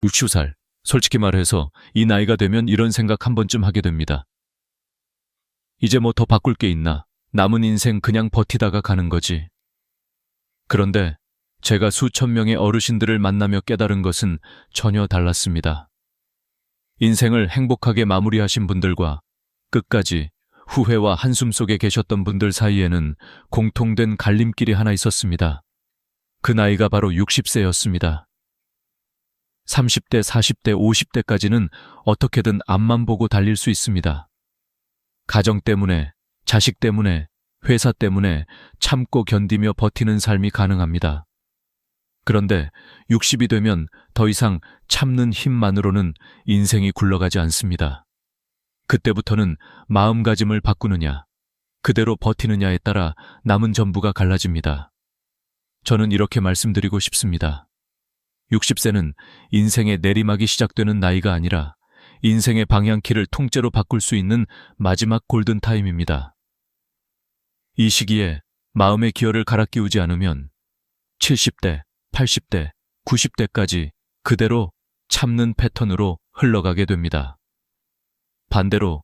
60살. 솔직히 말해서 이 나이가 되면 이런 생각 한 번쯤 하게 됩니다. 이제 뭐 더 바꿀 게 있나? 남은 인생 그냥 버티다가 가는 거지. 그런데 제가 수천 명의 어르신들을 만나며 깨달은 것은 전혀 달랐습니다. 인생을 행복하게 마무리하신 분들과 끝까지 후회와 한숨 속에 계셨던 분들 사이에는 공통된 갈림길이 하나 있었습니다. 그 나이가 바로 60세였습니다. 30대, 40대, 50대까지는 어떻게든 앞만 보고 달릴 수 있습니다. 가정 때문에, 자식 때문에, 회사 때문에 참고 견디며 버티는 삶이 가능합니다. 그런데 60이 되면 더 이상 참는 힘만으로는 인생이 굴러가지 않습니다. 그때부터는 마음가짐을 바꾸느냐, 그대로 버티느냐에 따라 남은 전부가 갈라집니다. 저는 이렇게 말씀드리고 싶습니다. 60세는 인생의 내리막이 시작되는 나이가 아니라 인생의 방향키를 통째로 바꿀 수 있는 마지막 골든타임입니다. 이 시기에 마음의 기여를 갈아 끼우지 않으면 70대, 80대, 90대까지 그대로 참는 패턴으로 흘러가게 됩니다. 반대로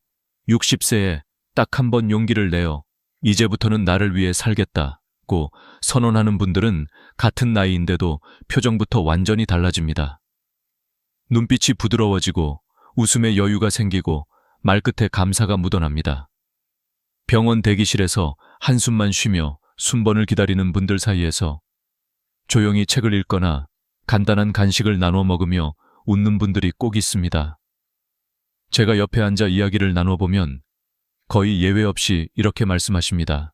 60세에 딱 한 번 용기를 내어 이제부터는 나를 위해 살겠다고 선언하는 분들은 같은 나이인데도 표정부터 완전히 달라집니다. 눈빛이 부드러워지고 웃음에 여유가 생기고 말끝에 감사가 묻어납니다. 병원 대기실에서 한숨만 쉬며 순번을 기다리는 분들 사이에서 조용히 책을 읽거나 간단한 간식을 나눠 먹으며 웃는 분들이 꼭 있습니다. 제가 옆에 앉아 이야기를 나눠보면 거의 예외 없이 이렇게 말씀하십니다.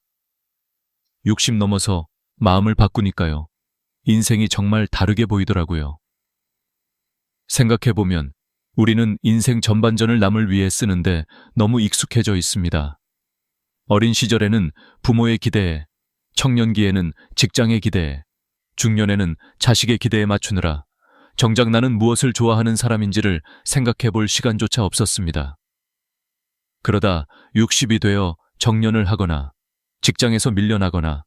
60 넘어서 마음을 바꾸니까요. 인생이 정말 다르게 보이더라고요. 생각해보면 우리는 인생 전반전을 남을 위해 쓰는데 너무 익숙해져 있습니다. 어린 시절에는 부모의 기대에, 청년기에는 직장의 기대에, 중년에는 자식의 기대에 맞추느라 정작 나는 무엇을 좋아하는 사람인지를 생각해 볼 시간조차 없었습니다. 그러다 60이 되어 정년을 하거나 직장에서 밀려나거나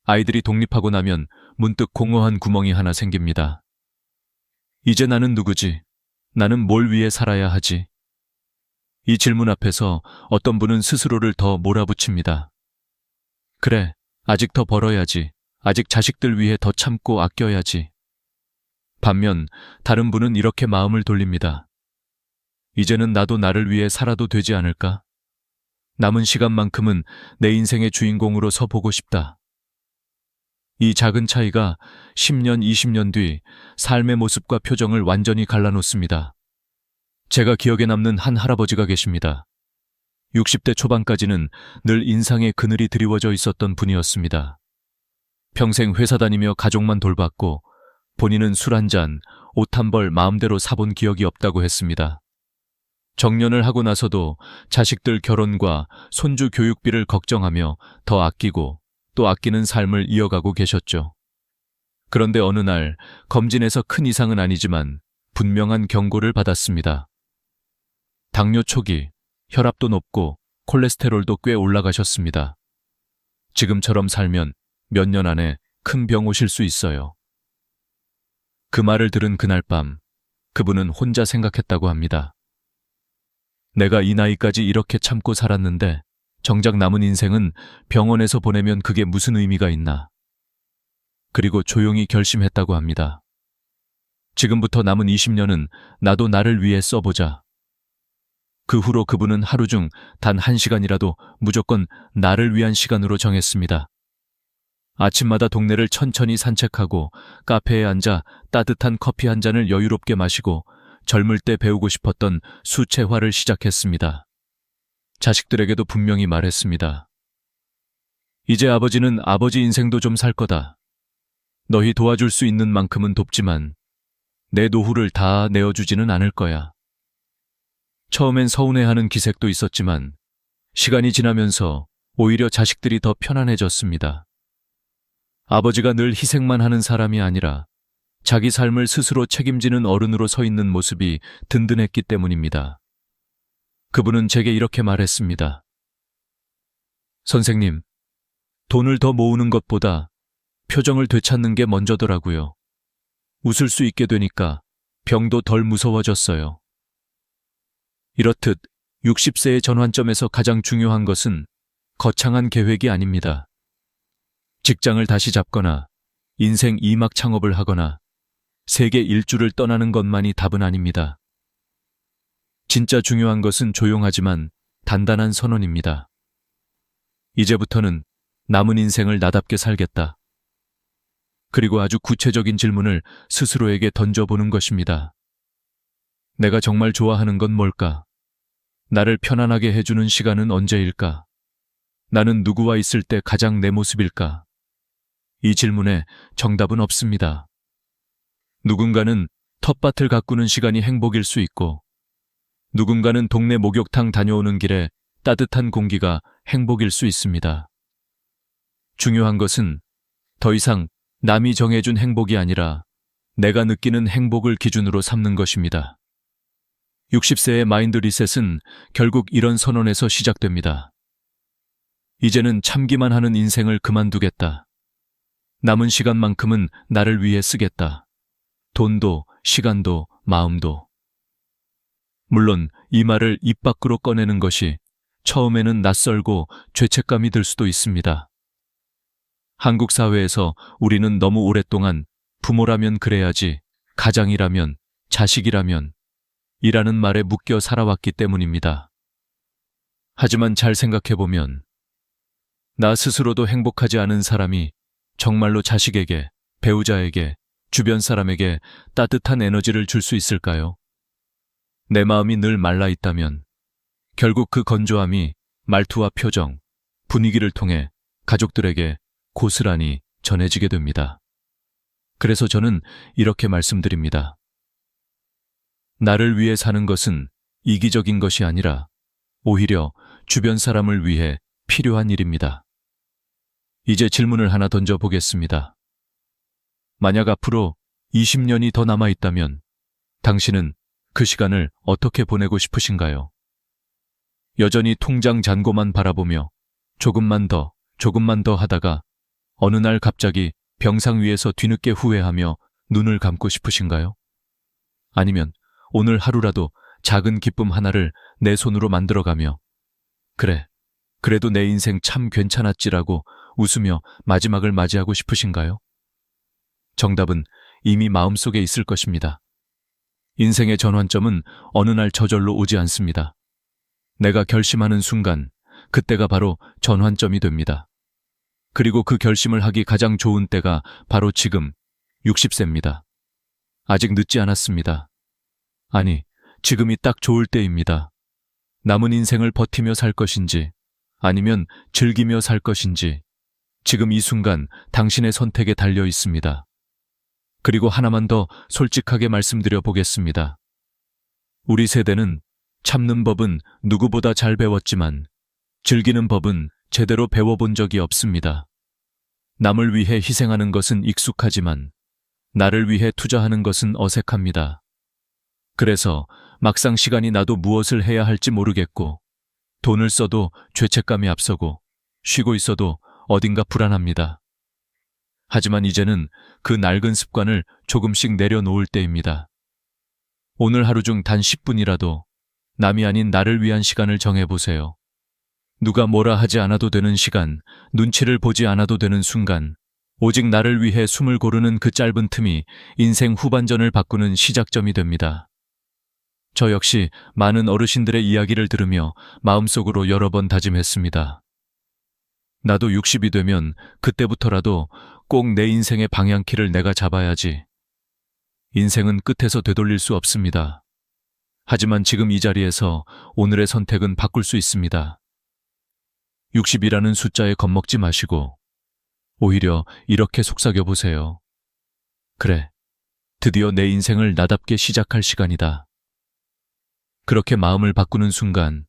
아이들이 독립하고 나면 문득 공허한 구멍이 하나 생깁니다. 이제 나는 누구지? 나는 뭘 위해 살아야 하지? 이 질문 앞에서 어떤 분은 스스로를 더 몰아붙입니다. 그래, 아직 더 벌어야지. 아직 자식들 위해 더 참고 아껴야지. 반면 다른 분은 이렇게 마음을 돌립니다. 이제는 나도 나를 위해 살아도 되지 않을까? 남은 시간만큼은 내 인생의 주인공으로 서보고 싶다. 이 작은 차이가 10년, 20년 뒤 삶의 모습과 표정을 완전히 갈라놓습니다. 제가 기억에 남는 한 할아버지가 계십니다. 60대 초반까지는 늘 인상에 그늘이 드리워져 있었던 분이었습니다. 평생 회사 다니며 가족만 돌봤고 본인은 술 한 잔, 옷 한 벌 마음대로 사본 기억이 없다고 했습니다. 정년을 하고 나서도 자식들 결혼과 손주 교육비를 걱정하며 더 아끼고 또 아끼는 삶을 이어가고 계셨죠. 그런데 어느 날 검진에서 큰 이상은 아니지만 분명한 경고를 받았습니다. 당뇨 초기, 혈압도 높고 콜레스테롤도 꽤 올라가셨습니다. 지금처럼 살면 몇 년 안에 큰 병 오실 수 있어요. 그 말을 들은 그날 밤, 그분은 혼자 생각했다고 합니다. 내가 이 나이까지 이렇게 참고 살았는데 정작 남은 인생은 병원에서 보내면 그게 무슨 의미가 있나. 그리고 조용히 결심했다고 합니다. 지금부터 남은 20년은 나도 나를 위해 써보자. 그 후로 그분은 하루 중 단 1시간이라도 무조건 나를 위한 시간으로 정했습니다. 아침마다 동네를 천천히 산책하고 카페에 앉아 따뜻한 커피 한 잔을 여유롭게 마시고 젊을 때 배우고 싶었던 수채화를 시작했습니다. 자식들에게도 분명히 말했습니다. 이제 아버지는 아버지 인생도 좀 살 거다. 너희 도와줄 수 있는 만큼은 돕지만 내 노후를 다 내어주지는 않을 거야. 처음엔 서운해하는 기색도 있었지만 시간이 지나면서 오히려 자식들이 더 편안해졌습니다. 아버지가 늘 희생만 하는 사람이 아니라 자기 삶을 스스로 책임지는 어른으로 서 있는 모습이 든든했기 때문입니다. 그분은 제게 이렇게 말했습니다. 선생님, 돈을 더 모으는 것보다 표정을 되찾는 게 먼저더라고요. 웃을 수 있게 되니까 병도 덜 무서워졌어요. 이렇듯 60세의 전환점에서 가장 중요한 것은 거창한 계획이 아닙니다. 직장을 다시 잡거나 인생 2막 창업을 하거나 세계 일주를 떠나는 것만이 답은 아닙니다. 진짜 중요한 것은 조용하지만 단단한 선언입니다. 이제부터는 남은 인생을 나답게 살겠다. 그리고 아주 구체적인 질문을 스스로에게 던져보는 것입니다. 내가 정말 좋아하는 건 뭘까? 나를 편안하게 해주는 시간은 언제일까? 나는 누구와 있을 때 가장 내 모습일까? 이 질문에 정답은 없습니다. 누군가는 텃밭을 가꾸는 시간이 행복일 수 있고, 누군가는 동네 목욕탕 다녀오는 길에 따뜻한 공기가 행복일 수 있습니다. 중요한 것은 더 이상 남이 정해준 행복이 아니라 내가 느끼는 행복을 기준으로 삼는 것입니다. 60세의 마인드 리셋은 결국 이런 선언에서 시작됩니다. 이제는 참기만 하는 인생을 그만두겠다. 남은 시간만큼은 나를 위해 쓰겠다. 돈도, 시간도, 마음도. 물론 이 말을 입 밖으로 꺼내는 것이 처음에는 낯설고 죄책감이 들 수도 있습니다. 한국 사회에서 우리는 너무 오랫동안 부모라면 그래야지, 가장이라면, 자식이라면 이라는 말에 묶여 살아왔기 때문입니다. 하지만 잘 생각해보면 나 스스로도 행복하지 않은 사람이 정말로 자식에게, 배우자에게, 주변 사람에게 따뜻한 에너지를 줄 수 있을까요? 내 마음이 늘 말라 있다면 결국 그 건조함이 말투와 표정, 분위기를 통해 가족들에게 고스란히 전해지게 됩니다. 그래서 저는 이렇게 말씀드립니다. 나를 위해 사는 것은 이기적인 것이 아니라 오히려 주변 사람을 위해 필요한 일입니다. 이제 질문을 하나 던져보겠습니다. 만약 앞으로 20년이 더 남아있다면 당신은 그 시간을 어떻게 보내고 싶으신가요? 여전히 통장 잔고만 바라보며 조금만 더 하다가 어느 날 갑자기 병상 위에서 뒤늦게 후회하며 눈을 감고 싶으신가요? 아니면 오늘 하루라도 작은 기쁨 하나를 내 손으로 만들어가며 그래, 그래도 내 인생 참 괜찮았지라고 웃으며 마지막을 맞이하고 싶으신가요? 정답은 이미 마음속에 있을 것입니다. 인생의 전환점은 어느 날 저절로 오지 않습니다. 내가 결심하는 순간, 그때가 바로 전환점이 됩니다. 그리고 그 결심을 하기 가장 좋은 때가 바로 지금 60세입니다. 아직 늦지 않았습니다. 아니, 지금이 딱 좋을 때입니다. 남은 인생을 버티며 살 것인지, 아니면 즐기며 살 것인지, 지금 이 순간 당신의 선택에 달려 있습니다. 그리고 하나만 더 솔직하게 말씀드려 보겠습니다. 우리 세대는 참는 법은 누구보다 잘 배웠지만 즐기는 법은 제대로 배워본 적이 없습니다. 남을 위해 희생하는 것은 익숙하지만 나를 위해 투자하는 것은 어색합니다. 그래서 막상 시간이 나도 무엇을 해야 할지 모르겠고 돈을 써도 죄책감이 앞서고 쉬고 있어도 어딘가 불안합니다. 하지만 이제는 그 낡은 습관을 조금씩 내려놓을 때입니다. 오늘 하루 중 단 10분이라도 남이 아닌 나를 위한 시간을 정해보세요. 누가 뭐라 하지 않아도 되는 시간, 눈치를 보지 않아도 되는 순간, 오직 나를 위해 숨을 고르는 그 짧은 틈이 인생 후반전을 바꾸는 시작점이 됩니다. 저 역시 많은 어르신들의 이야기를 들으며 마음속으로 여러 번 다짐했습니다. 나도 60이 되면 그때부터라도 꼭 내 인생의 방향키를 내가 잡아야지. 인생은 끝에서 되돌릴 수 없습니다. 하지만 지금 이 자리에서 오늘의 선택은 바꿀 수 있습니다. 60이라는 숫자에 겁먹지 마시고 오히려 이렇게 속삭여 보세요. 그래, 드디어 내 인생을 나답게 시작할 시간이다. 그렇게 마음을 바꾸는 순간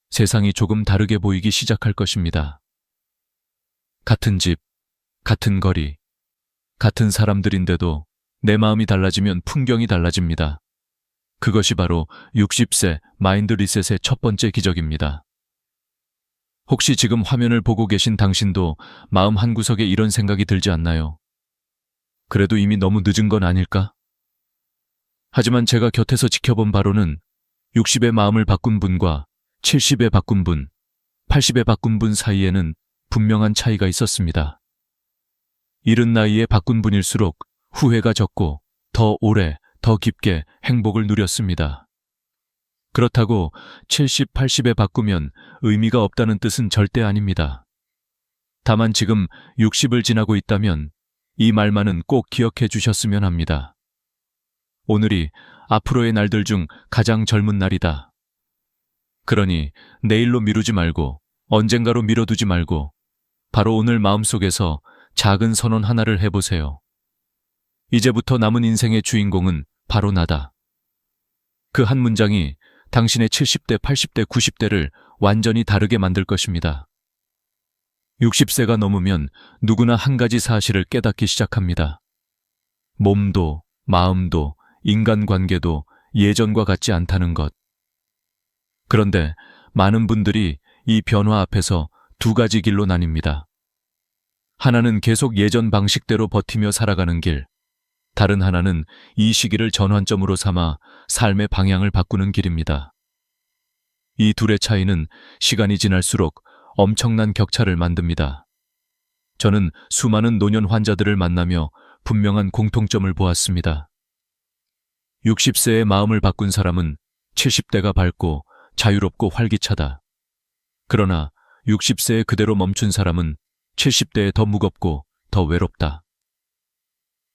세상이 조금 다르게 보이기 시작할 것입니다. 같은 집, 같은 거리, 같은 사람들인데도 내 마음이 달라지면 풍경이 달라집니다. 그것이 바로 60세 마인드 리셋의 첫 번째 기적입니다. 혹시 지금 화면을 보고 계신 당신도 마음 한구석에 이런 생각이 들지 않나요? 그래도 이미 너무 늦은 건 아닐까? 하지만 제가 곁에서 지켜본 바로는 60의 마음을 바꾼 분과 70의 바꾼 분, 80의 바꾼 분 사이에는 분명한 차이가 있었습니다. 이른 나이에 바꾼 분일수록 후회가 적고 더 오래, 더 깊게 행복을 누렸습니다. 그렇다고 70, 80에 바꾸면 의미가 없다는 뜻은 절대 아닙니다. 다만 지금 60을 지나고 있다면 이 말만은 꼭 기억해 주셨으면 합니다. 오늘이 앞으로의 날들 중 가장 젊은 날이다. 그러니 내일로 미루지 말고 언젠가로 미뤄두지 말고 바로 오늘 마음속에서 작은 선언 하나를 해보세요. 이제부터 남은 인생의 주인공은 바로 나다. 그 한 문장이 당신의 70대, 80대, 90대를 완전히 다르게 만들 것입니다. 60세가 넘으면 누구나 한 가지 사실을 깨닫기 시작합니다. 몸도, 마음도, 인간관계도 예전과 같지 않다는 것. 그런데 많은 분들이 이 변화 앞에서 두 가지 길로 나뉩니다. 하나는 계속 예전 방식대로 버티며 살아가는 길, 다른 하나는 이 시기를 전환점으로 삼아 삶의 방향을 바꾸는 길입니다. 이 둘의 차이는 시간이 지날수록 엄청난 격차를 만듭니다. 저는 수많은 노년 환자들을 만나며 분명한 공통점을 보았습니다. 60세의 마음을 바꾼 사람은 70대가 밝고 자유롭고 활기차다. 그러나 60세에 그대로 멈춘 사람은 70대에 더 무겁고 더 외롭다.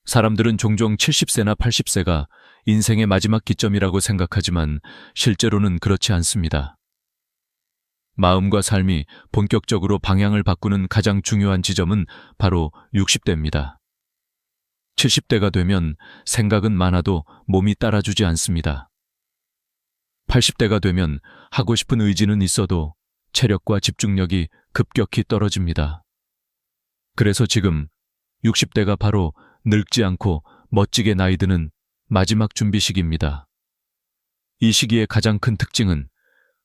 사람들은 종종 70세나 80세가 인생의 마지막 기점이라고 생각하지만 실제로는 그렇지 않습니다. 마음과 삶이 본격적으로 방향을 바꾸는 가장 중요한 지점은 바로 60대입니다. 70대가 되면 생각은 많아도 몸이 따라주지 않습니다. 80대가 되면 하고 싶은 의지는 있어도 체력과 집중력이 급격히 떨어집니다. 그래서 지금 60대가 바로 늙지 않고 멋지게 나이 드는 마지막 준비 시기입니다. 이 시기의 가장 큰 특징은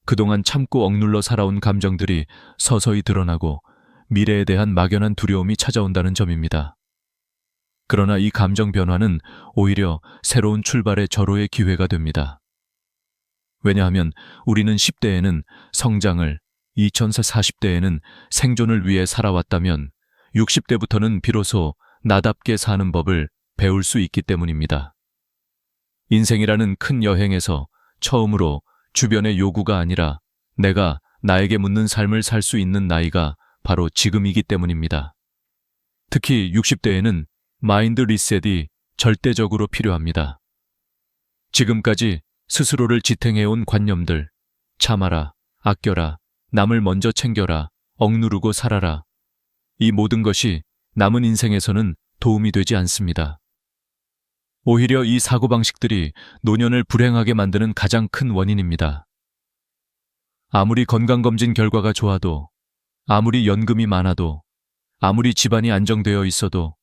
그동안 참고 억눌러 살아온 감정들이 서서히 드러나고 미래에 대한 막연한 두려움이 찾아온다는 점입니다. 그러나 이 감정 변화는 오히려 새로운 출발의 절호의 기회가 됩니다. 왜냐하면 우리는 10대에는 성장을, 40대에는 생존을 위해 살아왔다면 60대부터는 비로소 나답게 사는 법을 배울 수 있기 때문입니다. 인생이라는 큰 여행에서 처음으로 주변의 요구가 아니라 내가 나에게 묻는 삶을 살 수 있는 나이가 바로 지금이기 때문입니다. 특히 60대에는 마인드 리셋이 절대적으로 필요합니다. 지금까지 스스로를 지탱해온 관념들, 참아라, 아껴라, 남을 먼저 챙겨라, 억누르고 살아라. 이 모든 것이 남은 인생에서는 도움이 되지 않습니다. 오히려 이 사고방식들이 노년을 불행하게 만드는 가장 큰 원인입니다. 아무리 건강검진 결과가 좋아도, 아무리 연금이 많아도, 아무리 집안이 안정되어 있어도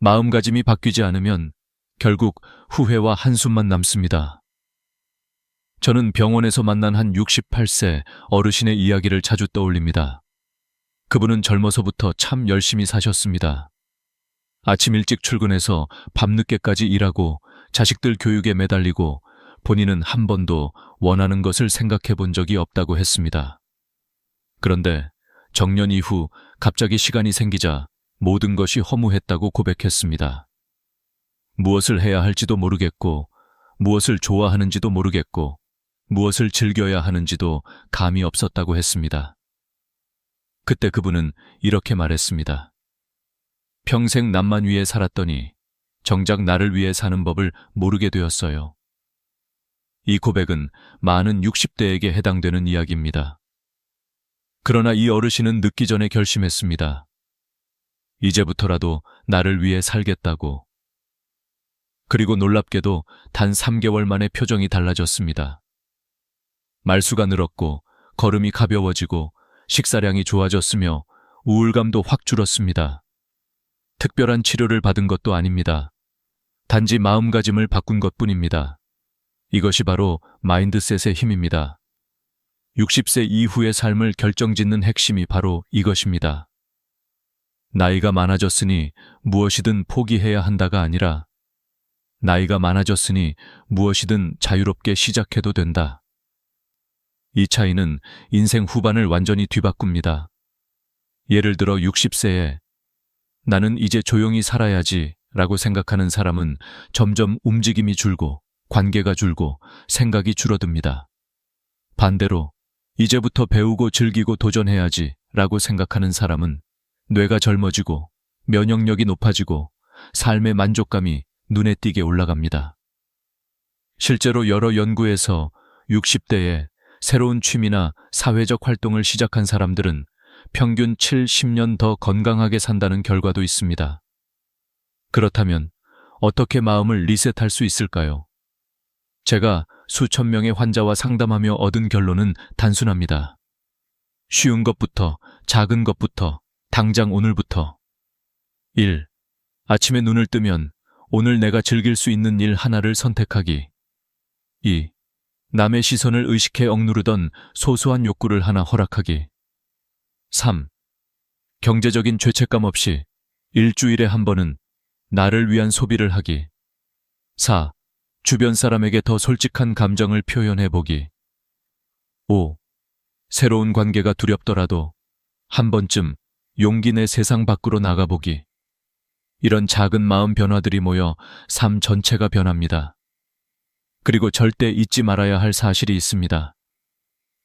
마음가짐이 바뀌지 않으면 결국 후회와 한숨만 남습니다. 저는 병원에서 만난 한 68세 어르신의 이야기를 자주 떠올립니다. 그분은 젊어서부터 참 열심히 사셨습니다. 아침 일찍 출근해서 밤늦게까지 일하고 자식들 교육에 매달리고 본인은 한 번도 원하는 것을 생각해 본 적이 없다고 했습니다. 그런데 정년 이후 갑자기 시간이 생기자 모든 것이 허무했다고 고백했습니다. 무엇을 해야 할지도 모르겠고, 무엇을 좋아하는지도 모르겠고, 무엇을 즐겨야 하는지도 감이 없었다고 했습니다. 그때 그분은 이렇게 말했습니다. 평생 남만 위해 살았더니 정작 나를 위해 사는 법을 모르게 되었어요. 이 고백은 많은 60대에게 해당되는 이야기입니다. 그러나 이 어르신은 늦기 전에 결심했습니다. 이제부터라도 나를 위해 살겠다고. 그리고 놀랍게도 단 3개월 만에 표정이 달라졌습니다. 말수가 늘었고 걸음이 가벼워지고 식사량이 좋아졌으며 우울감도 확 줄었습니다. 특별한 치료를 받은 것도 아닙니다. 단지 마음가짐을 바꾼 것뿐입니다. 이것이 바로 마인드셋의 힘입니다. 60세 이후의 삶을 결정짓는 핵심이 바로 이것입니다. 나이가 많아졌으니 무엇이든 포기해야 한다가 아니라 나이가 많아졌으니 무엇이든 자유롭게 시작해도 된다. 이 차이는 인생 후반을 완전히 뒤바꿉니다. 예를 들어 60세에 나는 이제 조용히 살아야지 라고 생각하는 사람은 점점 움직임이 줄고 관계가 줄고 생각이 줄어듭니다. 반대로 이제부터 배우고 즐기고 도전해야지 라고 생각하는 사람은 뇌가 젊어지고 면역력이 높아지고 삶의 만족감이 눈에 띄게 올라갑니다. 실제로 여러 연구에서 60대에 새로운 취미나 사회적 활동을 시작한 사람들은 평균 70년 더 건강하게 산다는 결과도 있습니다. 그렇다면 어떻게 마음을 리셋할 수 있을까요? 제가 수천 명의 환자와 상담하며 얻은 결론은 단순합니다. 쉬운 것부터, 작은 것부터, 당장 오늘부터. 1. 아침에 눈을 뜨면 오늘 내가 즐길 수 있는 일 하나를 선택하기. 2. 남의 시선을 의식해 억누르던 소소한 욕구를 하나 허락하기. 3. 경제적인 죄책감 없이 일주일에 한 번은 나를 위한 소비를 하기. 4. 주변 사람에게 더 솔직한 감정을 표현해보기. 5. 새로운 관계가 두렵더라도 한 번쯤 용기 내 세상 밖으로 나가보기. 이런 작은 마음 변화들이 모여 삶 전체가 변합니다. 그리고 절대 잊지 말아야 할 사실이 있습니다.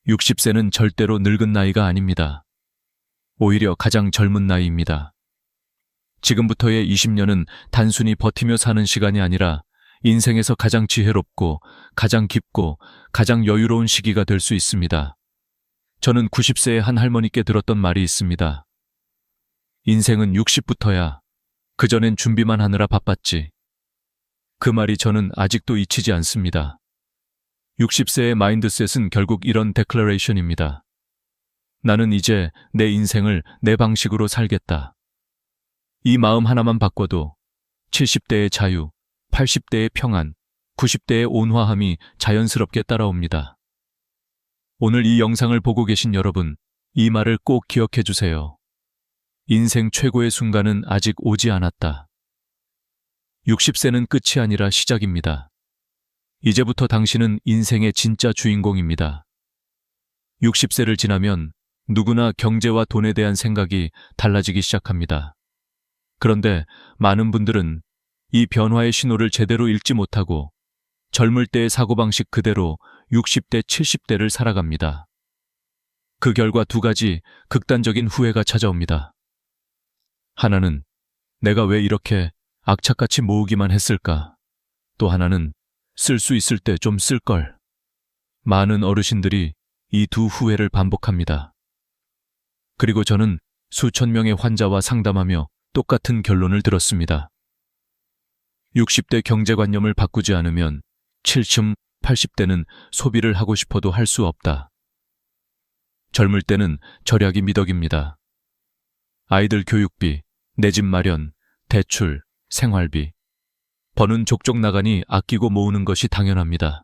60세는 절대로 늙은 나이가 아닙니다. 오히려 가장 젊은 나이입니다. 지금부터의 20년은 단순히 버티며 사는 시간이 아니라 인생에서 가장 지혜롭고 가장 깊고 가장 여유로운 시기가 될 수 있습니다. 저는 90세의 한 할머니께 들었던 말이 있습니다. 인생은 60부터야. 그전엔 준비만 하느라 바빴지. 그 말이 저는 아직도 잊히지 않습니다. 60세의 마인드셋은 결국 이런 데클러레이션입니다. 나는 이제 내 인생을 내 방식으로 살겠다. 이 마음 하나만 바꿔도 70대의 자유, 80대의 평안, 90대의 온화함이 자연스럽게 따라옵니다. 오늘 이 영상을 보고 계신 여러분, 이 말을 꼭 기억해 주세요. 인생 최고의 순간은 아직 오지 않았다. 60세는 끝이 아니라 시작입니다. 이제부터 당신은 인생의 진짜 주인공입니다. 60세를 지나면 누구나 경제와 돈에 대한 생각이 달라지기 시작합니다. 그런데 많은 분들은 이 변화의 신호를 제대로 읽지 못하고 젊을 때의 사고방식 그대로 60대, 70대를 살아갑니다. 그 결과 두 가지 극단적인 후회가 찾아옵니다. 하나는 내가 왜 이렇게 악착같이 모으기만 했을까? 또 하나는 쓸 수 있을 때 좀 쓸걸. 많은 어르신들이 이 두 후회를 반복합니다. 그리고 저는 수천 명의 환자와 상담하며 똑같은 결론을 들었습니다. 60대 경제관념을 바꾸지 않으면 70, 80대는 소비를 하고 싶어도 할 수 없다. 젊을 때는 절약이 미덕입니다. 아이들 교육비, 내 집 마련, 대출, 생활비. 버는 족족 나가니 아끼고 모으는 것이 당연합니다.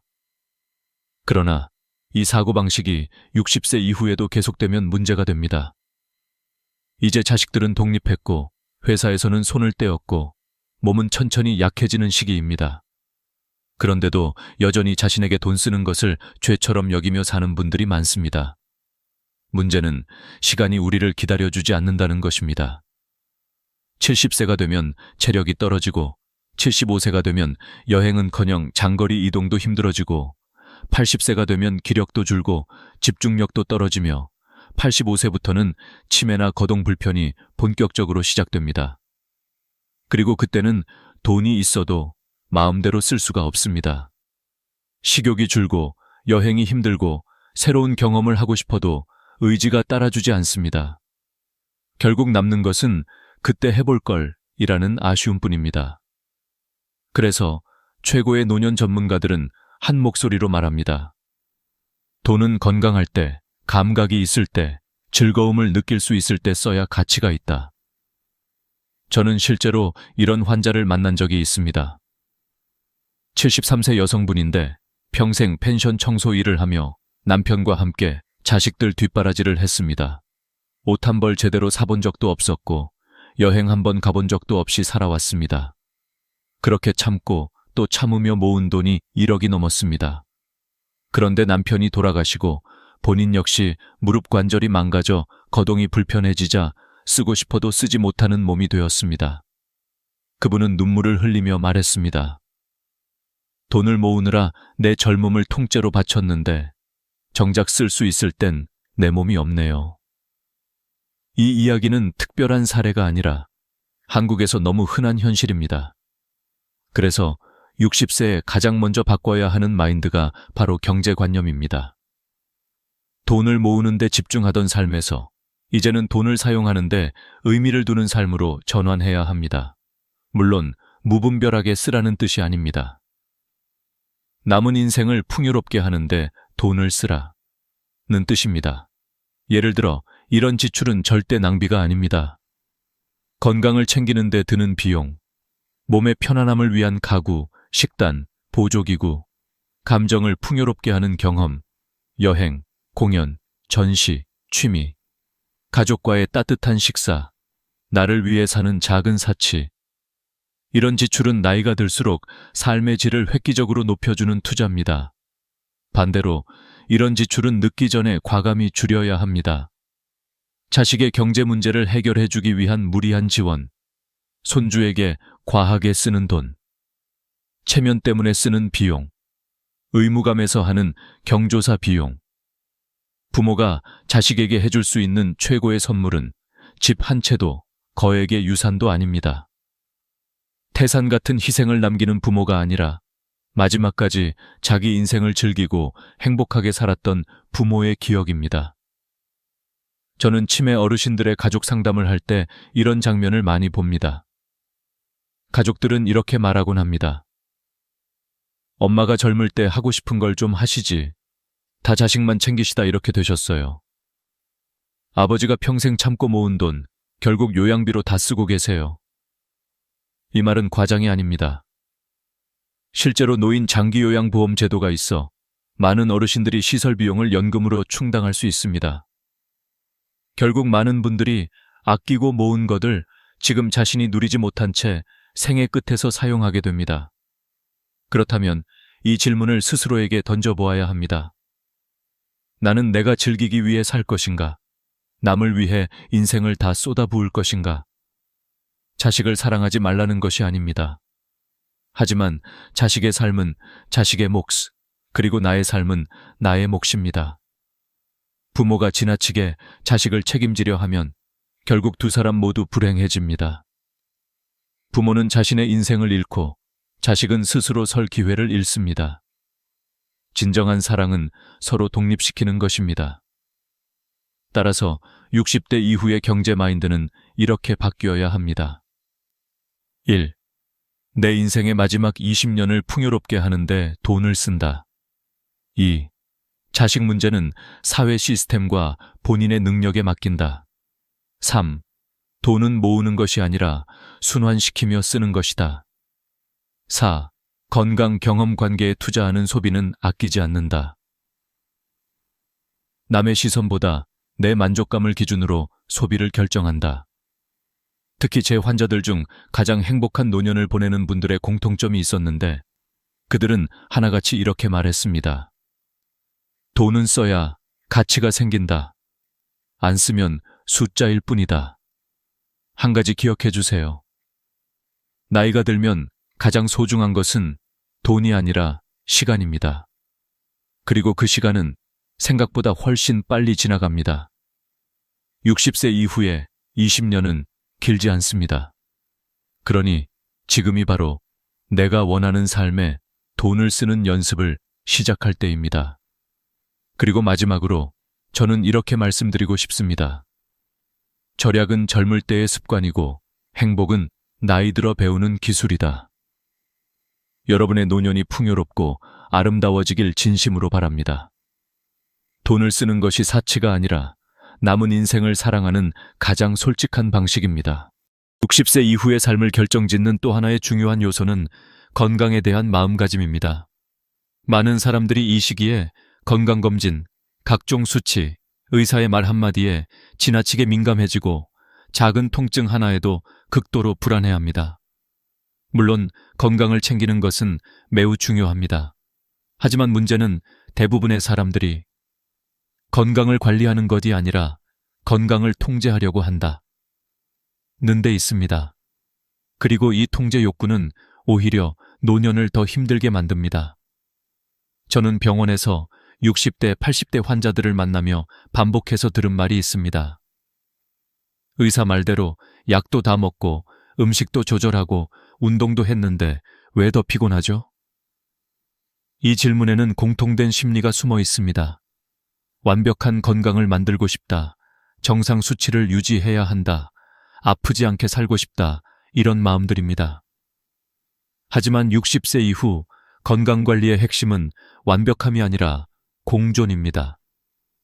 그러나 이 사고방식이 60세 이후에도 계속되면 문제가 됩니다. 이제 자식들은 독립했고 회사에서는 손을 떼었고 몸은 천천히 약해지는 시기입니다. 그런데도 여전히 자신에게 돈 쓰는 것을 죄처럼 여기며 사는 분들이 많습니다. 문제는 시간이 우리를 기다려주지 않는다는 것입니다. 70세가 되면 체력이 떨어지고 75세가 되면 여행은커녕 장거리 이동도 힘들어지고 80세가 되면 기력도 줄고 집중력도 떨어지며 85세부터는 치매나 거동 불편이 본격적으로 시작됩니다. 그리고 그때는 돈이 있어도 마음대로 쓸 수가 없습니다. 식욕이 줄고 여행이 힘들고 새로운 경험을 하고 싶어도 의지가 따라주지 않습니다. 결국 남는 것은 그때 해볼 걸이라는 아쉬움뿐입니다. 그래서 최고의 노년 전문가들은 한 목소리로 말합니다. 돈은 건강할 때, 감각이 있을 때, 즐거움을 느낄 수 있을 때 써야 가치가 있다. 저는 실제로 이런 환자를 만난 적이 있습니다. 73세 여성분인데 평생 펜션 청소 일을 하며 남편과 함께 자식들 뒷바라지를 했습니다. 옷 한 벌 제대로 사본 적도 없었고 여행 한 번 가본 적도 없이 살아왔습니다. 그렇게 참고 또 참으며 모은 돈이 1억이 넘었습니다. 그런데 남편이 돌아가시고 본인 역시 무릎 관절이 망가져 거동이 불편해지자 쓰고 싶어도 쓰지 못하는 몸이 되었습니다. 그분은 눈물을 흘리며 말했습니다. 돈을 모으느라 내 젊음을 통째로 바쳤는데 정작 쓸 수 있을 땐 내 몸이 없네요. 이 이야기는 특별한 사례가 아니라 한국에서 너무 흔한 현실입니다. 그래서 60세에 가장 먼저 바꿔야 하는 마인드가 바로 경제관념입니다. 돈을 모으는 데 집중하던 삶에서 이제는 돈을 사용하는데 의미를 두는 삶으로 전환해야 합니다. 물론 무분별하게 쓰라는 뜻이 아닙니다. 남은 인생을 풍요롭게 하는데 돈을 쓰라는 뜻입니다. 예를 들어 이런 지출은 절대 낭비가 아닙니다. 건강을 챙기는 데 드는 비용, 몸의 편안함을 위한 가구, 식단, 보조기구, 감정을 풍요롭게 하는 경험, 여행, 공연, 전시, 취미, 가족과의 따뜻한 식사, 나를 위해 사는 작은 사치. 이런 지출은 나이가 들수록 삶의 질을 획기적으로 높여주는 투자입니다. 반대로 이런 지출은 늦기 전에 과감히 줄여야 합니다. 자식의 경제 문제를 해결해주기 위한 무리한 지원, 손주에게 과하게 쓰는 돈, 체면 때문에 쓰는 비용, 의무감에서 하는 경조사 비용. 부모가 자식에게 해줄 수 있는 최고의 선물은 집 한 채도 거액의 유산도 아닙니다. 태산 같은 희생을 남기는 부모가 아니라 마지막까지 자기 인생을 즐기고 행복하게 살았던 부모의 기억입니다. 저는 치매 어르신들의 가족 상담을 할 때 이런 장면을 많이 봅니다. 가족들은 이렇게 말하곤 합니다. 엄마가 젊을 때 하고 싶은 걸 좀 하시지. 다 자식만 챙기시다 이렇게 되셨어요. 아버지가 평생 참고 모은 돈, 결국 요양비로 다 쓰고 계세요. 이 말은 과장이 아닙니다. 실제로 노인 장기요양보험 제도가 있어 많은 어르신들이 시설 비용을 연금으로 충당할 수 있습니다. 결국 많은 분들이 아끼고 모은 것을 지금 자신이 누리지 못한 채 생애 끝에서 사용하게 됩니다. 그렇다면 이 질문을 스스로에게 던져보아야 합니다. 나는 내가 즐기기 위해 살 것인가? 남을 위해 인생을 다 쏟아부을 것인가? 자식을 사랑하지 말라는 것이 아닙니다. 하지만 자식의 삶은 자식의 몫, 그리고 나의 삶은 나의 몫입니다. 부모가 지나치게 자식을 책임지려 하면 결국 두 사람 모두 불행해집니다. 부모는 자신의 인생을 잃고 자식은 스스로 설 기회를 잃습니다. 진정한 사랑은 서로 독립시키는 것입니다. 따라서 60대 이후의 경제 마인드는 이렇게 바뀌어야 합니다. 1. 내 인생의 마지막 20년을 풍요롭게 하는데 돈을 쓴다. 2. 자식 문제는 사회 시스템과 본인의 능력에 맡긴다. 3. 돈은 모으는 것이 아니라 순환시키며 쓰는 것이다. 4. 건강 경험 관계에 투자하는 소비는 아끼지 않는다. 남의 시선보다 내 만족감을 기준으로 소비를 결정한다. 특히 제 환자들 중 가장 행복한 노년을 보내는 분들의 공통점이 있었는데 그들은 하나같이 이렇게 말했습니다. 돈은 써야 가치가 생긴다. 안 쓰면 숫자일 뿐이다. 한 가지 기억해 주세요. 나이가 들면 가장 소중한 것은 돈이 아니라 시간입니다. 그리고 그 시간은 생각보다 훨씬 빨리 지나갑니다. 60세 이후에 20년은 길지 않습니다. 그러니 지금이 바로 내가 원하는 삶에 돈을 쓰는 연습을 시작할 때입니다. 그리고 마지막으로 저는 이렇게 말씀드리고 싶습니다. 절약은 젊을 때의 습관이고 행복은 나이 들어 배우는 기술이다. 여러분의 노년이 풍요롭고 아름다워지길 진심으로 바랍니다. 돈을 쓰는 것이 사치가 아니라 남은 인생을 사랑하는 가장 솔직한 방식입니다. 60세 이후의 삶을 결정짓는 또 하나의 중요한 요소는 건강에 대한 마음가짐입니다. 많은 사람들이 이 시기에 건강검진, 각종 수치, 의사의 말 한마디에 지나치게 민감해지고 작은 통증 하나에도 극도로 불안해합니다. 물론 건강을 챙기는 것은 매우 중요합니다. 하지만 문제는 대부분의 사람들이 건강을 관리하는 것이 아니라 건강을 통제하려고 한다. 는 데 있습니다. 그리고 이 통제 욕구는 오히려 노년을 더 힘들게 만듭니다. 저는 병원에서 60대, 80대 환자들을 만나며 반복해서 들은 말이 있습니다. 의사 말대로 약도 다 먹고 음식도 조절하고 운동도 했는데 왜 더 피곤하죠? 이 질문에는 공통된 심리가 숨어 있습니다. 완벽한 건강을 만들고 싶다. 정상 수치를 유지해야 한다. 아프지 않게 살고 싶다. 이런 마음들입니다. 하지만 60세 이후 건강관리의 핵심은 완벽함이 아니라 공존입니다.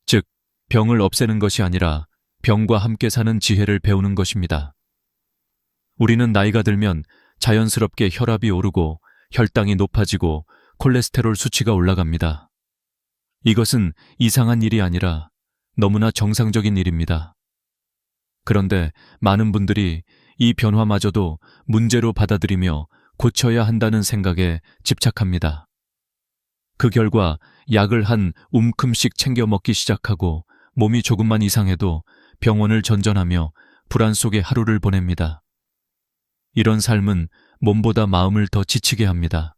즉, 병을 없애는 것이 아니라 병과 함께 사는 지혜를 배우는 것입니다. 우리는 나이가 들면 자연스럽게 혈압이 오르고 혈당이 높아지고 콜레스테롤 수치가 올라갑니다. 이것은 이상한 일이 아니라 너무나 정상적인 일입니다. 그런데 많은 분들이 이 변화마저도 문제로 받아들이며 고쳐야 한다는 생각에 집착합니다. 그 결과 약을 한 움큼씩 챙겨 먹기 시작하고 몸이 조금만 이상해도 병원을 전전하며 불안 속에 하루를 보냅니다. 이런 삶은 몸보다 마음을 더 지치게 합니다.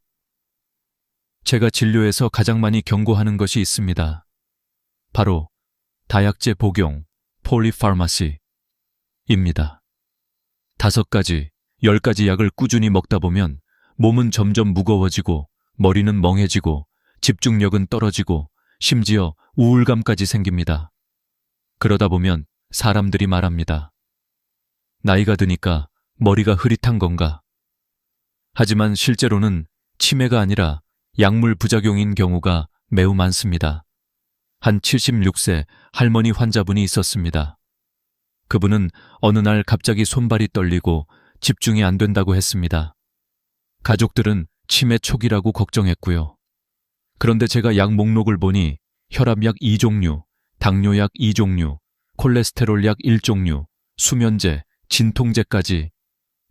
제가 진료에서 가장 많이 경고하는 것이 있습니다. 바로 다약제 복용, 폴리파마시입니다. 5가지, 10가지 약을 꾸준히 먹다 보면 몸은 점점 무거워지고 머리는 멍해지고 집중력은 떨어지고 심지어 우울감까지 생깁니다. 그러다 보면 사람들이 말합니다. 나이가 드니까 머리가 흐릿한 건가? 하지만 실제로는 치매가 아니라 약물 부작용인 경우가 매우 많습니다. 한 76세 할머니 환자분이 있었습니다. 그분은 어느 날 갑자기 손발이 떨리고 집중이 안 된다고 했습니다. 가족들은 치매 초기라고 걱정했고요. 그런데 제가 약 목록을 보니 혈압약 2종류, 당뇨약 2종류, 콜레스테롤 약 1종류, 수면제, 진통제까지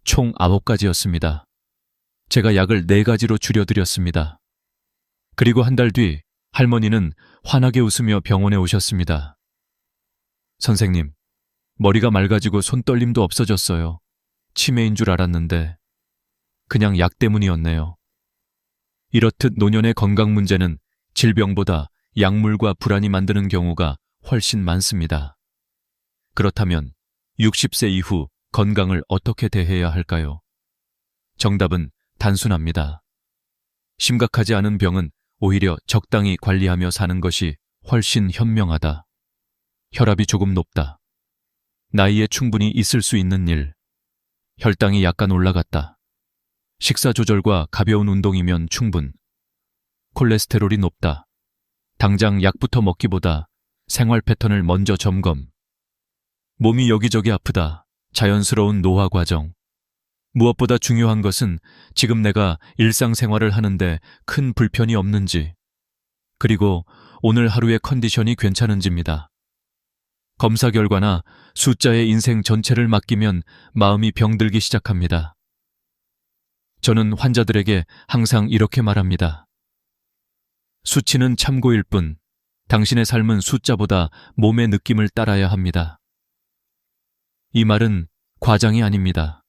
총 9가지였습니다. 제가 약을 4가지로 줄여드렸습니다. 그리고 한 달 뒤 할머니는 환하게 웃으며 병원에 오셨습니다. 선생님, 머리가 맑아지고 손떨림도 없어졌어요. 치매인 줄 알았는데 그냥 약 때문이었네요. 이렇듯 노년의 건강 문제는 질병보다 약물과 불안이 만드는 경우가 훨씬 많습니다. 그렇다면 60세 이후 건강을 어떻게 대해야 할까요? 정답은 단순합니다. 심각하지 않은 병은 오히려 적당히 관리하며 사는 것이 훨씬 현명하다. 혈압이 조금 높다. 나이에 충분히 있을 수 있는 일. 혈당이 약간 올라갔다. 식사 조절과 가벼운 운동이면 충분. 콜레스테롤이 높다. 당장 약부터 먹기보다 생활 패턴을 먼저 점검. 몸이 여기저기 아프다. 자연스러운 노화 과정. 무엇보다 중요한 것은 지금 내가 일상생활을 하는데 큰 불편이 없는지, 그리고 오늘 하루의 컨디션이 괜찮은지입니다. 검사 결과나 숫자의 인생 전체를 맡기면 마음이 병들기 시작합니다. 저는 환자들에게 항상 이렇게 말합니다. 수치는 참고일 뿐, 당신의 삶은 숫자보다 몸의 느낌을 따라야 합니다. 이 말은 과장이 아닙니다.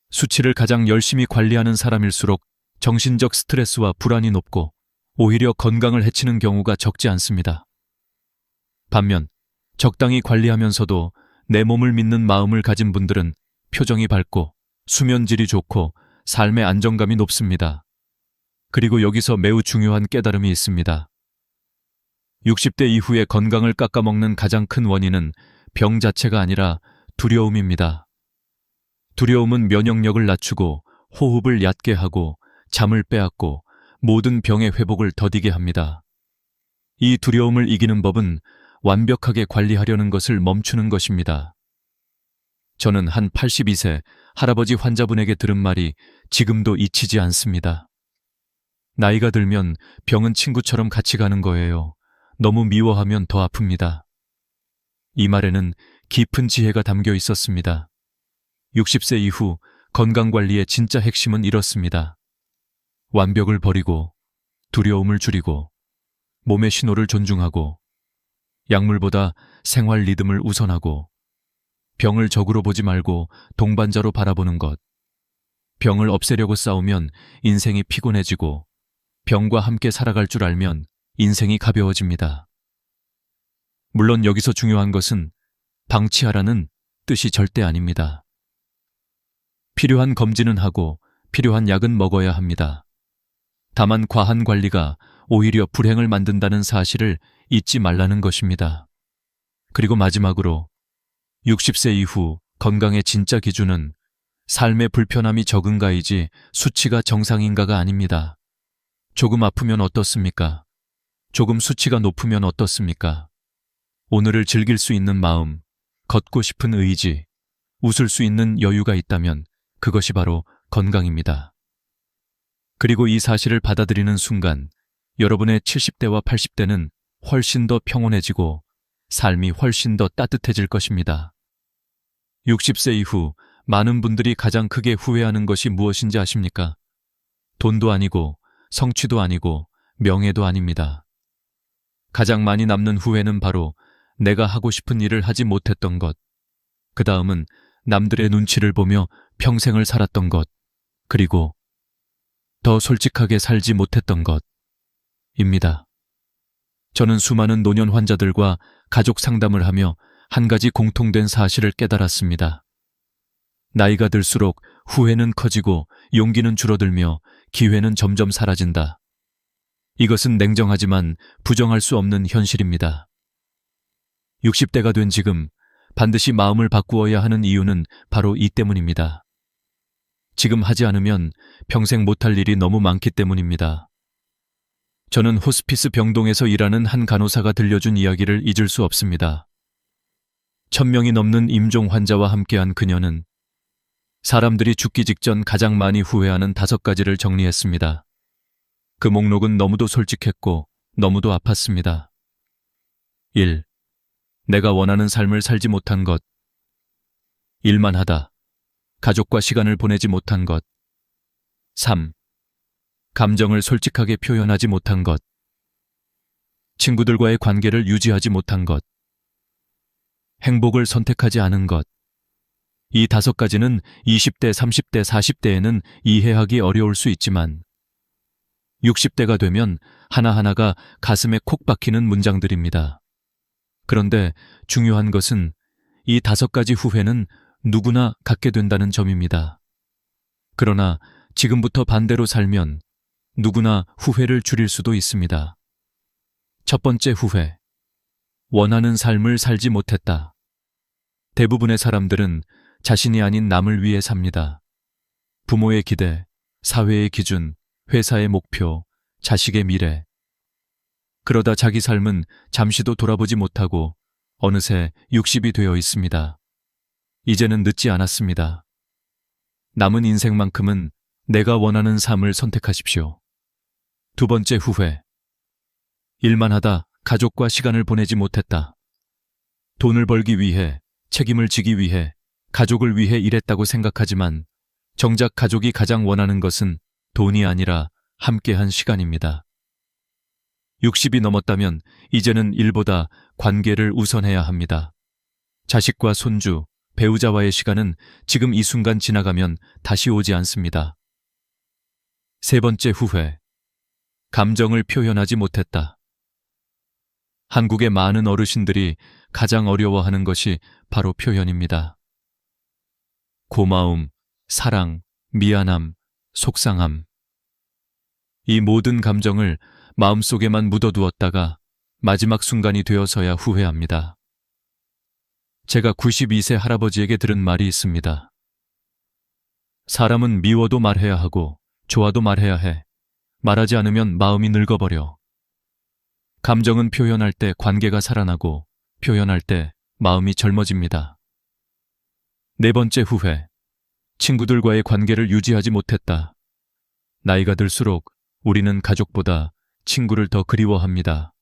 수치를 가장 열심히 관리하는 사람일수록 정신적 스트레스와 불안이 높고 오히려 건강을 해치는 경우가 적지 않습니다. 반면 적당히 관리하면서도 내 몸을 믿는 마음을 가진 분들은 표정이 밝고 수면질이 좋고 삶의 안정감이 높습니다. 그리고 여기서 매우 중요한 깨달음이 있습니다. 60대 이후에 건강을 깎아먹는 가장 큰 원인은 병 자체가 아니라 두려움입니다. 두려움은 면역력을 낮추고 호흡을 얕게 하고 잠을 빼앗고 모든 병의 회복을 더디게 합니다. 이 두려움을 이기는 법은 완벽하게 관리하려는 것을 멈추는 것입니다. 저는 한 82세 할아버지 환자분에게 들은 말이 지금도 잊히지 않습니다. 나이가 들면 병은 친구처럼 같이 가는 거예요. 너무 미워하면 더 아픕니다. 이 말에는 깊은 지혜가 담겨 있었습니다. 60세 이후 건강관리의 진짜 핵심은 이렇습니다. 완벽을 버리고, 두려움을 줄이고, 몸의 신호를 존중하고, 약물보다 생활 리듬을 우선하고, 병을 적으로 보지 말고 동반자로 바라보는 것. 병을 없애려고 싸우면 인생이 피곤해지고, 병과 함께 살아갈 줄 알면 인생이 가벼워집니다. 물론 여기서 중요한 것은 방치하라는 뜻이 절대 아닙니다. 필요한 검진은 하고 필요한 약은 먹어야 합니다. 다만 과한 관리가 오히려 불행을 만든다는 사실을 잊지 말라는 것입니다. 그리고 마지막으로 60세 이후 건강의 진짜 기준은 삶의 불편함이 적은가이지 수치가 정상인가가 아닙니다. 조금 아프면 어떻습니까? 조금 수치가 높으면 어떻습니까? 오늘을 즐길 수 있는 마음, 걷고 싶은 의지, 웃을 수 있는 여유가 있다면 그것이 바로 건강입니다. 그리고 이 사실을 받아들이는 순간 여러분의 70대와 80대는 훨씬 더 평온해지고 삶이 훨씬 더 따뜻해질 것입니다. 60세 이후 많은 분들이 가장 크게 후회하는 것이 무엇인지 아십니까? 돈도 아니고 성취도 아니고 명예도 아닙니다. 가장 많이 남는 후회는 바로 내가 하고 싶은 일을 하지 못했던 것, 그 다음은 남들의 눈치를 보며 평생을 살았던 것, 그리고 더 솔직하게 살지 못했던 것입니다. 저는 수많은 노년 환자들과 가족 상담을 하며 한 가지 공통된 사실을 깨달았습니다. 나이가 들수록 후회는 커지고 용기는 줄어들며 기회는 점점 사라진다. 이것은 냉정하지만 부정할 수 없는 현실입니다. 60대가 된 지금 반드시 마음을 바꾸어야 하는 이유는 바로 이 때문입니다. 지금 하지 않으면 평생 못할 일이 너무 많기 때문입니다. 저는 호스피스 병동에서 일하는 한 간호사가 들려준 이야기를 잊을 수 없습니다. 1000명이 넘는 임종 환자와 함께한 그녀는 사람들이 죽기 직전 가장 많이 후회하는 5가지를 정리했습니다. 그 목록은 너무도 솔직했고 너무도 아팠습니다. 1. 내가 원하는 삶을 살지 못한 것. 일만 하다. 가족과 시간을 보내지 못한 것. 3. 감정을 솔직하게 표현하지 못한 것. 친구들과의 관계를 유지하지 못한 것. 행복을 선택하지 않은 것. 이 5가지는 20대, 30대, 40대에는 이해하기 어려울 수 있지만 60대가 되면 하나하나가 가슴에 콕 박히는 문장들입니다. 그런데 중요한 것은 이 5가지 후회는 누구나 갖게 된다는 점입니다. 그러나 지금부터 반대로 살면 누구나 후회를 줄일 수도 있습니다. 첫 번째 후회. 원하는 삶을 살지 못했다. 대부분의 사람들은 자신이 아닌 남을 위해 삽니다. 부모의 기대, 사회의 기준, 회사의 목표, 자식의 미래. 그러다 자기 삶은 잠시도 돌아보지 못하고 어느새 60이 되어 있습니다. 이제는 늦지 않았습니다. 남은 인생만큼은 내가 원하는 삶을 선택하십시오. 두 번째 후회. 일만 하다 가족과 시간을 보내지 못했다. 돈을 벌기 위해, 책임을 지기 위해, 가족을 위해 일했다고 생각하지만 정작 가족이 가장 원하는 것은 돈이 아니라 함께한 시간입니다. 60이 넘었다면 이제는 일보다 관계를 우선해야 합니다. 자식과 손주, 배우자와의 시간은 지금 이 순간 지나가면 다시 오지 않습니다. 세 번째 후회. 감정을 표현하지 못했다. 한국의 많은 어르신들이 가장 어려워하는 것이 바로 표현입니다. 고마움, 사랑, 미안함, 속상함. 이 모든 감정을 마음속에만 묻어두었다가 마지막 순간이 되어서야 후회합니다. 제가 92세 할아버지에게 들은 말이 있습니다. 사람은 미워도 말해야 하고 좋아도 말해야 해. 말하지 않으면 마음이 늙어버려. 감정은 표현할 때 관계가 살아나고 표현할 때 마음이 젊어집니다. 네 번째 후회. 친구들과의 관계를 유지하지 못했다. 나이가 들수록 우리는 가족보다 친구를 더 그리워합니다.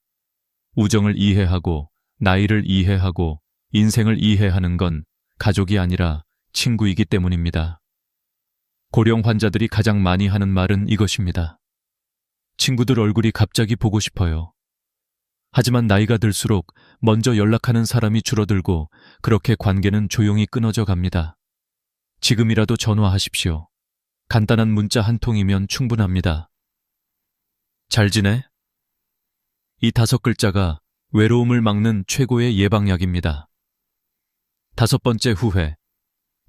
우정을 이해하고 나이를 이해하고 인생을 이해하는 건 가족이 아니라 친구이기 때문입니다. 고령 환자들이 가장 많이 하는 말은 이것입니다. 친구들 얼굴이 갑자기 보고 싶어요. 하지만 나이가 들수록 먼저 연락하는 사람이 줄어들고 그렇게 관계는 조용히 끊어져 갑니다. 지금이라도 전화하십시오. 간단한 문자 한 통이면 충분합니다. 잘 지내? 이 5글자가 외로움을 막는 최고의 예방약입니다. 5번째 후회.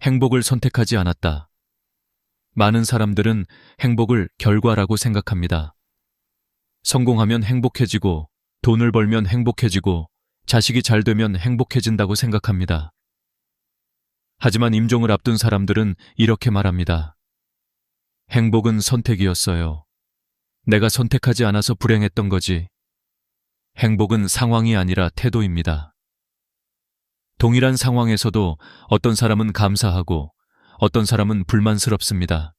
행복을 선택하지 않았다. 많은 사람들은 행복을 결과라고 생각합니다. 성공하면 행복해지고, 돈을 벌면 행복해지고, 자식이 잘 되면 행복해진다고 생각합니다. 하지만 임종을 앞둔 사람들은 이렇게 말합니다. 행복은 선택이었어요. 내가 선택하지 않아서 불행했던 거지. 행복은 상황이 아니라 태도입니다. 동일한 상황에서도 어떤 사람은 감사하고 어떤 사람은 불만스럽습니다.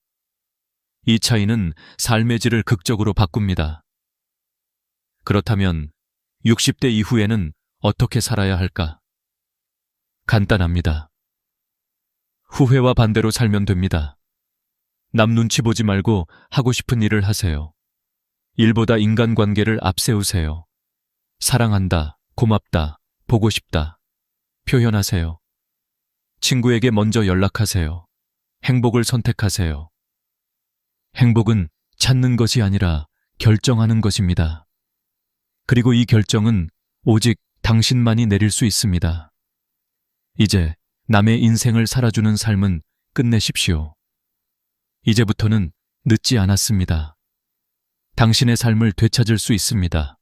이 차이는 삶의 질을 극적으로 바꿉니다. 그렇다면 60대 이후에는 어떻게 살아야 할까? 간단합니다. 후회와 반대로 살면 됩니다. 남 눈치 보지 말고 하고 싶은 일을 하세요. 일보다 인간관계를 앞세우세요. 사랑한다, 고맙다, 보고 싶다. 표현하세요. 친구에게 먼저 연락하세요. 행복을 선택하세요. 행복은 찾는 것이 아니라 결정하는 것입니다. 그리고 이 결정은 오직 당신만이 내릴 수 있습니다. 이제 남의 인생을 살아주는 삶은 끝내십시오. 이제부터는 늦지 않았습니다. 당신의 삶을 되찾을 수 있습니다.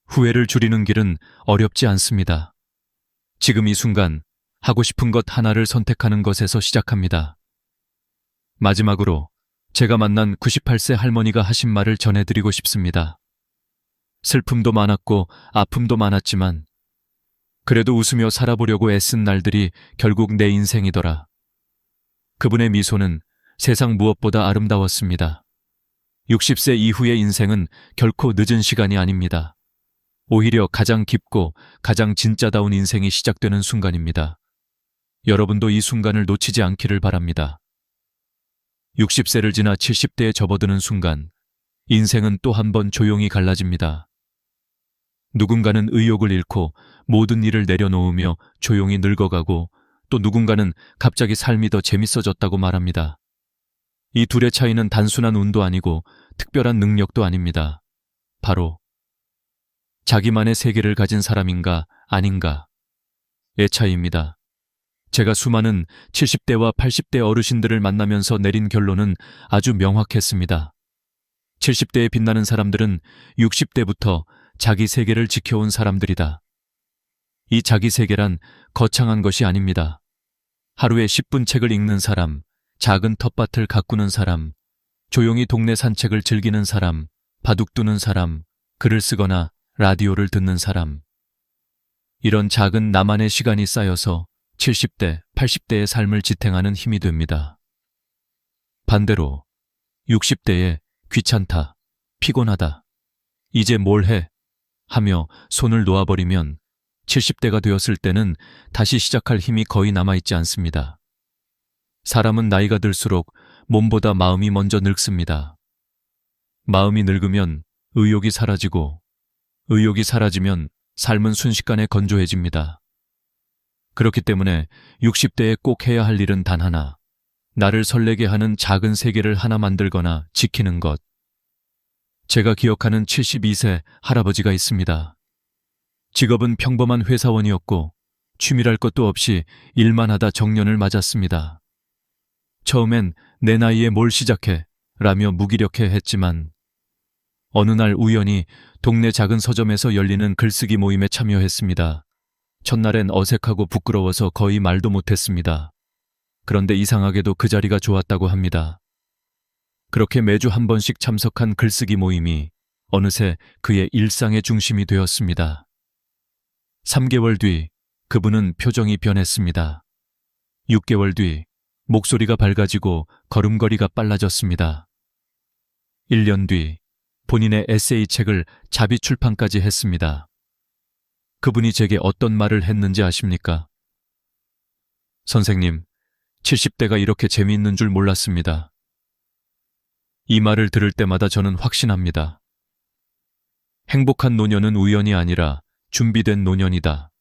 후회를 줄이는 길은 어렵지 않습니다. 지금 이 순간 하고 싶은 것 하나를 선택하는 것에서 시작합니다. 마지막으로 제가 만난 98세 할머니가 하신 말을 전해드리고 싶습니다. 슬픔도 많았고 아픔도 많았지만 그래도 웃으며 살아보려고 애쓴 날들이 결국 내 인생이더라. 그분의 미소는 세상 무엇보다 아름다웠습니다. 60세 이후의 인생은 결코 늦은 시간이 아닙니다. 오히려 가장 깊고 가장 진짜다운 인생이 시작되는 순간입니다. 여러분도 이 순간을 놓치지 않기를 바랍니다. 60세를 지나 70대에 접어드는 순간, 인생은 또 한 번 조용히 갈라집니다. 누군가는 의욕을 잃고 모든 일을 내려놓으며 조용히 늙어가고 또 누군가는 갑자기 삶이 더 재밌어졌다고 말합니다. 이 둘의 차이는 단순한 운도 아니고 특별한 능력도 아닙니다. 바로 자기만의 세계를 가진 사람인가 아닌가의 차이입니다. 제가 수많은 70대와 80대 어르신들을 만나면서 내린 결론은 아주 명확했습니다. 70대에 빛나는 사람들은 60대부터 자기 세계를 지켜온 사람들이다. 이 자기 세계란 거창한 것이 아닙니다. 하루에 10분 책을 읽는 사람, 작은 텃밭을 가꾸는 사람, 조용히 동네 산책을 즐기는 사람, 바둑 두는 사람, 글을 쓰거나 라디오를 듣는 사람. 이런 작은 나만의 시간이 쌓여서 70대, 80대의 삶을 지탱하는 힘이 됩니다. 반대로 60대에 귀찮다, 피곤하다, 이제 뭘 해? 하며 손을 놓아버리면 70대가 되었을 때는 다시 시작할 힘이 거의 남아있지 않습니다. 사람은 나이가 들수록 몸보다 마음이 먼저 늙습니다. 마음이 늙으면 의욕이 사라지고 의욕이 사라지면 삶은 순식간에 건조해집니다. 그렇기 때문에 60대에 꼭 해야 할 일은 단 하나, 나를 설레게 하는 작은 세계를 하나 만들거나 지키는 것. 제가 기억하는 72세 할아버지가 있습니다. 직업은 평범한 회사원이었고 취미랄 것도 없이 일만 하다 정년을 맞았습니다. 처음엔 내 나이에 뭘 시작해? 라며 무기력해 했지만 어느 날 우연히 동네 작은 서점에서 열리는 글쓰기 모임에 참여했습니다. 첫날엔 어색하고 부끄러워서 거의 말도 못했습니다. 그런데 이상하게도 그 자리가 좋았다고 합니다. 그렇게 매주 한 번씩 참석한 글쓰기 모임이 어느새 그의 일상의 중심이 되었습니다. 3개월 뒤 그분은 표정이 변했습니다. 6개월 뒤 목소리가 밝아지고 걸음걸이가 빨라졌습니다. 1년 뒤 본인의 에세이 책을 자비 출판까지 했습니다. 그분이 제게 어떤 말을 했는지 아십니까? 선생님, 70대가 이렇게 재미있는 줄 몰랐습니다. 이 말을 들을 때마다 저는 확신합니다. 행복한 노년은 우연이 아니라 준비된 노년이다.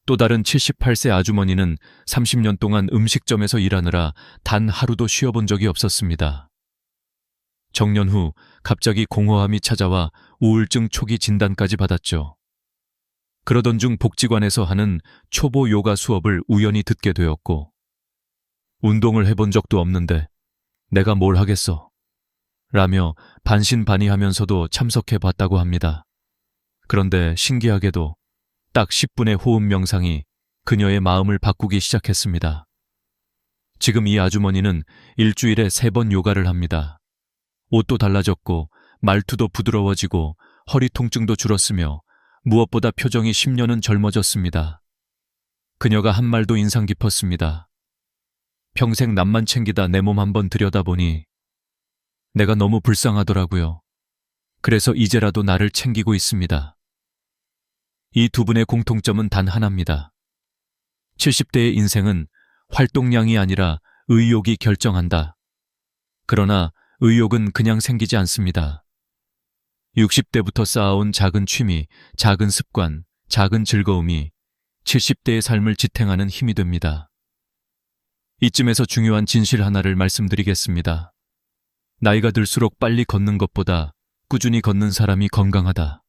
또 다른 78세 아주머니는 30년 동안 음식점에서 일하느라 단 하루도 쉬어본 적이 없었습니다. 정년 후 갑자기 공허함이 찾아와 우울증 초기 진단까지 받았죠. 그러던 중 복지관에서 하는 초보 요가 수업을 우연히 듣게 되었고, 운동을 해본 적도 없는데 내가 뭘 하겠어? 라며 반신반의하면서도 참석해 봤다고 합니다. 그런데 신기하게도 딱 10분의 호흡 명상이 그녀의 마음을 바꾸기 시작했습니다. 지금 이 아주머니는 일주일에 3번 요가를 합니다. 옷도 달라졌고 말투도 부드러워지고 허리 통증도 줄었으며 무엇보다 표정이 10년은 젊어졌습니다. 그녀가 한 말도 인상 깊었습니다. 평생 남만 챙기다 내 몸 한번 들여다보니 내가 너무 불쌍하더라고요. 그래서 이제라도 나를 챙기고 있습니다. 이 두 분의 공통점은 단 하나입니다. 70대의 인생은 활동량이 아니라 의욕이 결정한다. 그러나 의욕은 그냥 생기지 않습니다. 60대부터 쌓아온 작은 취미, 작은 습관, 작은 즐거움이 70대의 삶을 지탱하는 힘이 됩니다. 이쯤에서 중요한 진실 하나를 말씀드리겠습니다. 나이가 들수록 빨리 걷는 것보다 꾸준히 걷는 사람이 건강하다.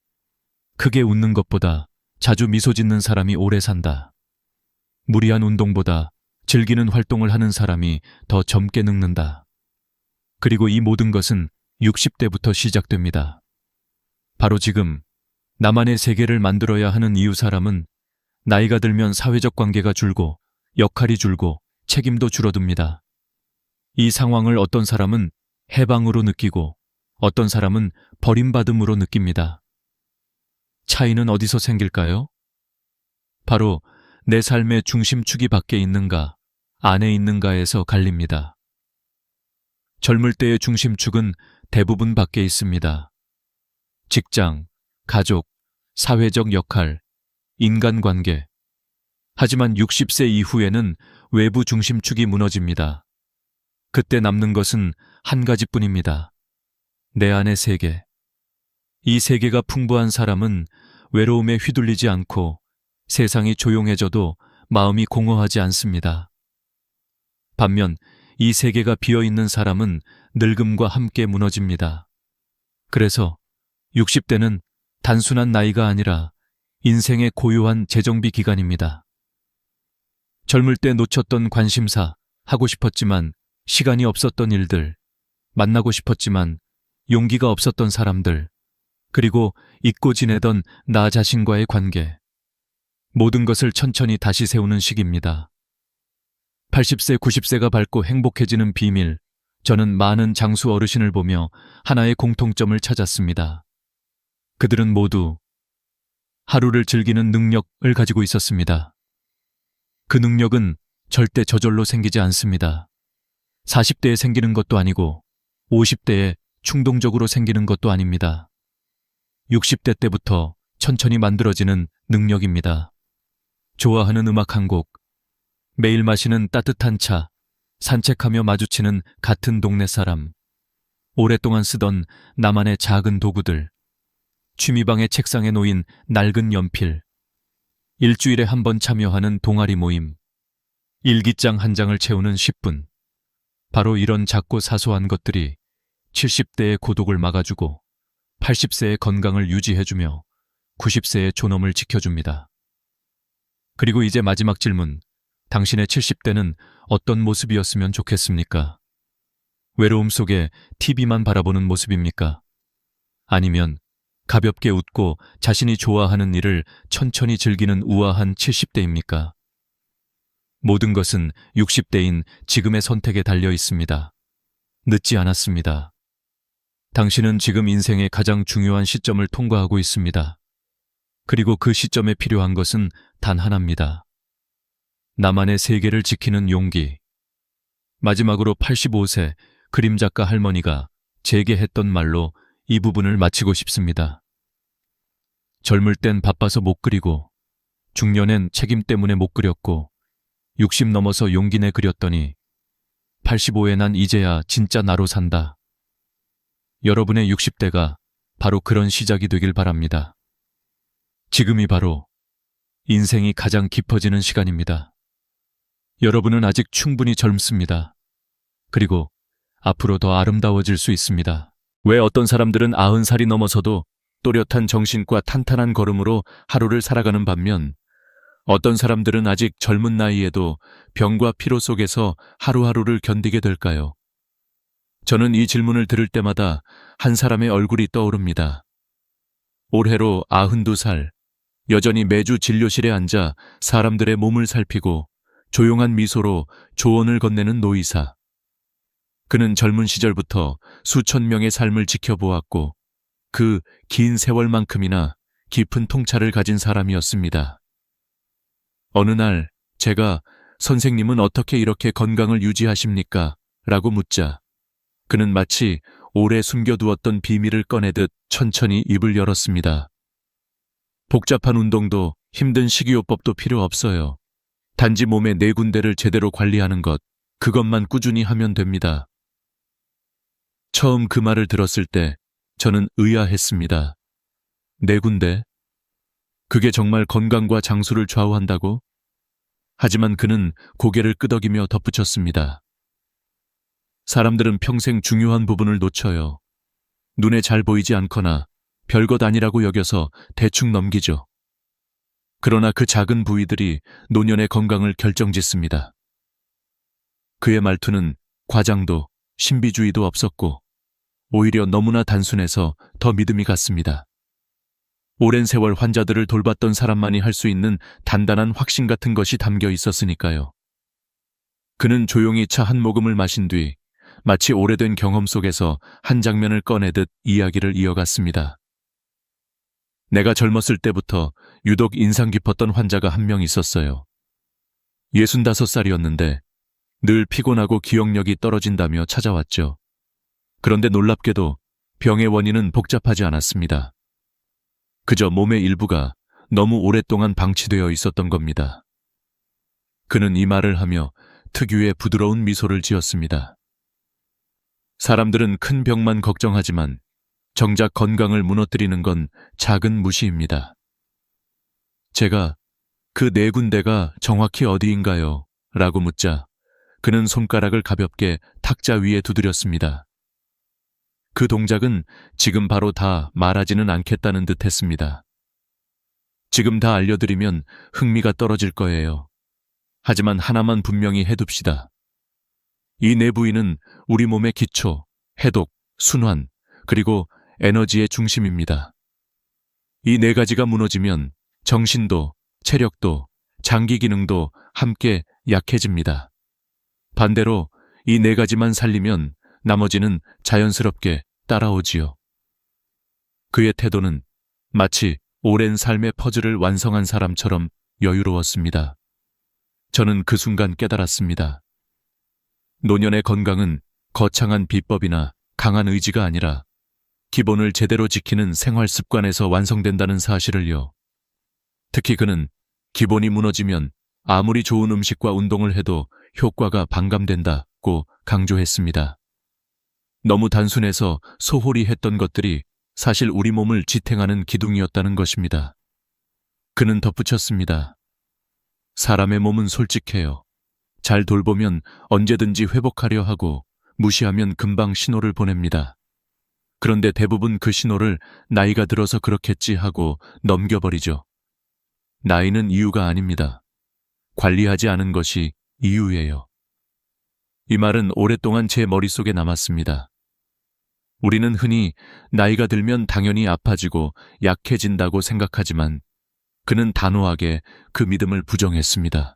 크게 웃는 것보다 자주 미소 짓는 사람이 오래 산다. 무리한 운동보다 즐기는 활동을 하는 사람이 더 젊게 늙는다. 그리고 이 모든 것은 60대부터 시작됩니다. 바로 지금 나만의 세계를 만들어야 하는 이유 사람은 나이가 들면 사회적 관계가 줄고 역할이 줄고 책임도 줄어듭니다. 이 상황을 어떤 사람은 해방으로 느끼고 어떤 사람은 버림받음으로 느낍니다. 차이는 어디서 생길까요? 바로 내 삶의 중심축이 밖에 있는가, 안에 있는가에서 갈립니다. 젊을 때의 중심축은 대부분 밖에 있습니다. 직장, 가족, 사회적 역할, 인간관계. 하지만 60세 이후에는 외부 중심축이 무너집니다. 그때 남는 것은 한 가지뿐입니다. 내 안의 세계. 이 세계가 풍부한 사람은 외로움에 휘둘리지 않고 세상이 조용해져도 마음이 공허하지 않습니다. 반면 이 세계가 비어있는 사람은 늙음과 함께 무너집니다. 그래서 60대는 단순한 나이가 아니라 인생의 고요한 재정비 기간입니다. 젊을 때 놓쳤던 관심사, 하고 싶었지만 시간이 없었던 일들, 만나고 싶었지만 용기가 없었던 사람들, 그리고 잊고 지내던 나 자신과의 관계. 모든 것을 천천히 다시 세우는 시기입니다. 80세, 90세가 밝고 행복해지는 비밀. 저는 많은 장수 어르신을 보며 하나의 공통점을 찾았습니다. 그들은 모두 하루를 즐기는 능력을 가지고 있었습니다. 그 능력은 절대 저절로 생기지 않습니다. 40대에 생기는 것도 아니고 50대에 충동적으로 생기는 것도 아닙니다. 60대 때부터 천천히 만들어지는 능력입니다. 좋아하는 음악 한 곡, 매일 마시는 따뜻한 차, 산책하며 마주치는 같은 동네 사람, 오랫동안 쓰던 나만의 작은 도구들, 취미방의 책상에 놓인 낡은 연필, 일주일에 한 번 참여하는 동아리 모임, 일기장 한 장을 채우는 10분. 바로 이런 작고 사소한 것들이 70대의 고독을 막아주고 80세의 건강을 유지해주며 90세의 존엄을 지켜줍니다. 그리고 이제 마지막 질문. 당신의 70대는 어떤 모습이었으면 좋겠습니까? 외로움 속에 TV만 바라보는 모습입니까? 아니면 가볍게 웃고 자신이 좋아하는 일을 천천히 즐기는 우아한 70대입니까? 모든 것은 60대인 지금의 선택에 달려 있습니다. 늦지 않았습니다. 당신은 지금 인생의 가장 중요한 시점을 통과하고 있습니다. 그리고 그 시점에 필요한 것은 단 하나입니다. 나만의 세계를 지키는 용기. 마지막으로 85세 그림작가 할머니가 제게 했던 말로 이 부분을 마치고 싶습니다. 젊을 땐 바빠서 못 그리고, 중년엔 책임 때문에 못 그렸고, 60 넘어서 용기 내 그렸더니 85에 난 이제야 진짜 나로 산다. 여러분의 60대가 바로 그런 시작이 되길 바랍니다. 지금이 바로 인생이 가장 깊어지는 시간입니다. 여러분은 아직 충분히 젊습니다. 그리고 앞으로 더 아름다워질 수 있습니다. 왜 어떤 사람들은 90살이 넘어서도 또렷한 정신과 탄탄한 걸음으로 하루를 살아가는 반면 어떤 사람들은 아직 젊은 나이에도 병과 피로 속에서 하루하루를 견디게 될까요? 저는 이 질문을 들을 때마다 한 사람의 얼굴이 떠오릅니다. 올해로 92살, 여전히 매주 진료실에 앉아 사람들의 몸을 살피고 조용한 미소로 조언을 건네는 노의사. 그는 젊은 시절부터 수천 명의 삶을 지켜보았고 그 긴 세월만큼이나 깊은 통찰을 가진 사람이었습니다. 어느 날 제가 선생님은 어떻게 이렇게 건강을 유지하십니까? 라고 묻자 그는 마치 오래 숨겨두었던 비밀을 꺼내듯 천천히 입을 열었습니다. 복잡한 운동도 힘든 식이요법도 필요 없어요. 단지 몸의 4군데를 제대로 관리하는 것, 그것만 꾸준히 하면 됩니다. 처음 그 말을 들었을 때 저는 의아했습니다. 4군데? 그게 정말 건강과 장수를 좌우한다고? 하지만 그는 고개를 끄덕이며 덧붙였습니다. 사람들은 평생 중요한 부분을 놓쳐요. 눈에 잘 보이지 않거나 별것 아니라고 여겨서 대충 넘기죠. 그러나 그 작은 부위들이 노년의 건강을 결정짓습니다. 그의 말투는 과장도 신비주의도 없었고 오히려 너무나 단순해서 더 믿음이 갔습니다. 오랜 세월 환자들을 돌봤던 사람만이 할 수 있는 단단한 확신 같은 것이 담겨 있었으니까요. 그는 조용히 차 한 모금을 마신 뒤 마치 오래된 경험 속에서 한 장면을 꺼내듯 이야기를 이어갔습니다. 내가 젊었을 때부터 유독 인상 깊었던 환자가 한 명 있었어요. 65살이었는데 늘 피곤하고 기억력이 떨어진다며 찾아왔죠. 그런데 놀랍게도 병의 원인은 복잡하지 않았습니다. 그저 몸의 일부가 너무 오랫동안 방치되어 있었던 겁니다. 그는 이 말을 하며 특유의 부드러운 미소를 지었습니다. 사람들은 큰 병만 걱정하지만 정작 건강을 무너뜨리는 건 작은 무시입니다. 제가 그 4군데가 정확히 어디인가요? 라고 묻자 그는 손가락을 가볍게 탁자 위에 두드렸습니다. 그 동작은 지금 바로 다 말하지는 않겠다는 듯 했습니다. 지금 다 알려드리면 흥미가 떨어질 거예요. 하지만 하나만 분명히 해둡시다. 이 4부위는 우리 몸의 기초, 해독, 순환, 그리고 에너지의 중심입니다. 이 4가지가 무너지면 정신도, 체력도, 장기 기능도 함께 약해집니다. 반대로 이 4가지만 살리면 나머지는 자연스럽게 따라오지요. 그의 태도는 마치 오랜 삶의 퍼즐을 완성한 사람처럼 여유로웠습니다. 저는 그 순간 깨달았습니다. 노년의 건강은 거창한 비법이나 강한 의지가 아니라 기본을 제대로 지키는 생활 습관에서 완성된다는 사실을요. 특히 그는 기본이 무너지면 아무리 좋은 음식과 운동을 해도 효과가 반감된다고 강조했습니다. 너무 단순해서 소홀히 했던 것들이 사실 우리 몸을 지탱하는 기둥이었다는 것입니다. 그는 덧붙였습니다. 사람의 몸은 솔직해요. 잘 돌보면 언제든지 회복하려 하고 무시하면 금방 신호를 보냅니다. 그런데 대부분 그 신호를 나이가 들어서 그렇겠지 하고 넘겨버리죠. 나이는 이유가 아닙니다. 관리하지 않은 것이 이유예요. 이 말은 오랫동안 제 머릿속에 남았습니다. 우리는 흔히 나이가 들면 당연히 아파지고 약해진다고 생각하지만 그는 단호하게 그 믿음을 부정했습니다.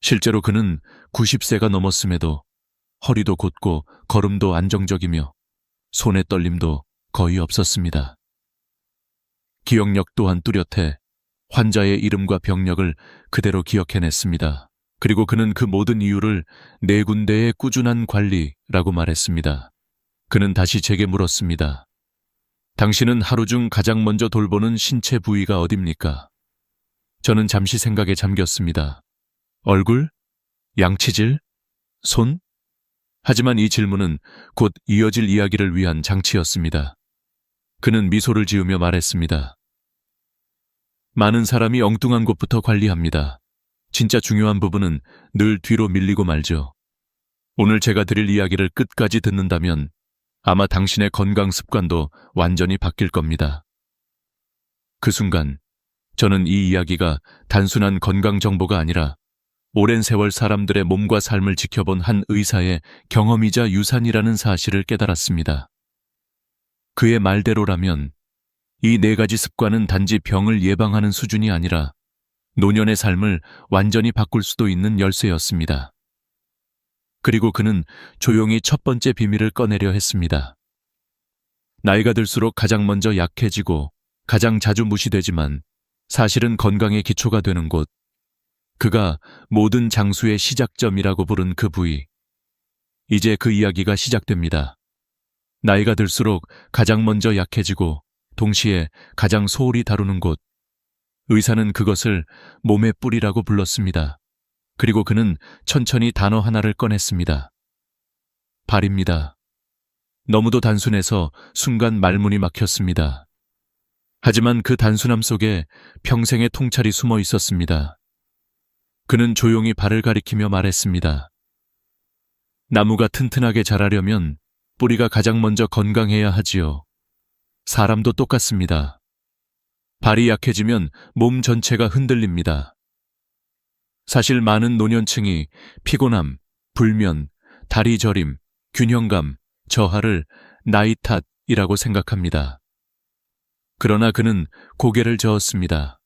실제로 그는 90세가 넘었음에도 허리도 곧고 걸음도 안정적이며 손의 떨림도 거의 없었습니다. 기억력 또한 뚜렷해 환자의 이름과 병력을 그대로 기억해냈습니다. 그리고 그는 그 모든 이유를 4군데의 꾸준한 관리라고 말했습니다. 그는 다시 제게 물었습니다. 당신은 하루 중 가장 먼저 돌보는 신체 부위가 어딥니까? 저는 잠시 생각에 잠겼습니다. 얼굴? 양치질? 손? 하지만 이 질문은 곧 이어질 이야기를 위한 장치였습니다. 그는 미소를 지으며 말했습니다. 많은 사람이 엉뚱한 곳부터 관리합니다. 진짜 중요한 부분은 늘 뒤로 밀리고 말죠. 오늘 제가 드릴 이야기를 끝까지 듣는다면 아마 당신의 건강 습관도 완전히 바뀔 겁니다. 그 순간 저는 이 이야기가 단순한 건강 정보가 아니라 오랜 세월 사람들의 몸과 삶을 지켜본 한 의사의 경험이자 유산이라는 사실을 깨달았습니다. 그의 말대로라면 이 4가지 습관은 단지 병을 예방하는 수준이 아니라 노년의 삶을 완전히 바꿀 수도 있는 열쇠였습니다. 그리고 그는 조용히 첫 번째 비밀을 꺼내려 했습니다. 나이가 들수록 가장 먼저 약해지고 가장 자주 무시되지만 사실은 건강의 기초가 되는 곳, 그가 모든 장수의 시작점이라고 부른 그 부위. 이제 그 이야기가 시작됩니다. 나이가 들수록 가장 먼저 약해지고 동시에 가장 소홀히 다루는 곳. 의사는 그것을 몸의 뿌리라고 불렀습니다. 그리고 그는 천천히 단어 하나를 꺼냈습니다. 발입니다. 너무도 단순해서 순간 말문이 막혔습니다. 하지만 그 단순함 속에 평생의 통찰이 숨어 있었습니다. 그는 조용히 발을 가리키며 말했습니다. 나무가 튼튼하게 자라려면 뿌리가 가장 먼저 건강해야 하지요. 사람도 똑같습니다. 발이 약해지면 몸 전체가 흔들립니다. 사실 많은 노년층이 피곤함, 불면, 다리 저림, 균형감, 저하를 나이 탓이라고 생각합니다. 그러나 그는 고개를 저었습니다.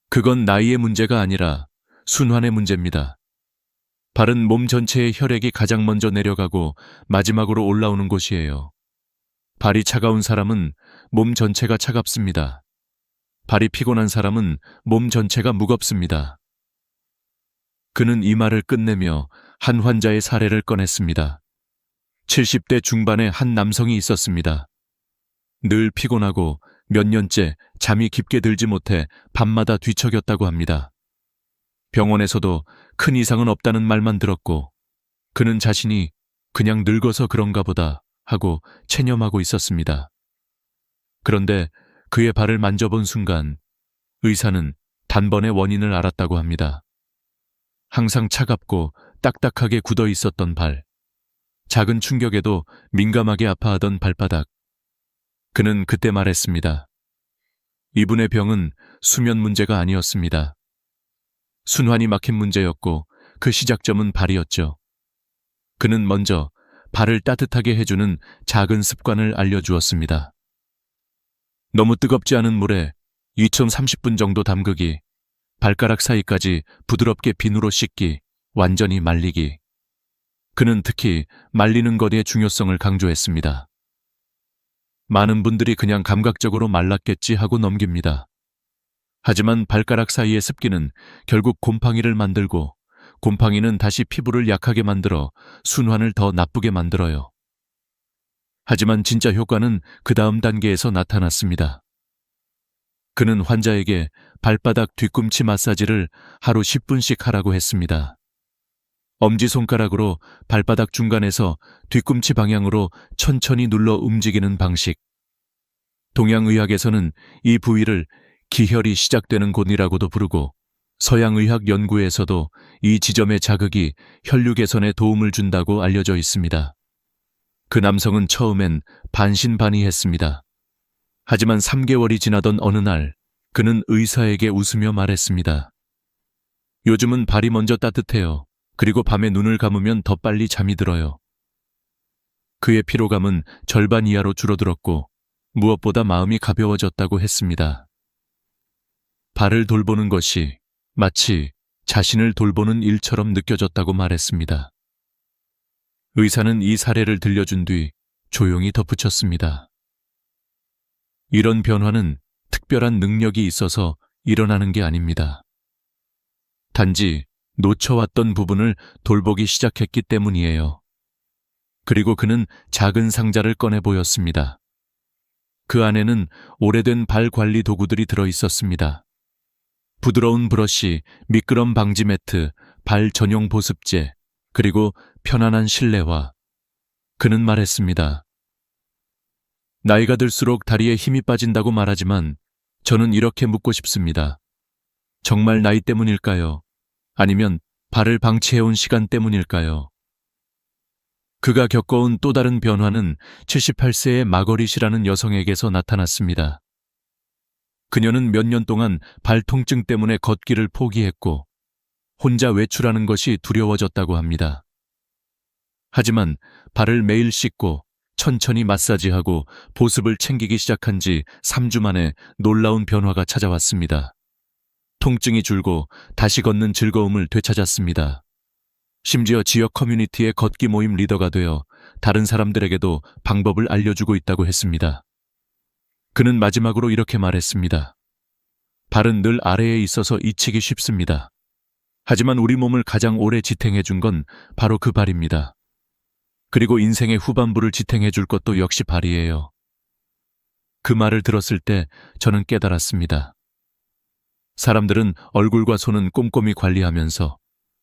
그건 나이의 문제가 아니라 순환의 문제입니다. 발은 몸 전체의 혈액이 가장 먼저 내려가고 마지막으로 올라오는 곳이에요. 발이 차가운 사람은 몸 전체가 차갑습니다. 발이 피곤한 사람은 몸 전체가 무겁습니다. 그는 이 말을 끝내며 한 환자의 사례를 꺼냈습니다. 70대 중반의 한 남성이 있었습니다. 늘 피곤하고 몇 년째 잠이 깊게 들지 못해 밤마다 뒤척였다고 합니다. 병원에서도 큰 이상은 없다는 말만 들었고 그는 자신이 그냥 늙어서 그런가 보다 하고 체념하고 있었습니다. 그런데 그의 발을 만져본 순간 의사는 단번에 원인을 알았다고 합니다. 항상 차갑고 딱딱하게 굳어 있었던 발, 작은 충격에도 민감하게 아파하던 발바닥. 그는 그때 말했습니다. 이분의 병은 수면 문제가 아니었습니다. 순환이 막힌 문제였고 그 시작점은 발이었죠. 그는 먼저 발을 따뜻하게 해주는 작은 습관을 알려주었습니다. 너무 뜨겁지 않은 물에 2030분 정도 담그기, 발가락 사이까지 부드럽게 비누로 씻기, 완전히 말리기. 그는 특히 말리는 것의 중요성을 강조했습니다. 많은 분들이 그냥 감각적으로 말랐겠지 하고 넘깁니다. 하지만 발가락 사이의 습기는 결국 곰팡이를 만들고 곰팡이는 다시 피부를 약하게 만들어 순환을 더 나쁘게 만들어요. 하지만 진짜 효과는 그 다음 단계에서 나타났습니다. 그는 환자에게 발바닥 뒤꿈치 마사지를 하루 10분씩 하라고 했습니다. 엄지손가락으로 발바닥 중간에서 뒤꿈치 방향으로 천천히 눌러 움직이는 방식. 동양의학에서는 이 부위를 기혈이 시작되는 곳이라고도 부르고 서양의학 연구에서도 이 지점의 자극이 혈류 개선에 도움을 준다고 알려져 있습니다. 그 남성은 처음엔 반신반의했습니다. 하지만 3개월이 지나던 어느 날 그는 의사에게 웃으며 말했습니다. 요즘은 발이 먼저 따뜻해요. 그리고 밤에 눈을 감으면 더 빨리 잠이 들어요. 그의 피로감은 절반 이하로 줄어들었고 무엇보다 마음이 가벼워졌다고 했습니다. 발을 돌보는 것이 마치 자신을 돌보는 일처럼 느껴졌다고 말했습니다. 의사는 이 사례를 들려준 뒤 조용히 덧붙였습니다. 이런 변화는 특별한 능력이 있어서 일어나는 게 아닙니다. 단지 놓쳐왔던 부분을 돌보기 시작했기 때문이에요. 그리고 그는 작은 상자를 꺼내 보였습니다. 그 안에는 오래된 발 관리 도구들이 들어 있었습니다. 부드러운 브러쉬, 미끄럼 방지 매트, 발 전용 보습제, 그리고 편안한 신뢰와. 그는 말했습니다. 나이가 들수록 다리에 힘이 빠진다고 말하지만 저는 이렇게 묻고 싶습니다. 정말 나이 때문일까요? 아니면 발을 방치해온 시간 때문일까요? 그가 겪어온 또 다른 변화는 78세의 마거릿이라는 여성에게서 나타났습니다. 그녀는 몇 년 동안 발 통증 때문에 걷기를 포기했고 혼자 외출하는 것이 두려워졌다고 합니다. 하지만 발을 매일 씻고 천천히 마사지하고 보습을 챙기기 시작한 지 3주 만에 놀라운 변화가 찾아왔습니다. 통증이 줄고 다시 걷는 즐거움을 되찾았습니다. 심지어 지역 커뮤니티의 걷기 모임 리더가 되어 다른 사람들에게도 방법을 알려주고 있다고 했습니다. 그는 마지막으로 이렇게 말했습니다. 발은 늘 아래에 있어서 잊히기 쉽습니다. 하지만 우리 몸을 가장 오래 지탱해 준 건 바로 그 발입니다. 그리고 인생의 후반부를 지탱해 줄 것도 역시 발이에요. 그 말을 들었을 때 저는 깨달았습니다. 사람들은 얼굴과 손은 꼼꼼히 관리하면서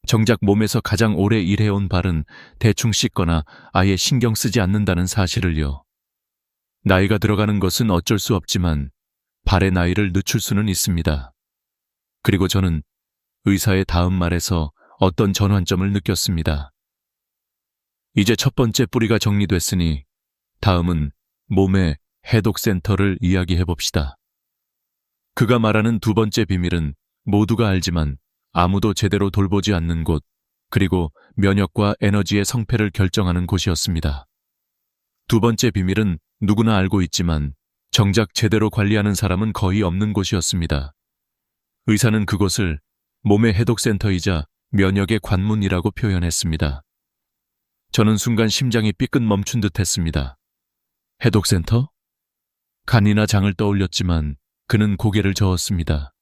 정작 몸에서 가장 오래 일해온 발은 대충 씻거나 아예 신경 쓰지 않는다는 사실을요. 나이가 들어가는 것은 어쩔 수 없지만 발의 나이를 늦출 수는 있습니다. 그리고 저는 의사의 다음 말에서 어떤 전환점을 느꼈습니다. 이제 첫 번째 뿌리가 정리됐으니 다음은 몸의 해독센터를 이야기해 봅시다. 그가 말하는 두 번째 비밀은 모두가 알지만 아무도 제대로 돌보지 않는 곳, 그리고 면역과 에너지의 성패를 결정하는 곳이었습니다. 두 번째 비밀은 누구나 알고 있지만 정작 제대로 관리하는 사람은 거의 없는 곳이었습니다. 의사는 그곳을 몸의 해독센터이자 면역의 관문이라고 표현했습니다. 저는 순간 심장이 삐끗 멈춘 듯 했습니다. 해독센터? 간이나 장을 떠올렸지만 그는 고개를 저었습니다.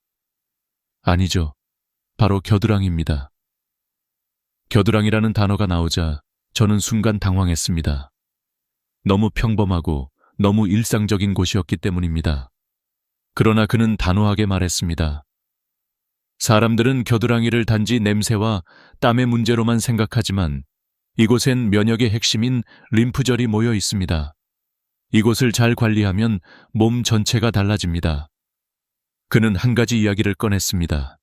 아니죠. 바로 겨드랑이입니다. 겨드랑이라는 단어가 나오자 저는 순간 당황했습니다. 너무 평범하고 너무 일상적인 곳이었기 때문입니다. 그러나 그는 단호하게 말했습니다. 사람들은 겨드랑이를 단지 냄새와 땀의 문제로만 생각하지만 이곳엔 면역의 핵심인 림프절이 모여 있습니다. 이곳을 잘 관리하면 몸 전체가 달라집니다. 그는 한 가지 이야기를 꺼냈습니다.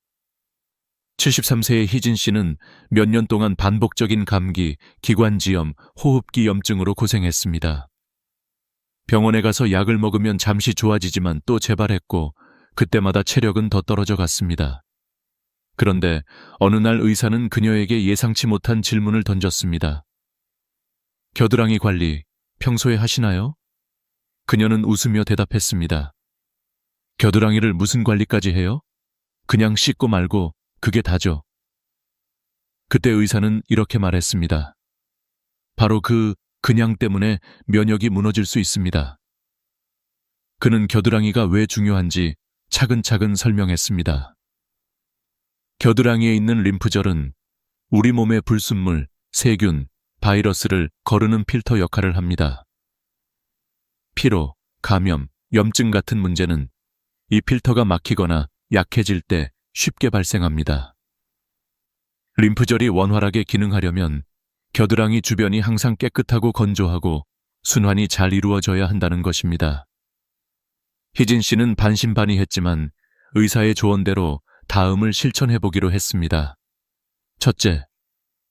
73세의 희진 씨는 몇 년 동안 반복적인 감기, 기관지염, 호흡기 염증으로 고생했습니다. 병원에 가서 약을 먹으면 잠시 좋아지지만 또 재발했고 그때마다 체력은 더 떨어져 갔습니다. 그런데 어느 날 의사는 그녀에게 예상치 못한 질문을 던졌습니다. 겨드랑이 관리 평소에 하시나요? 그녀는 웃으며 대답했습니다. 겨드랑이를 무슨 관리까지 해요? 그냥 씻고 말고 그게 다죠. 그때 의사는 이렇게 말했습니다. 바로 그냥 때문에 면역이 무너질 수 있습니다. 그는 겨드랑이가 왜 중요한지 차근차근 설명했습니다. 겨드랑이에 있는 림프절은 우리 몸의 불순물, 세균, 바이러스를 거르는 필터 역할을 합니다. 피로, 감염, 염증 같은 문제는 이 필터가 막히거나 약해질 때 쉽게 발생합니다. 림프절이 원활하게 기능하려면 겨드랑이 주변이 항상 깨끗하고 건조하고 순환이 잘 이루어져야 한다는 것입니다. 희진 씨는 반신반의했지만 의사의 조언대로 다음을 실천해보기로 했습니다. 첫째,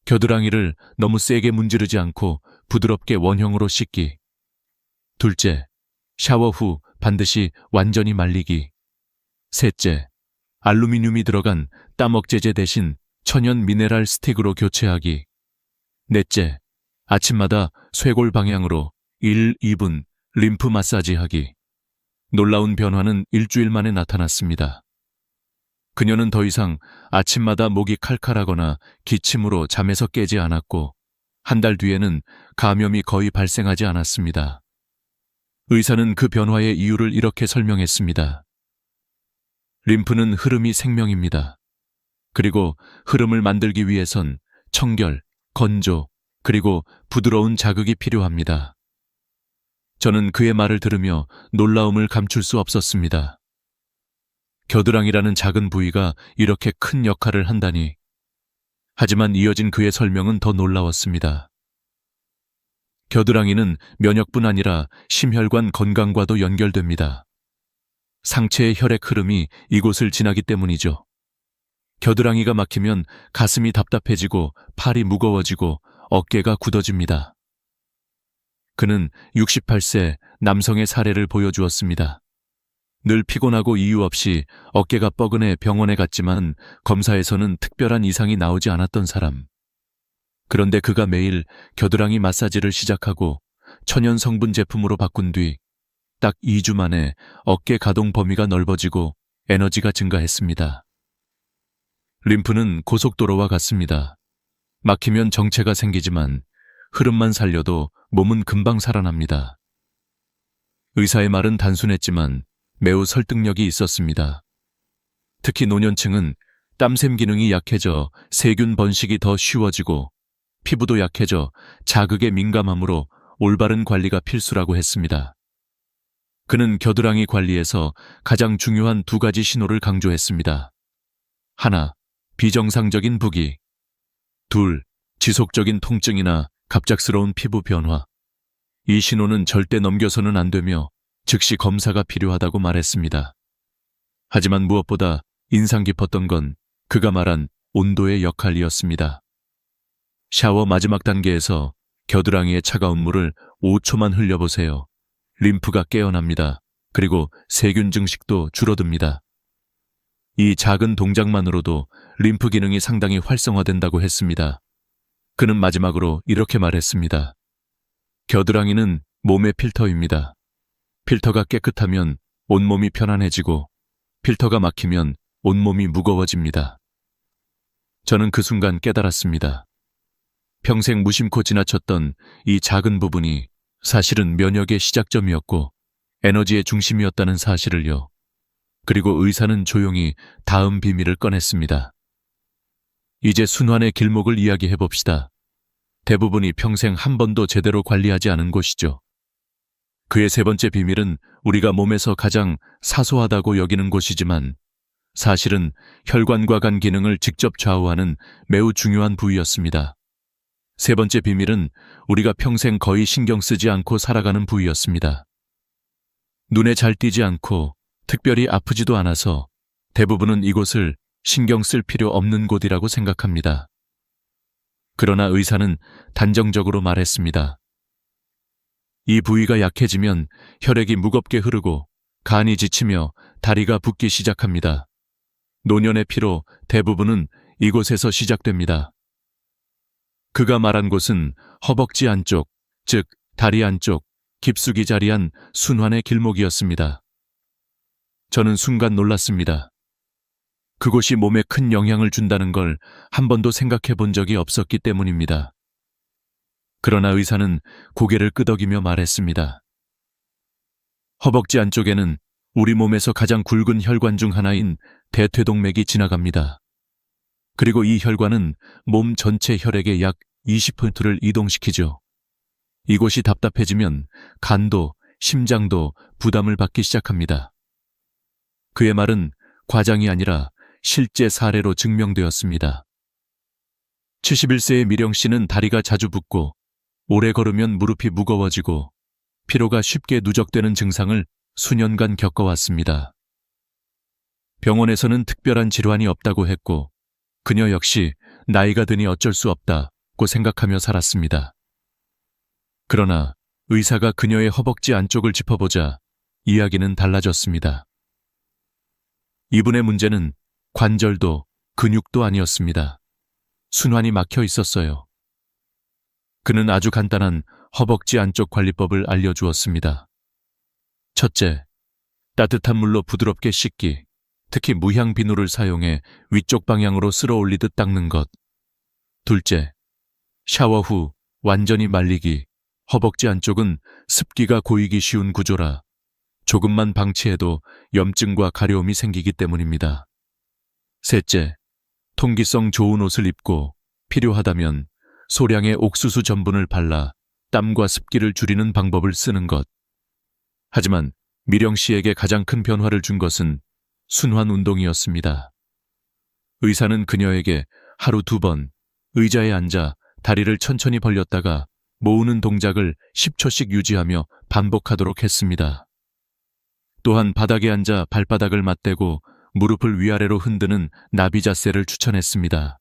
겨드랑이를 너무 세게 문지르지 않고 부드럽게 원형으로 씻기. 둘째, 샤워 후 반드시 완전히 말리기. 셋째, 알루미늄이 들어간 땀 억제제 대신 천연 미네랄 스틱으로 교체하기. 넷째, 아침마다 쇄골 방향으로 1, 2분 림프 마사지하기. 놀라운 변화는 일주일 만에 나타났습니다. 그녀는 더 이상 아침마다 목이 칼칼하거나 기침으로 잠에서 깨지 않았고 한 달 뒤에는 감염이 거의 발생하지 않았습니다. 의사는 그 변화의 이유를 이렇게 설명했습니다. 림프는 흐름이 생명입니다. 그리고 흐름을 만들기 위해선 청결, 건조, 그리고 부드러운 자극이 필요합니다. 저는 그의 말을 들으며 놀라움을 감출 수 없었습니다. 겨드랑이라는 작은 부위가 이렇게 큰 역할을 한다니. 하지만 이어진 그의 설명은 더 놀라웠습니다. 겨드랑이는 면역뿐 아니라 심혈관 건강과도 연결됩니다. 상체의 혈액 흐름이 이곳을 지나기 때문이죠. 겨드랑이가 막히면 가슴이 답답해지고 팔이 무거워지고 어깨가 굳어집니다. 그는 68세 남성의 사례를 보여주었습니다. 늘 피곤하고 이유 없이 어깨가 뻐근해 병원에 갔지만 검사에서는 특별한 이상이 나오지 않았던 사람. 그런데 그가 매일 겨드랑이 마사지를 시작하고 천연 성분 제품으로 바꾼 뒤 딱 2주 만에 어깨 가동 범위가 넓어지고 에너지가 증가했습니다. 림프는 고속도로와 같습니다. 막히면 정체가 생기지만 흐름만 살려도 몸은 금방 살아납니다. 의사의 말은 단순했지만 매우 설득력이 있었습니다. 특히 노년층은 땀샘 기능이 약해져 세균 번식이 더 쉬워지고 피부도 약해져 자극에 민감하므로 올바른 관리가 필수라고 했습니다. 그는 겨드랑이 관리에서 가장 중요한 2가지 신호를 강조했습니다. 하나, 비정상적인 부기. 둘, 지속적인 통증이나 갑작스러운 피부 변화. 이 신호는 절대 넘겨서는 안 되며 즉시 검사가 필요하다고 말했습니다. 하지만 무엇보다 인상 깊었던 건 그가 말한 온도의 역할이었습니다. 샤워 마지막 단계에서 겨드랑이의 차가운 물을 5초만 흘려보세요. 림프가 깨어납니다. 그리고 세균 증식도 줄어듭니다. 이 작은 동작만으로도 림프 기능이 상당히 활성화된다고 했습니다. 그는 마지막으로 이렇게 말했습니다. 겨드랑이는 몸의 필터입니다. 필터가 깨끗하면 온몸이 편안해지고 필터가 막히면 온몸이 무거워집니다. 저는 그 순간 깨달았습니다. 평생 무심코 지나쳤던 이 작은 부분이 사실은 면역의 시작점이었고 에너지의 중심이었다는 사실을요. 그리고 의사는 조용히 다음 비밀을 꺼냈습니다. 이제 순환의 길목을 이야기해 봅시다. 대부분이 평생 한 번도 제대로 관리하지 않은 곳이죠. 그의 3번째 비밀은 우리가 몸에서 가장 사소하다고 여기는 곳이지만 사실은 혈관과 간 기능을 직접 좌우하는 매우 중요한 부위였습니다. 3번째 비밀은 우리가 평생 거의 신경 쓰지 않고 살아가는 부위였습니다. 눈에 잘 띄지 않고 특별히 아프지도 않아서 대부분은 이곳을 신경 쓸 필요 없는 곳이라고 생각합니다. 그러나 의사는 단정적으로 말했습니다. 이 부위가 약해지면 혈액이 무겁게 흐르고 간이 지치며 다리가 붓기 시작합니다. 노년의 피로 대부분은 이곳에서 시작됩니다. 그가 말한 곳은 허벅지 안쪽, 즉 다리 안쪽, 깊숙이 자리한 순환의 길목이었습니다. 저는 순간 놀랐습니다. 그곳이 몸에 큰 영향을 준다는 걸 한 번도 생각해 본 적이 없었기 때문입니다. 그러나 의사는 고개를 끄덕이며 말했습니다. 허벅지 안쪽에는 우리 몸에서 가장 굵은 혈관 중 하나인 대퇴동맥이 지나갑니다. 그리고 이 혈관은 몸 전체 혈액의 약 20%를 이동시키죠. 이곳이 답답해지면 간도, 심장도 부담을 받기 시작합니다. 그의 말은 과장이 아니라 실제 사례로 증명되었습니다. 71세의 미령 씨는 다리가 자주 붓고 오래 걸으면 무릎이 무거워지고 피로가 쉽게 누적되는 증상을 수년간 겪어왔습니다. 병원에서는 특별한 질환이 없다고 했고 그녀 역시 나이가 드니 어쩔 수 없다고 생각하며 살았습니다. 그러나 의사가 그녀의 허벅지 안쪽을 짚어보자 이야기는 달라졌습니다. 이분의 문제는 관절도 근육도 아니었습니다. 순환이 막혀 있었어요. 그는 아주 간단한 허벅지 안쪽 관리법을 알려주었습니다. 첫째, 따뜻한 물로 부드럽게 씻기, 특히 무향 비누를 사용해 위쪽 방향으로 쓸어 올리듯 닦는 것. 둘째, 샤워 후 완전히 말리기. 허벅지 안쪽은 습기가 고이기 쉬운 구조라 조금만 방치해도 염증과 가려움이 생기기 때문입니다. 셋째, 통기성 좋은 옷을 입고 필요하다면 소량의 옥수수 전분을 발라 땀과 습기를 줄이는 방법을 쓰는 것. 하지만 미령 씨에게 가장 큰 변화를 준 것은 순환 운동이었습니다. 의사는 그녀에게 하루 2번 의자에 앉아 다리를 천천히 벌렸다가 모으는 동작을 10초씩 유지하며 반복하도록 했습니다. 또한 바닥에 앉아 발바닥을 맞대고 무릎을 위아래로 흔드는 나비 자세를 추천했습니다.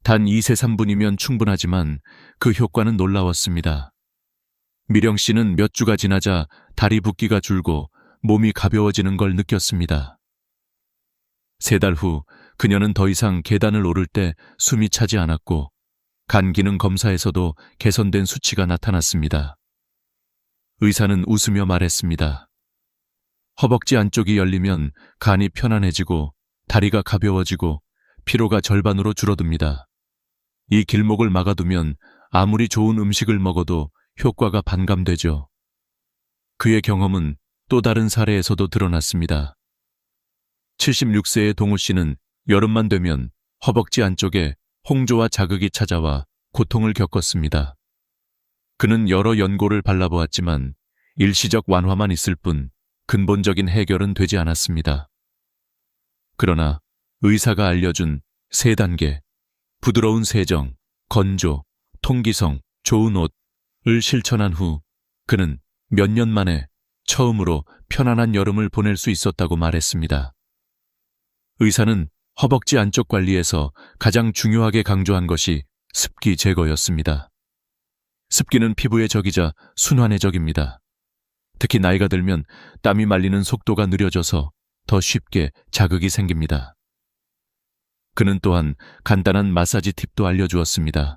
단 2세 3분이면 충분하지만 그 효과는 놀라웠습니다. 미령 씨는 몇 주가 지나자 다리 붓기가 줄고 몸이 가벼워지는 걸 느꼈습니다. 3달 후 그녀는 더 이상 계단을 오를 때 숨이 차지 않았고 간 기능 검사에서도 개선된 수치가 나타났습니다. 의사는 웃으며 말했습니다. 허벅지 안쪽이 열리면 간이 편안해지고 다리가 가벼워지고 피로가 절반으로 줄어듭니다. 이 길목을 막아두면 아무리 좋은 음식을 먹어도 효과가 반감되죠. 그의 경험은 또 다른 사례에서도 드러났습니다. 76세의 동우 씨는 여름만 되면 허벅지 안쪽에 홍조와 자극이 찾아와 고통을 겪었습니다. 그는 여러 연고를 발라보았지만 일시적 완화만 있을 뿐 근본적인 해결은 되지 않았습니다. 그러나 의사가 알려준 3단계, 부드러운 세정, 건조, 통기성, 좋은 옷을 실천한 후 그는 몇 년 만에 처음으로 편안한 여름을 보낼 수 있었다고 말했습니다. 의사는 허벅지 안쪽 관리에서 가장 중요하게 강조한 것이 습기 제거였습니다. 습기는 피부의 적이자 순환의 적입니다. 특히 나이가 들면 땀이 말리는 속도가 느려져서 더 쉽게 자극이 생깁니다. 그는 또한 간단한 마사지 팁도 알려주었습니다.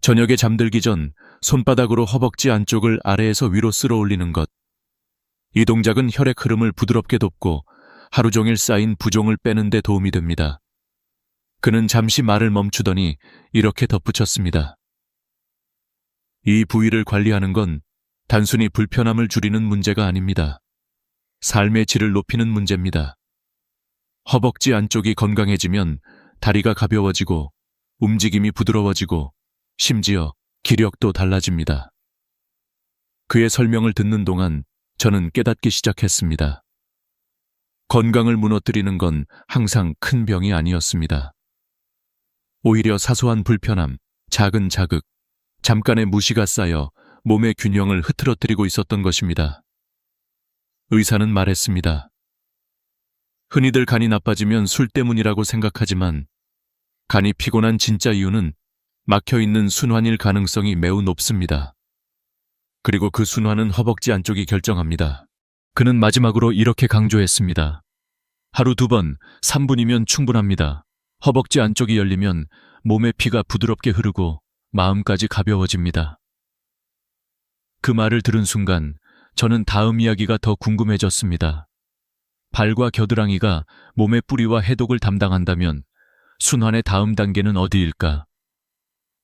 저녁에 잠들기 전 손바닥으로 허벅지 안쪽을 아래에서 위로 쓸어 올리는 것. 이 동작은 혈액 흐름을 부드럽게 돕고 하루 종일 쌓인 부종을 빼는 데 도움이 됩니다. 그는 잠시 말을 멈추더니 이렇게 덧붙였습니다. 이 부위를 관리하는 건 단순히 불편함을 줄이는 문제가 아닙니다. 삶의 질을 높이는 문제입니다. 허벅지 안쪽이 건강해지면 다리가 가벼워지고 움직임이 부드러워지고 심지어 기력도 달라집니다. 그의 설명을 듣는 동안 저는 깨닫기 시작했습니다. 건강을 무너뜨리는 건 항상 큰 병이 아니었습니다. 오히려 사소한 불편함, 작은 자극, 잠깐의 무시가 쌓여 몸의 균형을 흐트러뜨리고 있었던 것입니다. 의사는 말했습니다. 흔히들 간이 나빠지면 술 때문이라고 생각하지만 간이 피곤한 진짜 이유는 막혀있는 순환일 가능성이 매우 높습니다. 그리고 그 순환은 허벅지 안쪽이 결정합니다. 그는 마지막으로 이렇게 강조했습니다. 하루 2번, 3분이면 충분합니다. 허벅지 안쪽이 열리면 몸의 피가 부드럽게 흐르고 마음까지 가벼워집니다. 그 말을 들은 순간 저는 다음 이야기가 더 궁금해졌습니다. 발과 겨드랑이가 몸의 뿌리와 해독을 담당한다면 순환의 다음 단계는 어디일까?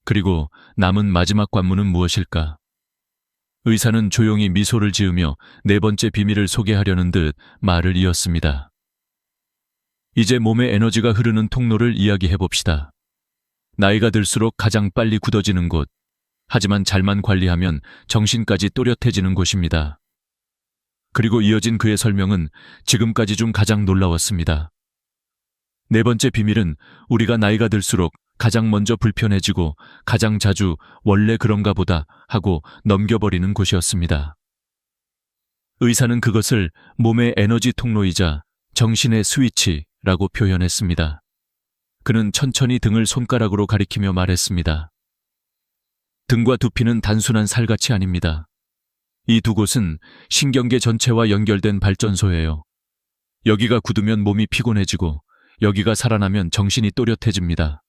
그리고 남은 마지막 관문은 무엇일까? 의사는 조용히 미소를 지으며 4번째 비밀을 소개하려는 듯 말을 이었습니다. 이제 몸의 에너지가 흐르는 통로를 이야기해봅시다. 나이가 들수록 가장 빨리 굳어지는 곳, 하지만 잘만 관리하면 정신까지 또렷해지는 곳입니다. 그리고 이어진 그의 설명은 지금까지 중 가장 놀라웠습니다. 4번째 비밀은 우리가 나이가 들수록 가장 먼저 불편해지고 가장 자주 원래 그런가 보다 하고 넘겨버리는 곳이었습니다. 의사는 그것을 몸의 에너지 통로이자 정신의 스위치라고 표현했습니다. 그는 천천히 등을 손가락으로 가리키며 말했습니다. 등과 두피는 단순한 살갗이 아닙니다. 이 두 곳은 신경계 전체와 연결된 발전소예요. 여기가 굳으면 몸이 피곤해지고 여기가 살아나면 정신이 또렷해집니다.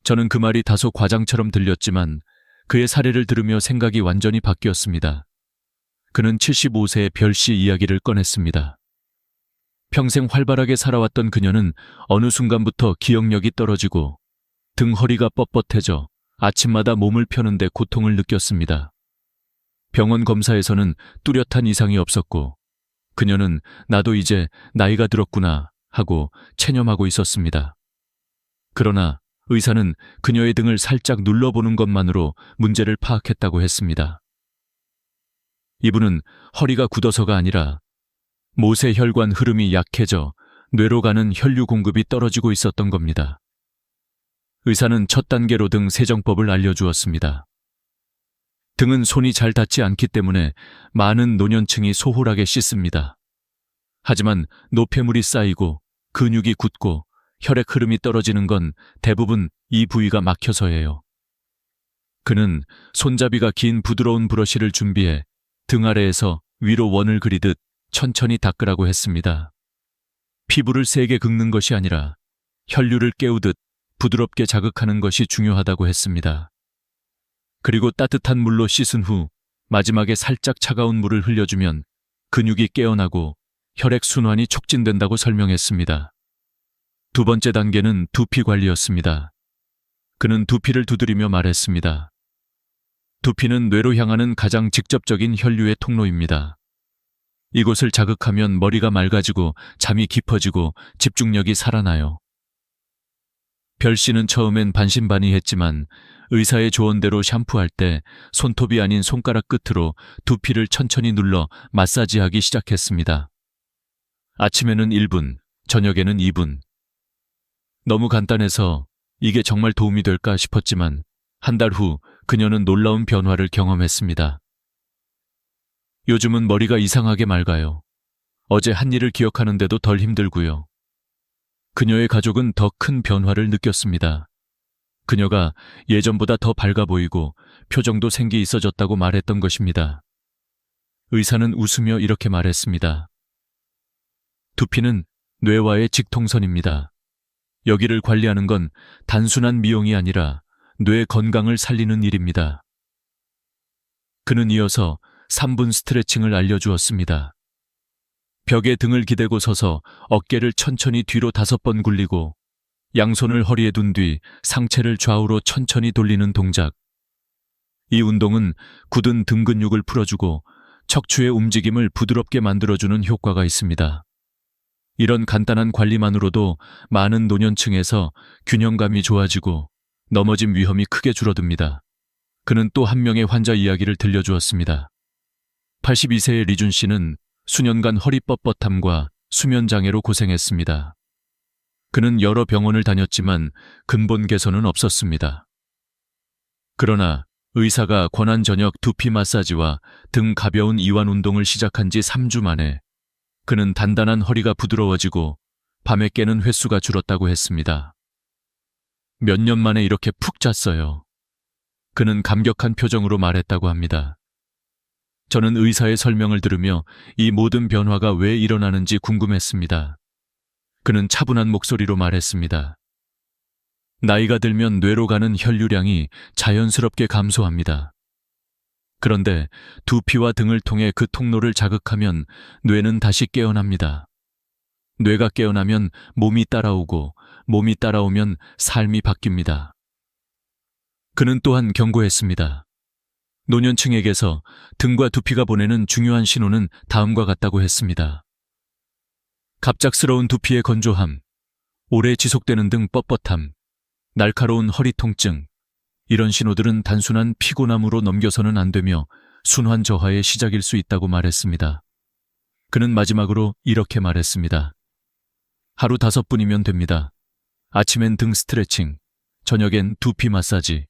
저는 그 말이 다소 과장처럼 들렸지만 그의 사례를 들으며 생각이 완전히 바뀌었습니다. 그는 75세의 별씨 이야기를 꺼냈습니다. 평생 활발하게 살아왔던 그녀는 어느 순간부터 기억력이 떨어지고 등 허리가 뻣뻣해져 아침마다 몸을 펴는데 고통을 느꼈습니다. 병원 검사에서는 뚜렷한 이상이 없었고 그녀는 나도 이제 나이가 들었구나 하고 체념하고 있었습니다. 그러나 의사는 그녀의 등을 살짝 눌러보는 것만으로 문제를 파악했다고 했습니다. 이분은 허리가 굳어서가 아니라 모세 혈관 흐름이 약해져 뇌로 가는 혈류 공급이 떨어지고 있었던 겁니다. 의사는 첫 단계로 등 세정법을 알려주었습니다. 등은 손이 잘 닿지 않기 때문에 많은 노년층이 소홀하게 씻습니다. 하지만 노폐물이 쌓이고 근육이 굳고 혈액 흐름이 떨어지는 건 대부분 이 부위가 막혀서예요. 그는 손잡이가 긴 부드러운 브러쉬를 준비해 등 아래에서 위로 원을 그리듯 천천히 닦으라고 했습니다. 피부를 세게 긁는 것이 아니라 혈류를 깨우듯 부드럽게 자극하는 것이 중요하다고 했습니다. 그리고 따뜻한 물로 씻은 후 마지막에 살짝 차가운 물을 흘려주면 근육이 깨어나고 혈액 순환이 촉진된다고 설명했습니다. 두 번째 단계는 두피 관리였습니다. 그는 두피를 두드리며 말했습니다. 두피는 뇌로 향하는 가장 직접적인 혈류의 통로입니다. 이곳을 자극하면 머리가 맑아지고 잠이 깊어지고 집중력이 살아나요. 별 씨는 처음엔 반신반의했지만 의사의 조언대로 샴푸할 때 손톱이 아닌 손가락 끝으로 두피를 천천히 눌러 마사지하기 시작했습니다. 아침에는 1분, 저녁에는 2분. 너무 간단해서 이게 정말 도움이 될까 싶었지만 한 달 후 그녀는 놀라운 변화를 경험했습니다. 요즘은 머리가 이상하게 맑아요. 어제 한 일을 기억하는데도 덜 힘들고요. 그녀의 가족은 더 큰 변화를 느꼈습니다. 그녀가 예전보다 더 밝아 보이고 표정도 생기 있어졌다고 말했던 것입니다. 의사는 웃으며 이렇게 말했습니다. 두피는 뇌와의 직통선입니다. 여기를 관리하는 건 단순한 미용이 아니라 뇌 건강을 살리는 일입니다. 그는 이어서 3분 스트레칭을 알려주었습니다. 벽에 등을 기대고 서서 어깨를 천천히 뒤로 5번 굴리고 양손을 허리에 둔 뒤 상체를 좌우로 천천히 돌리는 동작. 이 운동은 굳은 등 근육을 풀어주고 척추의 움직임을 부드럽게 만들어주는 효과가 있습니다. 이런 간단한 관리만으로도 많은 노년층에서 균형감이 좋아지고 넘어짐 위험이 크게 줄어듭니다. 그는 또 한 명의 환자 이야기를 들려주었습니다. 82세의 리준 씨는 수년간 허리 뻣뻣함과 수면 장애로 고생했습니다. 그는 여러 병원을 다녔지만 근본 개선은 없었습니다. 그러나 의사가 권한 저녁 두피 마사지와 등 가벼운 이완 운동을 시작한 지 3주 만에 그는 단단한 허리가 부드러워지고 밤에 깨는 횟수가 줄었다고 했습니다. 몇 년 만에 이렇게 푹 잤어요. 그는 감격한 표정으로 말했다고 합니다. 저는 의사의 설명을 들으며 이 모든 변화가 왜 일어나는지 궁금했습니다. 그는 차분한 목소리로 말했습니다. 나이가 들면 뇌로 가는 혈류량이 자연스럽게 감소합니다. 그런데 두피와 등을 통해 그 통로를 자극하면 뇌는 다시 깨어납니다. 뇌가 깨어나면 몸이 따라오고 몸이 따라오면 삶이 바뀝니다. 그는 또한 경고했습니다. 노년층에게서 등과 두피가 보내는 중요한 신호는 다음과 같다고 했습니다. 갑작스러운 두피의 건조함, 오래 지속되는 등 뻣뻣함, 날카로운 허리 통증, 이런 신호들은 단순한 피곤함으로 넘겨서는 안 되며 순환 저하의 시작일 수 있다고 말했습니다. 그는 마지막으로 이렇게 말했습니다. 하루 5분이면 됩니다. 아침엔 등 스트레칭, 저녁엔 두피 마사지.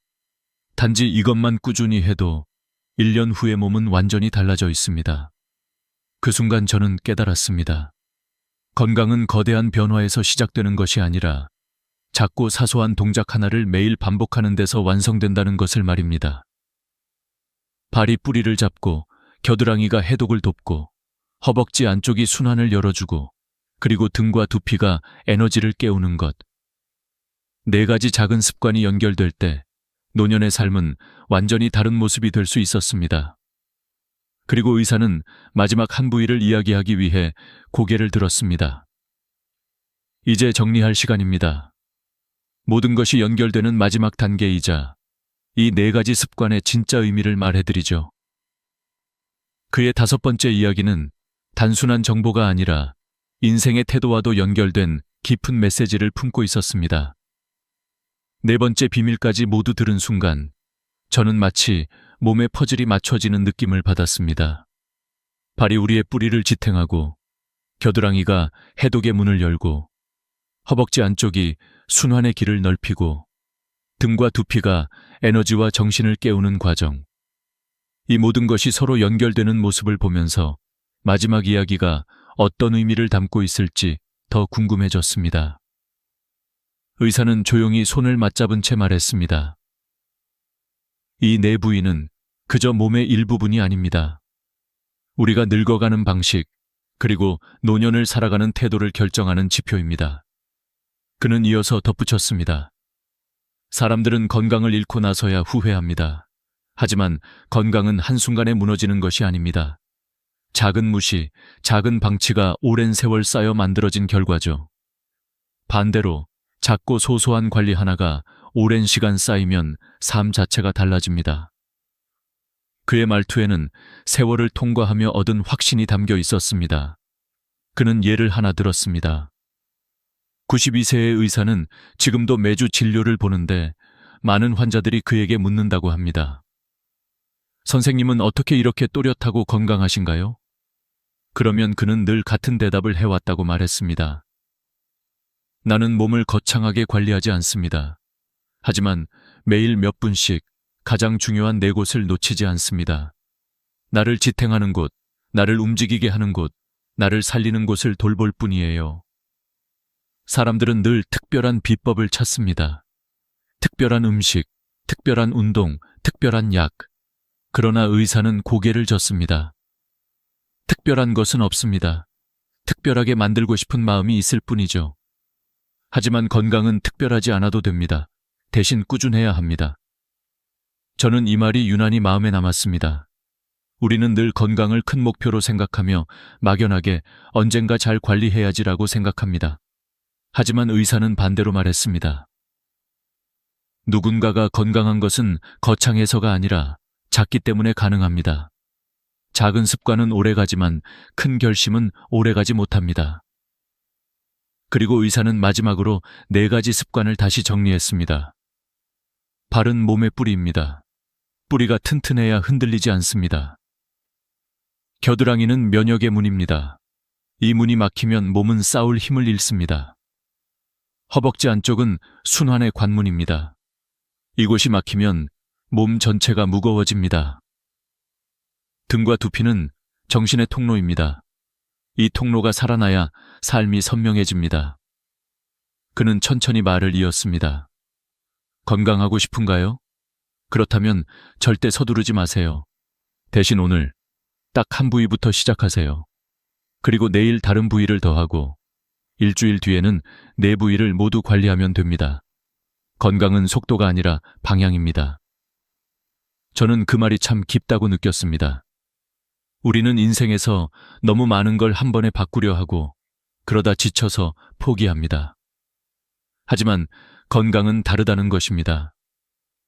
단지 이것만 꾸준히 해도 1년 후의 몸은 완전히 달라져 있습니다. 그 순간 저는 깨달았습니다. 건강은 거대한 변화에서 시작되는 것이 아니라 작고 사소한 동작 하나를 매일 반복하는 데서 완성된다는 것을 말입니다. 발이 뿌리를 잡고 겨드랑이가 해독을 돕고 허벅지 안쪽이 순환을 열어주고 그리고 등과 두피가 에너지를 깨우는 것. 4가지 작은 습관이 연결될 때 노년의 삶은 완전히 다른 모습이 될 수 있었습니다. 그리고 의사는 마지막 한 부위를 이야기하기 위해 고개를 들었습니다. 이제 정리할 시간입니다. 모든 것이 연결되는 마지막 단계이자 이 4가지 습관의 진짜 의미를 말해드리죠. 그의 5번째 이야기는 단순한 정보가 아니라 인생의 태도와도 연결된 깊은 메시지를 품고 있었습니다. 4번째 비밀까지 모두 들은 순간 저는 마치 몸의 퍼즐이 맞춰지는 느낌을 받았습니다. 발이 우리의 뿌리를 지탱하고 겨드랑이가 해독의 문을 열고 허벅지 안쪽이 순환의 길을 넓히고 등과 두피가 에너지와 정신을 깨우는 과정. 이 모든 것이 서로 연결되는 모습을 보면서 마지막 이야기가 어떤 의미를 담고 있을지 더 궁금해졌습니다. 의사는 조용히 손을 맞잡은 채 말했습니다. 이 네 부위는 그저 몸의 일부분이 아닙니다. 우리가 늙어가는 방식, 그리고 노년을 살아가는 태도를 결정하는 지표입니다. 그는 이어서 덧붙였습니다. 사람들은 건강을 잃고 나서야 후회합니다. 하지만 건강은 한순간에 무너지는 것이 아닙니다. 작은 무시, 작은 방치가 오랜 세월 쌓여 만들어진 결과죠. 반대로 작고 소소한 관리 하나가 오랜 시간 쌓이면 삶 자체가 달라집니다. 그의 말투에는 세월을 통과하며 얻은 확신이 담겨 있었습니다. 그는 예를 하나 들었습니다. 92세의 의사는 지금도 매주 진료를 보는데 많은 환자들이 그에게 묻는다고 합니다. 선생님은 어떻게 이렇게 또렷하고 건강하신가요? 그러면 그는 늘 같은 대답을 해왔다고 말했습니다. 나는 몸을 거창하게 관리하지 않습니다. 하지만 매일 몇 분씩 가장 중요한 네 곳을 놓치지 않습니다. 나를 지탱하는 곳, 나를 움직이게 하는 곳, 나를 살리는 곳을 돌볼 뿐이에요. 사람들은 늘 특별한 비법을 찾습니다. 특별한 음식, 특별한 운동, 특별한 약. 그러나 의사는 고개를 젓습니다. 특별한 것은 없습니다. 특별하게 만들고 싶은 마음이 있을 뿐이죠. 하지만 건강은 특별하지 않아도 됩니다. 대신 꾸준해야 합니다. 저는 이 말이 유난히 마음에 남았습니다. 우리는 늘 건강을 큰 목표로 생각하며 막연하게 언젠가 잘 관리해야지라고 생각합니다. 하지만 의사는 반대로 말했습니다. 누군가가 건강한 것은 거창해서가 아니라 작기 때문에 가능합니다. 작은 습관은 오래가지만 큰 결심은 오래가지 못합니다. 그리고 의사는 마지막으로 4가지 습관을 다시 정리했습니다. 발은 몸의 뿌리입니다. 뿌리가 튼튼해야 흔들리지 않습니다. 겨드랑이는 면역의 문입니다. 이 문이 막히면 몸은 싸울 힘을 잃습니다. 허벅지 안쪽은 순환의 관문입니다. 이곳이 막히면 몸 전체가 무거워집니다. 등과 두피는 정신의 통로입니다. 이 통로가 살아나야 삶이 선명해집니다. 그는 천천히 말을 이었습니다. 건강하고 싶은가요? 그렇다면 절대 서두르지 마세요. 대신 오늘 딱 한 부위부터 시작하세요. 그리고 내일 다른 부위를 더하고 일주일 뒤에는 4부위를 모두 관리하면 됩니다. 건강은 속도가 아니라 방향입니다. 저는 그 말이 참 깊다고 느꼈습니다. 우리는 인생에서 너무 많은 걸 한 번에 바꾸려 하고 그러다 지쳐서 포기합니다. 하지만 건강은 다르다는 것입니다.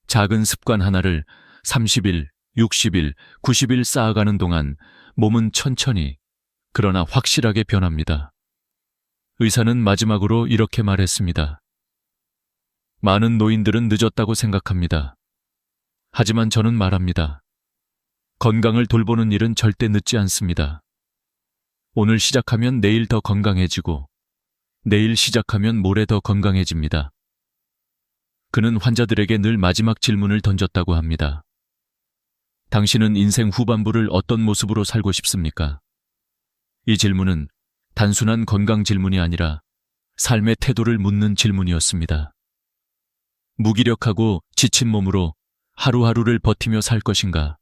작은 습관 하나를 30일, 60일, 90일 쌓아가는 동안 몸은 천천히 그러나 확실하게 변합니다. 의사는 마지막으로 이렇게 말했습니다. 많은 노인들은 늦었다고 생각합니다. 하지만 저는 말합니다. 건강을 돌보는 일은 절대 늦지 않습니다. 오늘 시작하면 내일 더 건강해지고 내일 시작하면 모레 더 건강해집니다. 그는 환자들에게 늘 마지막 질문을 던졌다고 합니다. 당신은 인생 후반부를 어떤 모습으로 살고 싶습니까? 이 질문은 단순한 건강 질문이 아니라 삶의 태도를 묻는 질문이었습니다. 무기력하고 지친 몸으로 하루하루를 버티며 살 것인가?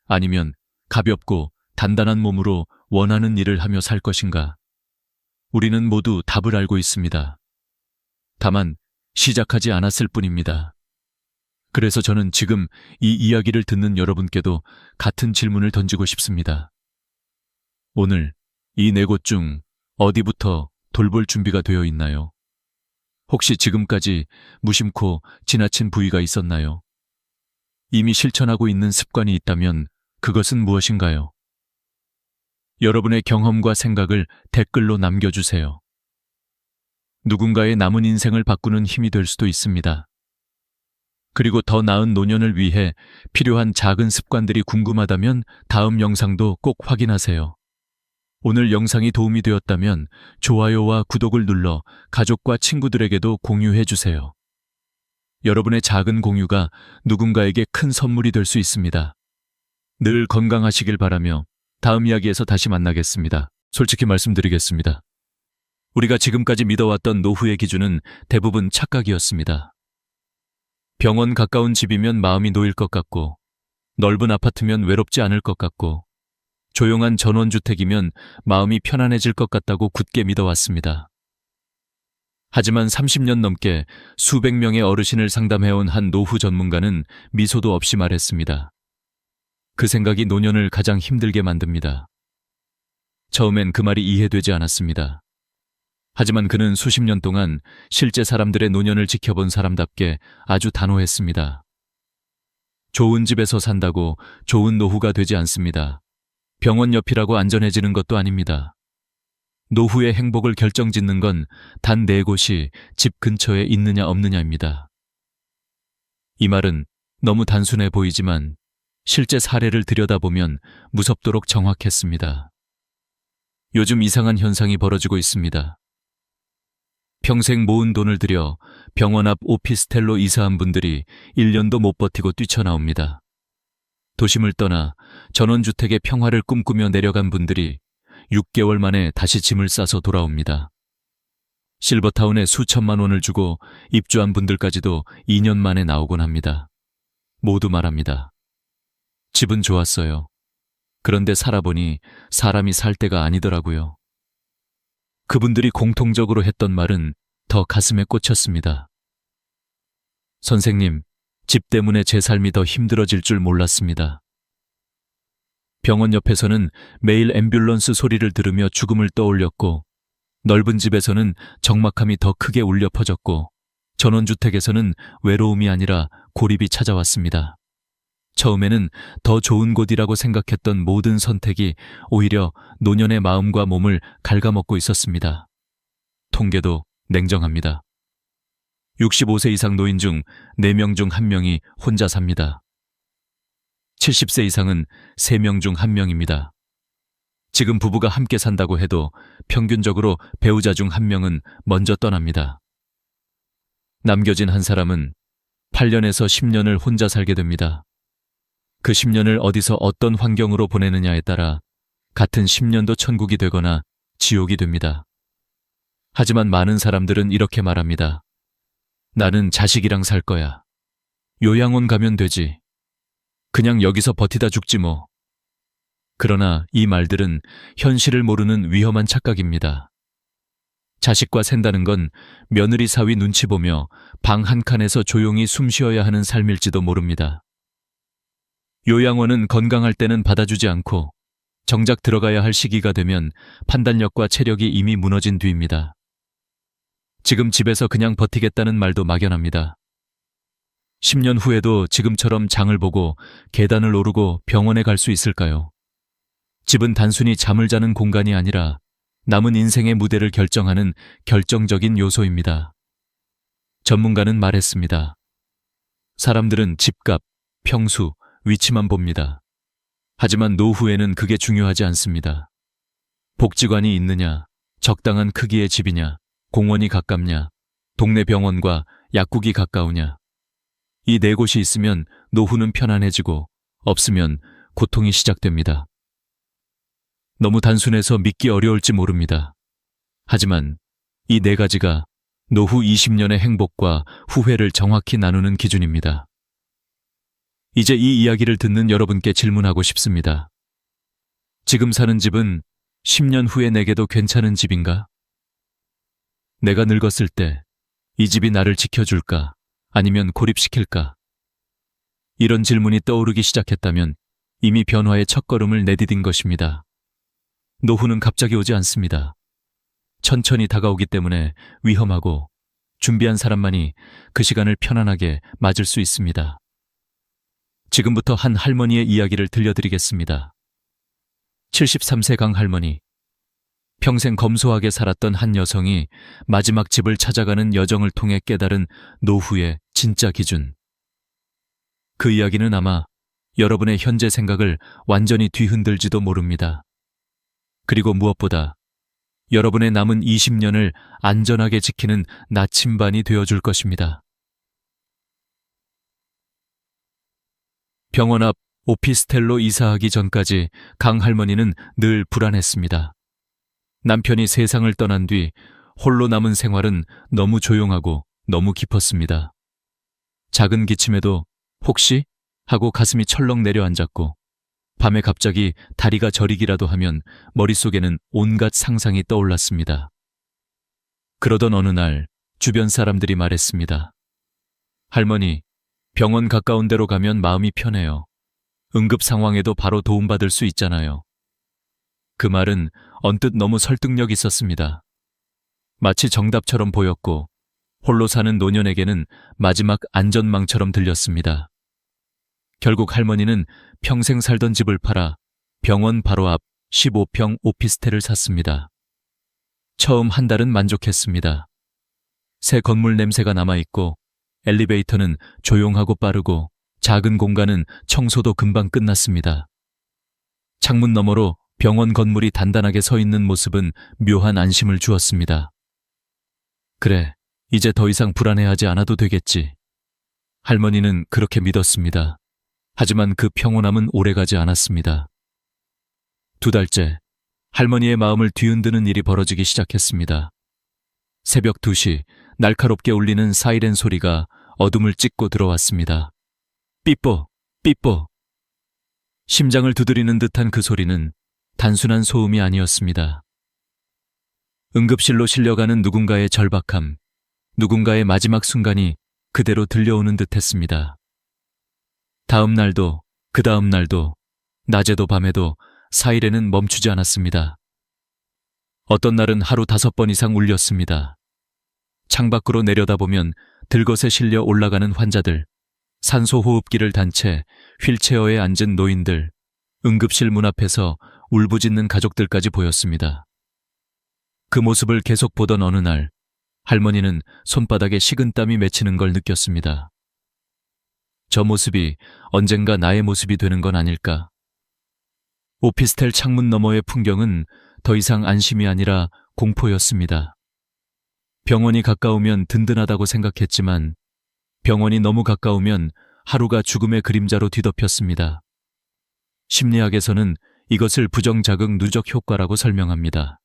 아니면 가볍고 단단한 몸으로 원하는 일을 하며 살 것인가? 우리는 모두 답을 알고 있습니다. 다만 시작하지 않았을 뿐입니다. 그래서 저는 지금 이 이야기를 듣는 여러분께도 같은 질문을 던지고 싶습니다. 오늘 이 4곳 중 어디부터 돌볼 준비가 되어 있나요? 혹시 지금까지 무심코 지나친 부위가 있었나요? 이미 실천하고 있는 습관이 있다면 그것은 무엇인가요? 여러분의 경험과 생각을 댓글로 남겨주세요. 누군가의 남은 인생을 바꾸는 힘이 될 수도 있습니다. 그리고 더 나은 노년을 위해 필요한 작은 습관들이 궁금하다면 다음 영상도 꼭 확인하세요. 오늘 영상이 도움이 되었다면 좋아요와 구독을 눌러 가족과 친구들에게도 공유해 주세요. 여러분의 작은 공유가 누군가에게 큰 선물이 될 수 있습니다. 늘 건강하시길 바라며 다음 이야기에서 다시 만나겠습니다. 솔직히 말씀드리겠습니다. 우리가 지금까지 믿어왔던 노후의 기준은 대부분 착각이었습니다. 병원 가까운 집이면 마음이 놓일 것 같고, 넓은 아파트면 외롭지 않을 것 같고, 조용한 전원주택이면 마음이 편안해질 것 같다고 굳게 믿어왔습니다. 하지만 30년 넘게 수백 명의 어르신을 상담해온 한 노후 전문가는 미소도 없이 말했습니다. 그 생각이 노년을 가장 힘들게 만듭니다. 처음엔 그 말이 이해되지 않았습니다. 하지만 그는 수십 년 동안 실제 사람들의 노년을 지켜본 사람답게 아주 단호했습니다. 좋은 집에서 산다고 좋은 노후가 되지 않습니다. 병원 옆이라고 안전해지는 것도 아닙니다. 노후의 행복을 결정짓는 건 단 4곳이 집 근처에 있느냐 없느냐입니다. 이 말은 너무 단순해 보이지만 실제 사례를 들여다보면 무섭도록 정확했습니다. 요즘 이상한 현상이 벌어지고 있습니다. 평생 모은 돈을 들여 병원 앞 오피스텔로 이사한 분들이 1년도 못 버티고 뛰쳐나옵니다. 도심을 떠나 전원주택의 평화를 꿈꾸며 내려간 분들이 6개월 만에 다시 짐을 싸서 돌아옵니다. 실버타운에 수천만 원을 주고 입주한 분들까지도 2년 만에 나오곤 합니다. 모두 말합니다. 집은 좋았어요. 그런데 살아보니 사람이 살 때가 아니더라고요. 그분들이 공통적으로 했던 말은 더 가슴에 꽂혔습니다. 선생님, 집 때문에 제 삶이 더 힘들어질 줄 몰랐습니다. 병원 옆에서는 매일 앰뷸런스 소리를 들으며 죽음을 떠올렸고, 넓은 집에서는 적막함이 더 크게 울려 퍼졌고, 전원주택에서는 외로움이 아니라 고립이 찾아왔습니다. 처음에는 더 좋은 곳이라고 생각했던 모든 선택이 오히려 노년의 마음과 몸을 갉아먹고 있었습니다. 통계도 냉정합니다. 65세 이상 노인 중 4명 중 1명이 혼자 삽니다. 70세 이상은 3명 중 1명입니다. 지금 부부가 함께 산다고 해도 평균적으로 배우자 중 1명은 먼저 떠납니다. 남겨진 한 사람은 8년에서 10년을 혼자 살게 됩니다. 그 10년을 어디서 어떤 환경으로 보내느냐에 따라 같은 10년도 천국이 되거나 지옥이 됩니다. 하지만 많은 사람들은 이렇게 말합니다. 나는 자식이랑 살 거야. 요양원 가면 되지. 그냥 여기서 버티다 죽지 뭐. 그러나 이 말들은 현실을 모르는 위험한 착각입니다. 자식과 산다는 건 며느리 사위 눈치 보며 방 한 칸에서 조용히 숨 쉬어야 하는 삶일지도 모릅니다. 요양원은 건강할 때는 받아주지 않고 정작 들어가야 할 시기가 되면 판단력과 체력이 이미 무너진 뒤입니다. 지금 집에서 그냥 버티겠다는 말도 막연합니다. 10년 후에도 지금처럼 장을 보고 계단을 오르고 병원에 갈 수 있을까요? 집은 단순히 잠을 자는 공간이 아니라 남은 인생의 무대를 결정하는 결정적인 요소입니다. 전문가는 말했습니다. 사람들은 집값, 평수, 위치만 봅니다. 하지만 노후에는 그게 중요하지 않습니다. 복지관이 있느냐, 적당한 크기의 집이냐, 공원이 가깝냐, 동네 병원과 약국이 가까우냐. 이 4곳이 있으면 노후는 편안해지고 없으면 고통이 시작됩니다. 너무 단순해서 믿기 어려울지 모릅니다. 하지만 이 4가지가 노후 20년의 행복과 후회를 정확히 나누는 기준입니다. 이제 이 이야기를 듣는 여러분께 질문하고 싶습니다. 지금 사는 집은 10년 후에 내게도 괜찮은 집인가? 내가 늙었을 때 이 집이 나를 지켜줄까? 아니면 고립시킬까? 이런 질문이 떠오르기 시작했다면 이미 변화의 첫걸음을 내디딘 것입니다. 노후는 갑자기 오지 않습니다. 천천히 다가오기 때문에 위험하고 준비한 사람만이 그 시간을 편안하게 맞을 수 있습니다. 지금부터 한 할머니의 이야기를 들려드리겠습니다. 73세 강 할머니. 평생 검소하게 살았던 한 여성이 마지막 집을 찾아가는 여정을 통해 깨달은 노후의 진짜 기준. 그 이야기는 아마 여러분의 현재 생각을 완전히 뒤흔들지도 모릅니다. 그리고 무엇보다 여러분의 남은 20년을 안전하게 지키는 나침반이 되어줄 것입니다. 병원 앞 오피스텔로 이사하기 전까지 강 할머니는 늘 불안했습니다. 남편이 세상을 떠난 뒤 홀로 남은 생활은 너무 조용하고 너무 깊었습니다. 작은 기침에도 혹시? 하고 가슴이 철렁 내려앉았고, 밤에 갑자기 다리가 저리기라도 하면 머릿속에는 온갖 상상이 떠올랐습니다. 그러던 어느 날 주변 사람들이 말했습니다. 할머니, 병원 가까운 데로 가면 마음이 편해요. 응급 상황에도 바로 도움받을 수 있잖아요. 그 말은 언뜻 너무 설득력 있었습니다. 마치 정답처럼 보였고 홀로 사는 노년에게는 마지막 안전망처럼 들렸습니다. 결국 할머니는 평생 살던 집을 팔아 병원 바로 앞 15평 오피스텔을 샀습니다. 처음 한 달은 만족했습니다. 새 건물 냄새가 남아있고 엘리베이터는 조용하고 빠르고 작은 공간은 청소도 금방 끝났습니다. 창문 너머로 병원 건물이 단단하게 서 있는 모습은 묘한 안심을 주었습니다. 그래, 이제 더 이상 불안해하지 않아도 되겠지. 할머니는 그렇게 믿었습니다. 하지만 그 평온함은 오래가지 않았습니다. 2달째, 할머니의 마음을 뒤흔드는 일이 벌어지기 시작했습니다. 새벽 2시, 날카롭게 울리는 사이렌 소리가 어둠을 찢고 들어왔습니다. 삐뽀, 삐뽀. 심장을 두드리는 듯한 그 소리는 단순한 소음이 아니었습니다. 응급실로 실려가는 누군가의 절박함, 누군가의 마지막 순간이 그대로 들려오는 듯했습니다. 다음 날도, 그 다음 날도, 낮에도 밤에도 사이렌은 멈추지 않았습니다. 어떤 날은 하루 5번 이상 울렸습니다. 창밖으로 내려다보면 들것에 실려 올라가는 환자들, 산소호흡기를 단 채 휠체어에 앉은 노인들, 응급실 문 앞에서 울부짖는 가족들까지 보였습니다. 그 모습을 계속 보던 어느 날, 할머니는 손바닥에 식은땀이 맺히는 걸 느꼈습니다. 저 모습이 언젠가 나의 모습이 되는 건 아닐까. 오피스텔 창문 너머의 풍경은 더 이상 안심이 아니라 공포였습니다. 병원이 가까우면 든든하다고 생각했지만 병원이 너무 가까우면 하루가 죽음의 그림자로 뒤덮였습니다. 심리학에서는 이것을 부정자극 누적 효과라고 설명합니다.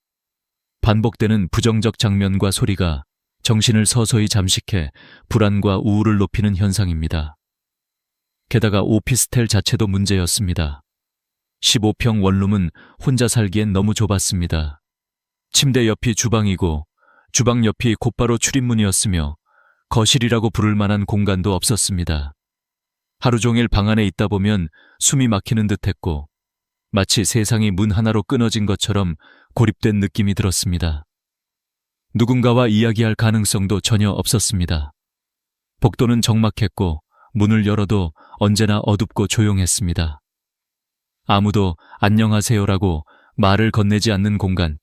반복되는 부정적 장면과 소리가 정신을 서서히 잠식해 불안과 우울을 높이는 현상입니다. 게다가 오피스텔 자체도 문제였습니다. 15평 원룸은 혼자 살기엔 너무 좁았습니다. 침대 옆이 주방이고 주방 옆이 곧바로 출입문이었으며 거실이라고 부를 만한 공간도 없었습니다. 하루 종일 방 안에 있다 보면 숨이 막히는 듯했고 마치 세상이 문 하나로 끊어진 것처럼 고립된 느낌이 들었습니다. 누군가와 이야기할 가능성도 전혀 없었습니다. 복도는 적막했고 문을 열어도 언제나 어둡고 조용했습니다. 아무도 안녕하세요라고 말을 건네지 않는 공간,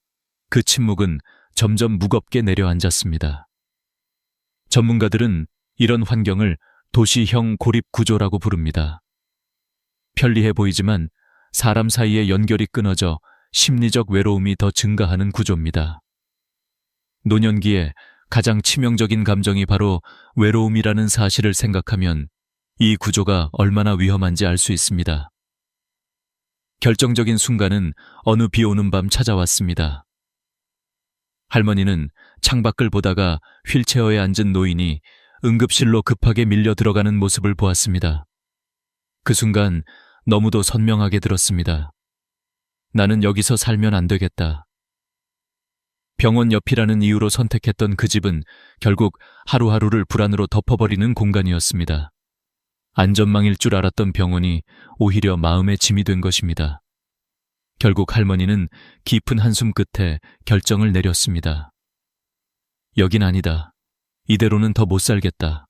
그 침묵은 점점 무겁게 내려앉았습니다. 전문가들은 이런 환경을 도시형 고립 구조라고 부릅니다. 편리해 보이지만 사람 사이의 연결이 끊어져 심리적 외로움이 더 증가하는 구조입니다. 노년기에 가장 치명적인 감정이 바로 외로움이라는 사실을 생각하면 이 구조가 얼마나 위험한지 알 수 있습니다. 결정적인 순간은 어느 비 오는 밤 찾아왔습니다. 할머니는 창밖을 보다가 휠체어에 앉은 노인이 응급실로 급하게 밀려 들어가는 모습을 보았습니다. 그 순간 너무도 선명하게 들었습니다. 나는 여기서 살면 안 되겠다. 병원 옆이라는 이유로 선택했던 그 집은 결국 하루하루를 불안으로 덮어버리는 공간이었습니다. 안전망일 줄 알았던 병원이 오히려 마음의 짐이 된 것입니다. 결국 할머니는 깊은 한숨 끝에 결정을 내렸습니다. 여긴 아니다. 이대로는 더 못 살겠다.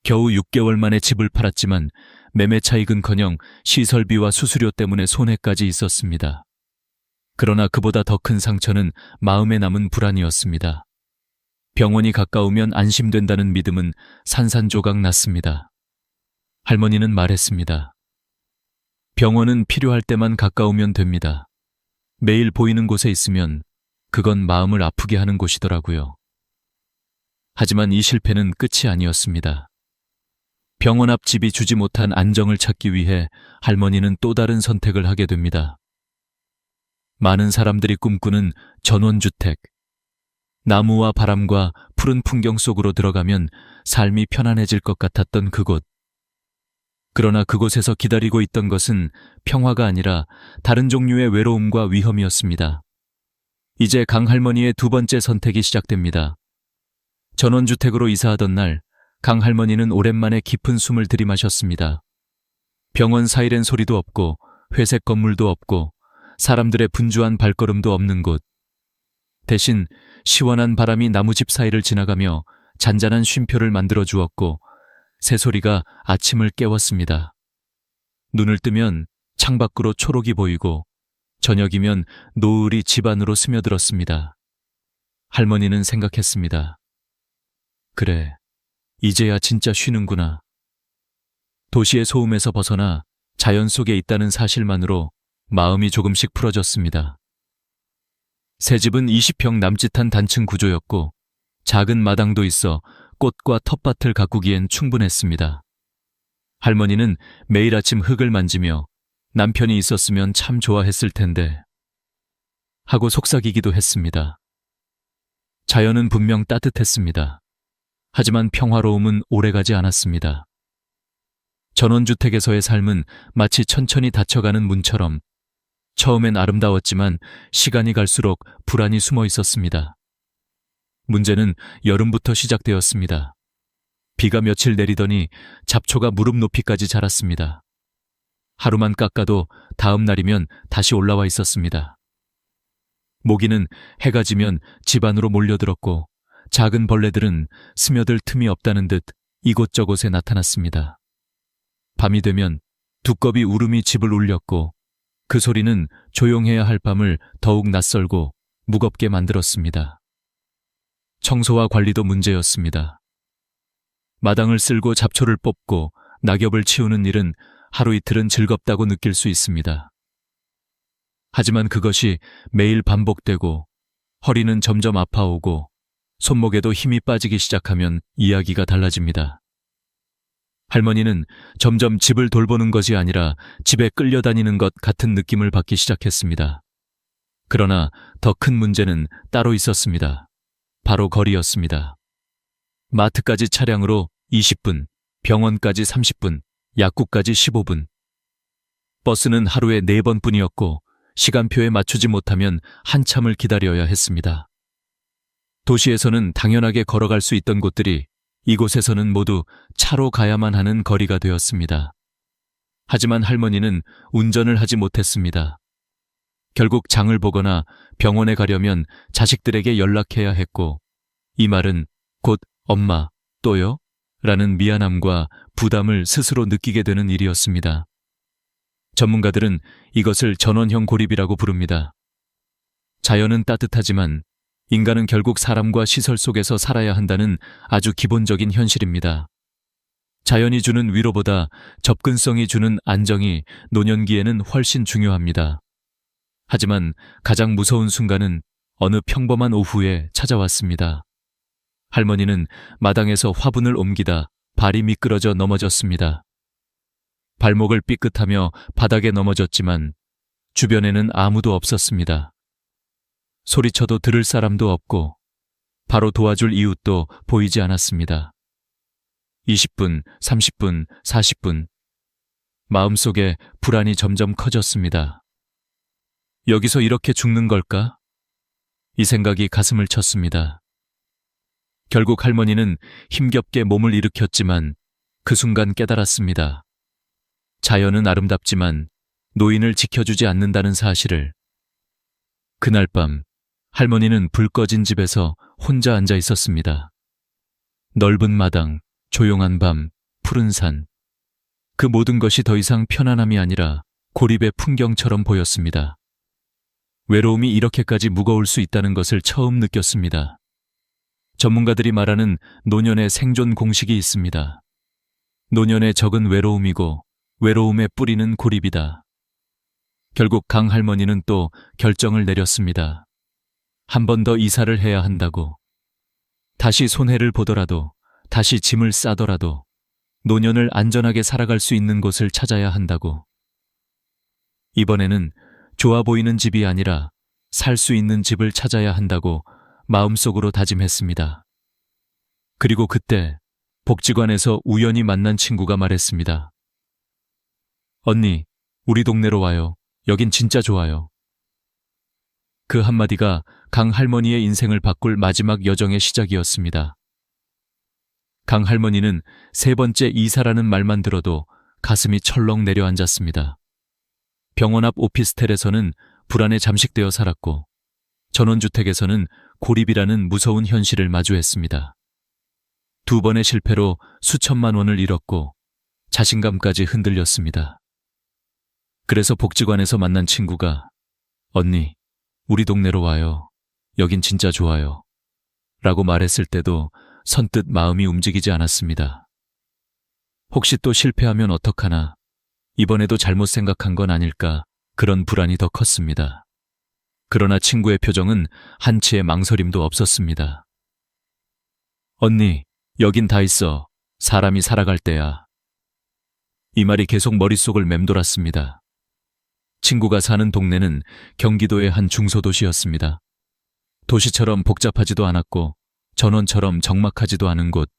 겨우 6개월 만에 집을 팔았지만 매매 차익은커녕 시설비와 수수료 때문에 손해까지 있었습니다. 그러나 그보다 더 큰 상처는 마음에 남은 불안이었습니다. 병원이 가까우면 안심된다는 믿음은 산산조각 났습니다. 할머니는 말했습니다. 병원은 필요할 때만 가까우면 됩니다. 매일 보이는 곳에 있으면 그건 마음을 아프게 하는 곳이더라고요. 하지만 이 실패는 끝이 아니었습니다. 병원 앞 집이 주지 못한 안정을 찾기 위해 할머니는 또 다른 선택을 하게 됩니다. 많은 사람들이 꿈꾸는 전원주택. 나무와 바람과 푸른 풍경 속으로 들어가면 삶이 편안해질 것 같았던 그곳. 그러나 그곳에서 기다리고 있던 것은 평화가 아니라 다른 종류의 외로움과 위험이었습니다. 이제 강할머니의 두 번째 선택이 시작됩니다. 전원주택으로 이사하던 날, 강할머니는 오랜만에 깊은 숨을 들이마셨습니다. 병원 사이렌 소리도 없고 회색 건물도 없고 사람들의 분주한 발걸음도 없는 곳. 대신 시원한 바람이 나무집 사이를 지나가며 잔잔한 쉼표를 만들어 주었고 새소리가 아침을 깨웠습니다. 눈을 뜨면 창밖으로 초록이 보이고 저녁이면 노을이 집 안으로 스며들었습니다. 할머니는 생각했습니다. 그래, 이제야 진짜 쉬는구나. 도시의 소음에서 벗어나 자연 속에 있다는 사실만으로 마음이 조금씩 풀어졌습니다. 새 집은 20평 남짓한 단층 구조였고 작은 마당도 있어 꽃과 텃밭을 가꾸기엔 충분했습니다. 할머니는 매일 아침 흙을 만지며 남편이 있었으면 참 좋아했을 텐데 하고 속삭이기도 했습니다. 자연은 분명 따뜻했습니다. 하지만 평화로움은 오래가지 않았습니다. 전원주택에서의 삶은 마치 천천히 닫혀가는 문처럼 처음엔 아름다웠지만 시간이 갈수록 불안이 숨어 있었습니다. 문제는 여름부터 시작되었습니다. 비가 며칠 내리더니 잡초가 무릎 높이까지 자랐습니다. 하루만 깎아도 다음 날이면 다시 올라와 있었습니다. 모기는 해가 지면 집 안으로 몰려들었고 작은 벌레들은 스며들 틈이 없다는 듯 이곳저곳에 나타났습니다. 밤이 되면 두꺼비 울음이 집을 울렸고 그 소리는 조용해야 할 밤을 더욱 낯설고 무겁게 만들었습니다. 청소와 관리도 문제였습니다. 마당을 쓸고 잡초를 뽑고 낙엽을 치우는 일은 하루 이틀은 즐겁다고 느낄 수 있습니다. 하지만 그것이 매일 반복되고 허리는 점점 아파오고 손목에도 힘이 빠지기 시작하면 이야기가 달라집니다. 할머니는 점점 집을 돌보는 것이 아니라 집에 끌려다니는 것 같은 느낌을 받기 시작했습니다. 그러나 더 큰 문제는 따로 있었습니다. 바로 거리였습니다. 마트까지 차량으로 20분, 병원까지 30분, 약국까지 15분. 버스는 하루에 4번뿐이었고 시간표에 맞추지 못하면 한참을 기다려야 했습니다. 도시에서는 당연하게 걸어갈 수 있던 곳들이 이곳에서는 모두 차로 가야만 하는 거리가 되었습니다. 하지만 할머니는 운전을 하지 못했습니다. 결국 장을 보거나 병원에 가려면 자식들에게 연락해야 했고 이 말은 곧 엄마, 또요? 라는 미안함과 부담을 스스로 느끼게 되는 일이었습니다. 전문가들은 이것을 전원형 고립이라고 부릅니다. 자연은 따뜻하지만 인간은 결국 사람과 시설 속에서 살아야 한다는 아주 기본적인 현실입니다. 자연이 주는 위로보다 접근성이 주는 안정이 노년기에는 훨씬 중요합니다. 하지만 가장 무서운 순간은 어느 평범한 오후에 찾아왔습니다. 할머니는 마당에서 화분을 옮기다 발이 미끄러져 넘어졌습니다. 발목을 삐끗하며 바닥에 넘어졌지만 주변에는 아무도 없었습니다. 소리쳐도 들을 사람도 없고 바로 도와줄 이웃도 보이지 않았습니다. 20분, 30분, 40분. 마음속에 불안이 점점 커졌습니다. 여기서 이렇게 죽는 걸까? 이 생각이 가슴을 쳤습니다. 결국 할머니는 힘겹게 몸을 일으켰지만 그 순간 깨달았습니다. 자연은 아름답지만 노인을 지켜주지 않는다는 사실을. 그날 밤 할머니는 불 꺼진 집에서 혼자 앉아 있었습니다. 넓은 마당, 조용한 밤, 푸른 산. 그 모든 것이 더 이상 편안함이 아니라 고립의 풍경처럼 보였습니다. 외로움이 이렇게까지 무거울 수 있다는 것을 처음 느꼈습니다. 전문가들이 말하는 노년의 생존 공식이 있습니다. 노년의 적은 외로움이고 외로움의 뿌리는 고립이다. 결국 강 할머니는 또 결정을 내렸습니다. 한 번 더 이사를 해야 한다고. 다시 손해를 보더라도, 다시 짐을 싸더라도 노년을 안전하게 살아갈 수 있는 곳을 찾아야 한다고. 이번에는 좋아 보이는 집이 아니라 살 수 있는 집을 찾아야 한다고 마음속으로 다짐했습니다. 그리고 그때 복지관에서 우연히 만난 친구가 말했습니다. 언니, 우리 동네로 와요. 여긴 진짜 좋아요. 그 한마디가 강 할머니의 인생을 바꿀 마지막 여정의 시작이었습니다. 강 할머니는 세 번째 이사라는 말만 들어도 가슴이 철렁 내려앉았습니다. 병원 앞 오피스텔에서는 불안에 잠식되어 살았고 전원주택에서는 고립이라는 무서운 현실을 마주했습니다. 두 번의 실패로 수천만 원을 잃었고 자신감까지 흔들렸습니다. 그래서 복지관에서 만난 친구가 언니, 우리 동네로 와요. 여긴 진짜 좋아요. 라고 말했을 때도 선뜻 마음이 움직이지 않았습니다. 혹시 또 실패하면 어떡하나, 이번에도 잘못 생각한 건 아닐까, 그런 불안이 더 컸습니다. 그러나 친구의 표정은 한치의 망설임도 없었습니다. 언니, 여긴 다 있어. 사람이 살아갈 때야. 이 말이 계속 머릿속을 맴돌았습니다. 친구가 사는 동네는 경기도의 한 중소도시였습니다. 도시처럼 복잡하지도 않았고 전원처럼 적막하지도 않은 곳.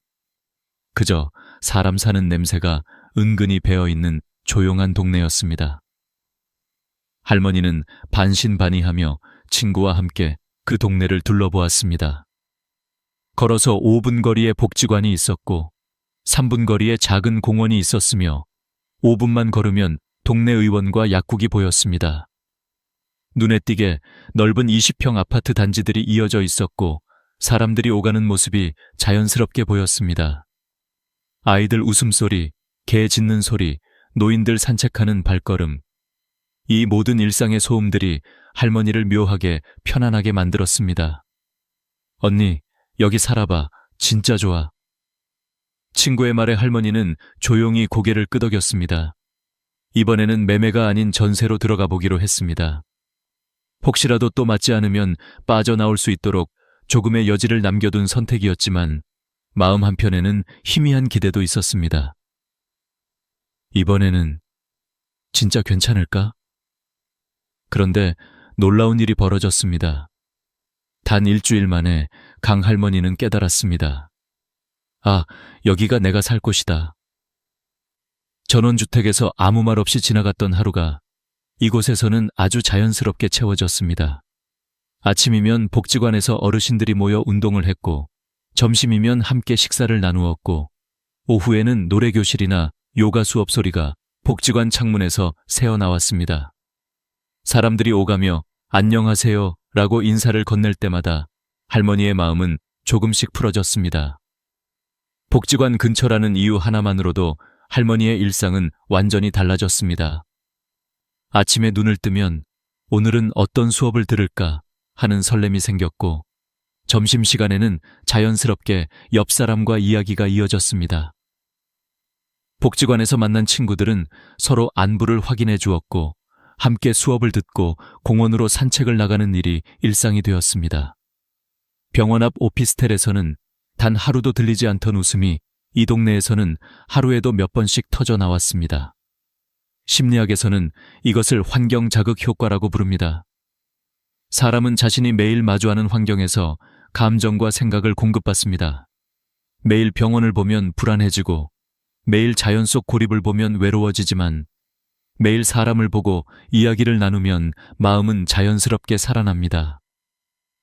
그저 사람 사는 냄새가 은근히 배어있는 조용한 동네였습니다. 할머니는 반신반의하며 친구와 함께 그 동네를 둘러보았습니다. 걸어서 5분 거리에 복지관이 있었고 3분 거리에 작은 공원이 있었으며 5분만 걸으면 동네 의원과 약국이 보였습니다. 눈에 띄게 넓은 20평 아파트 단지들이 이어져 있었고 사람들이 오가는 모습이 자연스럽게 보였습니다. 아이들 웃음소리, 개 짖는 소리, 노인들 산책하는 발걸음. 이 모든 일상의 소음들이 할머니를 묘하게 편안하게 만들었습니다. 언니, 여기 살아봐. 진짜 좋아. 친구의 말에 할머니는 조용히 고개를 끄덕였습니다. 이번에는 매매가 아닌 전세로 들어가 보기로 했습니다. 혹시라도 또 맞지 않으면 빠져나올 수 있도록 조금의 여지를 남겨둔 선택이었지만 마음 한편에는 희미한 기대도 있었습니다. 이번에는 진짜 괜찮을까? 그런데 놀라운 일이 벌어졌습니다. 단 일주일 만에 강 할머니는 깨달았습니다. 아, 여기가 내가 살 곳이다. 전원주택에서 아무 말 없이 지나갔던 하루가 이곳에서는 아주 자연스럽게 채워졌습니다. 아침이면 복지관에서 어르신들이 모여 운동을 했고 점심이면 함께 식사를 나누었고 오후에는 노래교실이나 요가 수업 소리가 복지관 창문에서 새어나왔습니다. 사람들이 오가며 안녕하세요 라고 인사를 건넬 때마다 할머니의 마음은 조금씩 풀어졌습니다. 복지관 근처라는 이유 하나만으로도 할머니의 일상은 완전히 달라졌습니다. 아침에 눈을 뜨면 오늘은 어떤 수업을 들을까 하는 설렘이 생겼고 점심시간에는 자연스럽게 옆 사람과 이야기가 이어졌습니다. 복지관에서 만난 친구들은 서로 안부를 확인해 주었고 함께 수업을 듣고 공원으로 산책을 나가는 일이 일상이 되었습니다. 병원 앞 오피스텔에서는 단 하루도 들리지 않던 웃음이 이 동네에서는 하루에도 몇 번씩 터져 나왔습니다. 심리학에서는 이것을 환경 자극 효과라고 부릅니다. 사람은 자신이 매일 마주하는 환경에서 감정과 생각을 공급받습니다. 매일 병원을 보면 불안해지고 매일 자연 속 고립을 보면 외로워지지만 매일 사람을 보고 이야기를 나누면 마음은 자연스럽게 살아납니다.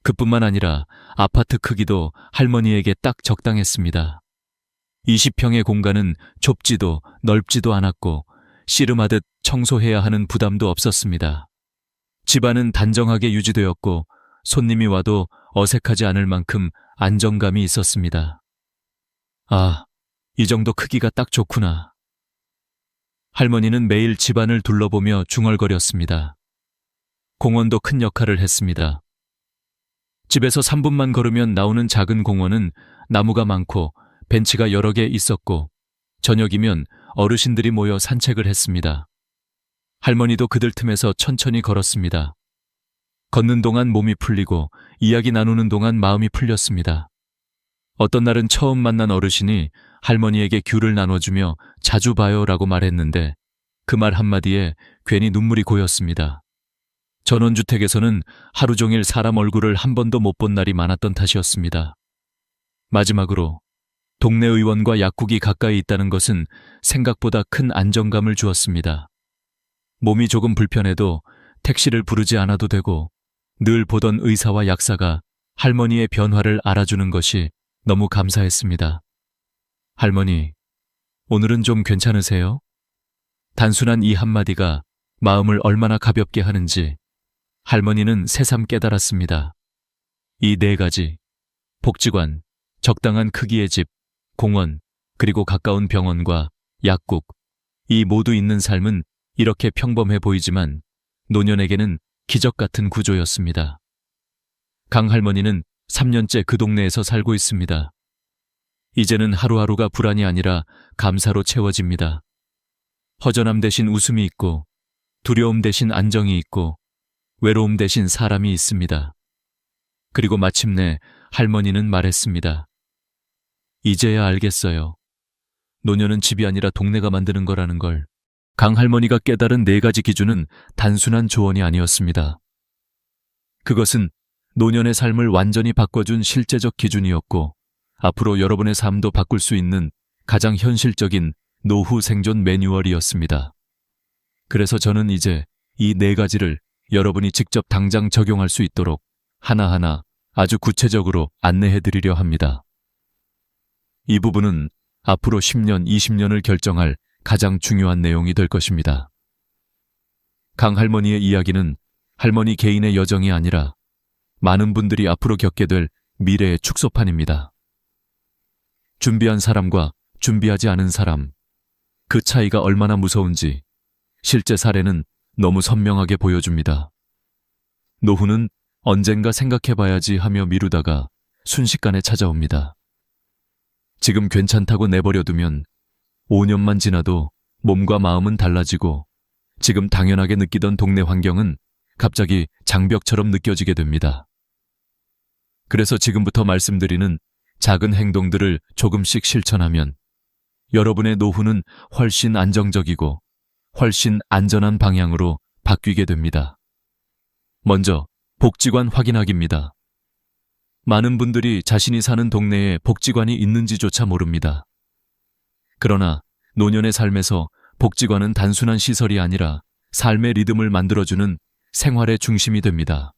그뿐만 아니라 아파트 크기도 할머니에게 딱 적당했습니다. 20평의 공간은 좁지도 넓지도 않았고 씨름하듯 청소해야 하는 부담도 없었습니다. 집안은 단정하게 유지되었고 손님이 와도 어색하지 않을 만큼 안정감이 있었습니다. 아, 이 정도 크기가 딱 좋구나. 할머니는 매일 집안을 둘러보며 중얼거렸습니다. 공원도 큰 역할을 했습니다. 집에서 3분만 걸으면 나오는 작은 공원은 나무가 많고 벤치가 여러 개 있었고 저녁이면 어르신들이 모여 산책을 했습니다. 할머니도 그들 틈에서 천천히 걸었습니다. 걷는 동안 몸이 풀리고 이야기 나누는 동안 마음이 풀렸습니다. 어떤 날은 처음 만난 어르신이 할머니에게 귤을 나눠주며 자주 봐요라고 말했는데 그 말 한마디에 괜히 눈물이 고였습니다. 전원주택에서는 하루 종일 사람 얼굴을 한 번도 못 본 날이 많았던 탓이었습니다. 마지막으로 동네 의원과 약국이 가까이 있다는 것은 생각보다 큰 안정감을 주었습니다. 몸이 조금 불편해도 택시를 부르지 않아도 되고 늘 보던 의사와 약사가 할머니의 변화를 알아주는 것이 너무 감사했습니다. 할머니, 오늘은 좀 괜찮으세요? 단순한 이 한마디가 마음을 얼마나 가볍게 하는지 할머니는 새삼 깨달았습니다. 이 4가지, 복지관, 적당한 크기의 집, 공원, 그리고 가까운 병원과 약국, 이 모두 있는 삶은 이렇게 평범해 보이지만 노년에게는 기적 같은 구조였습니다. 강 할머니는 3년째 그 동네에서 살고 있습니다. 이제는 하루하루가 불안이 아니라 감사로 채워집니다. 허전함 대신 웃음이 있고, 두려움 대신 안정이 있고, 외로움 대신 사람이 있습니다. 그리고 마침내 할머니는 말했습니다. 이제야 알겠어요. 노년은 집이 아니라 동네가 만드는 거라는 걸. 강 할머니가 깨달은 4가지 기준은 단순한 조언이 아니었습니다. 그것은 노년의 삶을 완전히 바꿔준 실제적 기준이었고, 앞으로 여러분의 삶도 바꿀 수 있는 가장 현실적인 노후 생존 매뉴얼이었습니다. 그래서 저는 이제 이 4가지를 여러분이 직접 당장 적용할 수 있도록 하나하나 아주 구체적으로 안내해 드리려 합니다. 이 부분은 앞으로 10년, 20년을 결정할 가장 중요한 내용이 될 것입니다. 강 할머니의 이야기는 할머니 개인의 여정이 아니라 많은 분들이 앞으로 겪게 될 미래의 축소판입니다. 준비한 사람과 준비하지 않은 사람, 그 차이가 얼마나 무서운지 실제 사례는 너무 선명하게 보여줍니다. 노후는 언젠가 생각해봐야지 하며 미루다가 순식간에 찾아옵니다. 지금 괜찮다고 내버려두면 5년만 지나도 몸과 마음은 달라지고 지금 당연하게 느끼던 동네 환경은 갑자기 장벽처럼 느껴지게 됩니다. 그래서 지금부터 말씀드리는 작은 행동들을 조금씩 실천하면 여러분의 노후는 훨씬 안정적이고 훨씬 안전한 방향으로 바뀌게 됩니다. 먼저 복지관 확인하기입니다. 많은 분들이 자신이 사는 동네에 복지관이 있는지조차 모릅니다. 그러나 노년의 삶에서 복지관은 단순한 시설이 아니라 삶의 리듬을 만들어주는 생활의 중심이 됩니다.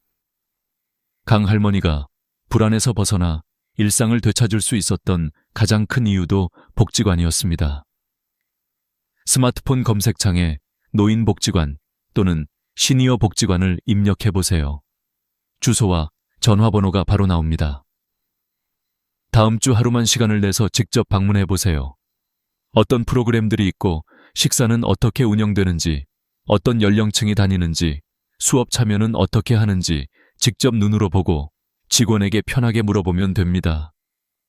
강 할머니가 불안에서 벗어나 일상을 되찾을 수 있었던 가장 큰 이유도 복지관이었습니다. 스마트폰 검색창에 노인복지관 또는 시니어 복지관을 입력해보세요. 주소와 전화번호가 바로 나옵니다. 다음 주 하루만 시간을 내서 직접 방문해보세요. 어떤 프로그램들이 있고 식사는 어떻게 운영되는지, 어떤 연령층이 다니는지, 수업 참여는 어떻게 하는지 직접 눈으로 보고 직원에게 편하게 물어보면 됩니다.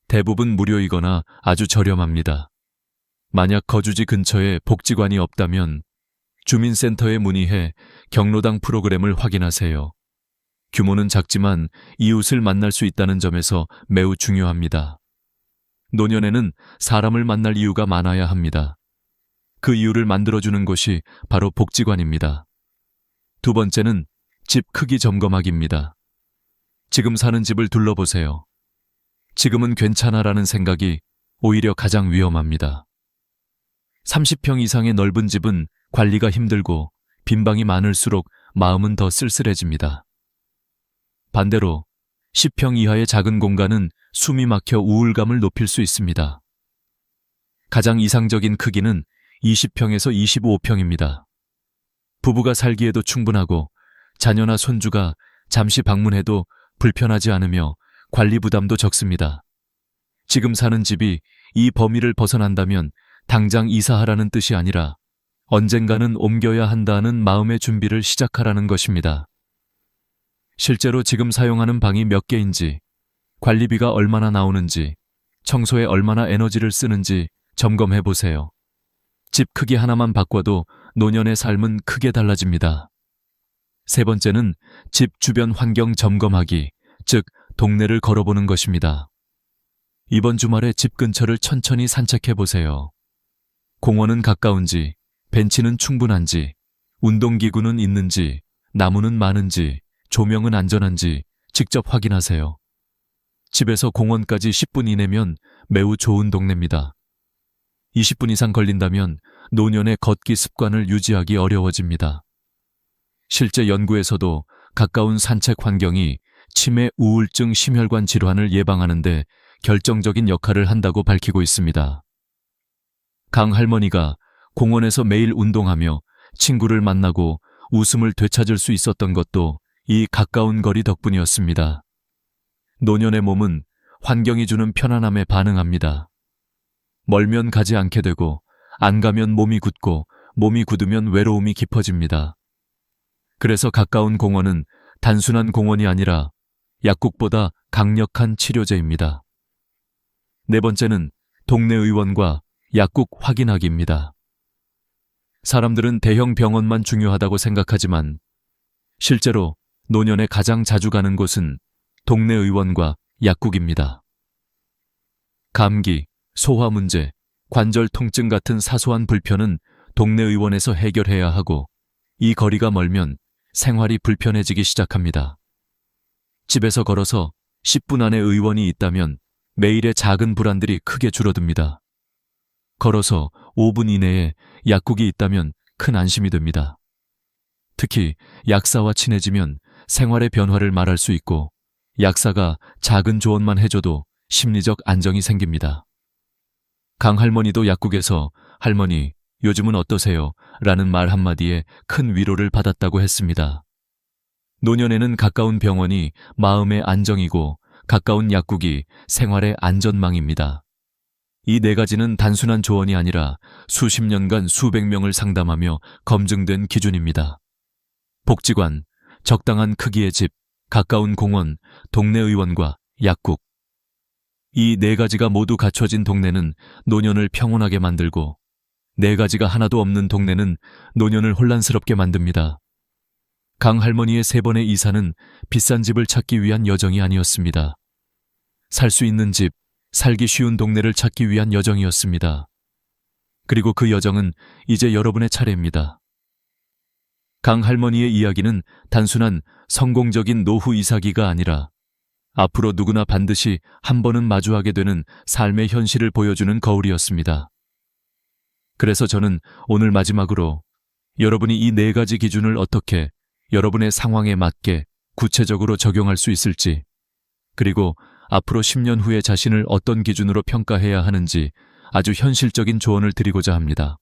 대부분 무료이거나 아주 저렴합니다. 만약 거주지 근처에 복지관이 없다면 주민센터에 문의해 경로당 프로그램을 확인하세요. 규모는 작지만 이웃을 만날 수 있다는 점에서 매우 중요합니다. 노년에는 사람을 만날 이유가 많아야 합니다. 그 이유를 만들어주는 곳이 바로 복지관입니다. 두 번째는 집 크기 점검하기입니다. 지금 사는 집을 둘러보세요. 지금은 괜찮아라는 생각이 오히려 가장 위험합니다. 30평 이상의 넓은 집은 관리가 힘들고 빈방이 많을수록 마음은 더 쓸쓸해집니다. 반대로 10평 이하의 작은 공간은 숨이 막혀 우울감을 높일 수 있습니다. 가장 이상적인 크기는 20평에서 25평입니다. 부부가 살기에도 충분하고 자녀나 손주가 잠시 방문해도 불편하지 않으며 관리 부담도 적습니다. 지금 사는 집이 이 범위를 벗어난다면 당장 이사하라는 뜻이 아니라 언젠가는 옮겨야 한다는 마음의 준비를 시작하라는 것입니다. 실제로 지금 사용하는 방이 몇 개인지, 관리비가 얼마나 나오는지, 청소에 얼마나 에너지를 쓰는지 점검해 보세요. 집 크기 하나만 바꿔도 노년의 삶은 크게 달라집니다. 세 번째는 집 주변 환경 점검하기, 즉 동네를 걸어보는 것입니다. 이번 주말에 집 근처를 천천히 산책해 보세요. 공원은 가까운지, 벤치는 충분한지, 운동기구는 있는지, 나무는 많은지, 조명은 안전한지 직접 확인하세요. 집에서 공원까지 10분 이내면 매우 좋은 동네입니다. 20분 이상 걸린다면 노년의 걷기 습관을 유지하기 어려워집니다. 실제 연구에서도 가까운 산책 환경이 치매, 우울증, 심혈관 질환을 예방하는 데 결정적인 역할을 한다고 밝히고 있습니다. 강 할머니가 공원에서 매일 운동하며 친구를 만나고 웃음을 되찾을 수 있었던 것도 이 가까운 거리 덕분이었습니다. 노년의 몸은 환경이 주는 편안함에 반응합니다. 멀면 가지 않게 되고 안 가면 몸이 굳고 몸이 굳으면 외로움이 깊어집니다. 그래서 가까운 공원은 단순한 공원이 아니라 약국보다 강력한 치료제입니다. 네 번째는 동네 의원과 약국 확인하기입니다. 사람들은 대형 병원만 중요하다고 생각하지만 실제로 노년에 가장 자주 가는 곳은 동네 의원과 약국입니다. 감기, 소화 문제, 관절 통증 같은 사소한 불편은 동네 의원에서 해결해야 하고 이 거리가 멀면 생활이 불편해지기 시작합니다. 집에서 걸어서 10분 안에 의원이 있다면 매일의 작은 불안들이 크게 줄어듭니다. 걸어서 5분 이내에 약국이 있다면 큰 안심이 됩니다. 특히 약사와 친해지면 생활의 변화를 말할 수 있고 약사가 작은 조언만 해줘도 심리적 안정이 생깁니다. 강 할머니도 약국에서 할머니, 요즘은 어떠세요? 라는 말 한마디에 큰 위로를 받았다고 했습니다. 노년에는 가까운 병원이 마음의 안정이고 가까운 약국이 생활의 안전망입니다. 이 네 가지는 단순한 조언이 아니라 수십 년간 수백 명을 상담하며 검증된 기준입니다. 복지관, 적당한 크기의 집, 가까운 공원, 동네 의원과 약국. 이 네 가지가 모두 갖춰진 동네는 노년을 평온하게 만들고 네 가지가 하나도 없는 동네는 노년을 혼란스럽게 만듭니다. 강 할머니의 3번의 이사는 비싼 집을 찾기 위한 여정이 아니었습니다. 살 수 있는 집, 살기 쉬운 동네를 찾기 위한 여정이었습니다. 그리고 그 여정은 이제 여러분의 차례입니다. 강 할머니의 이야기는 단순한 성공적인 노후 이사기가 아니라 앞으로 누구나 반드시 한 번은 마주하게 되는 삶의 현실을 보여주는 거울이었습니다. 그래서 저는 오늘 마지막으로 여러분이 이 네 가지 기준을 어떻게 여러분의 상황에 맞게 구체적으로 적용할 수 있을지, 그리고 앞으로 10년 후에 자신을 어떤 기준으로 평가해야 하는지 아주 현실적인 조언을 드리고자 합니다.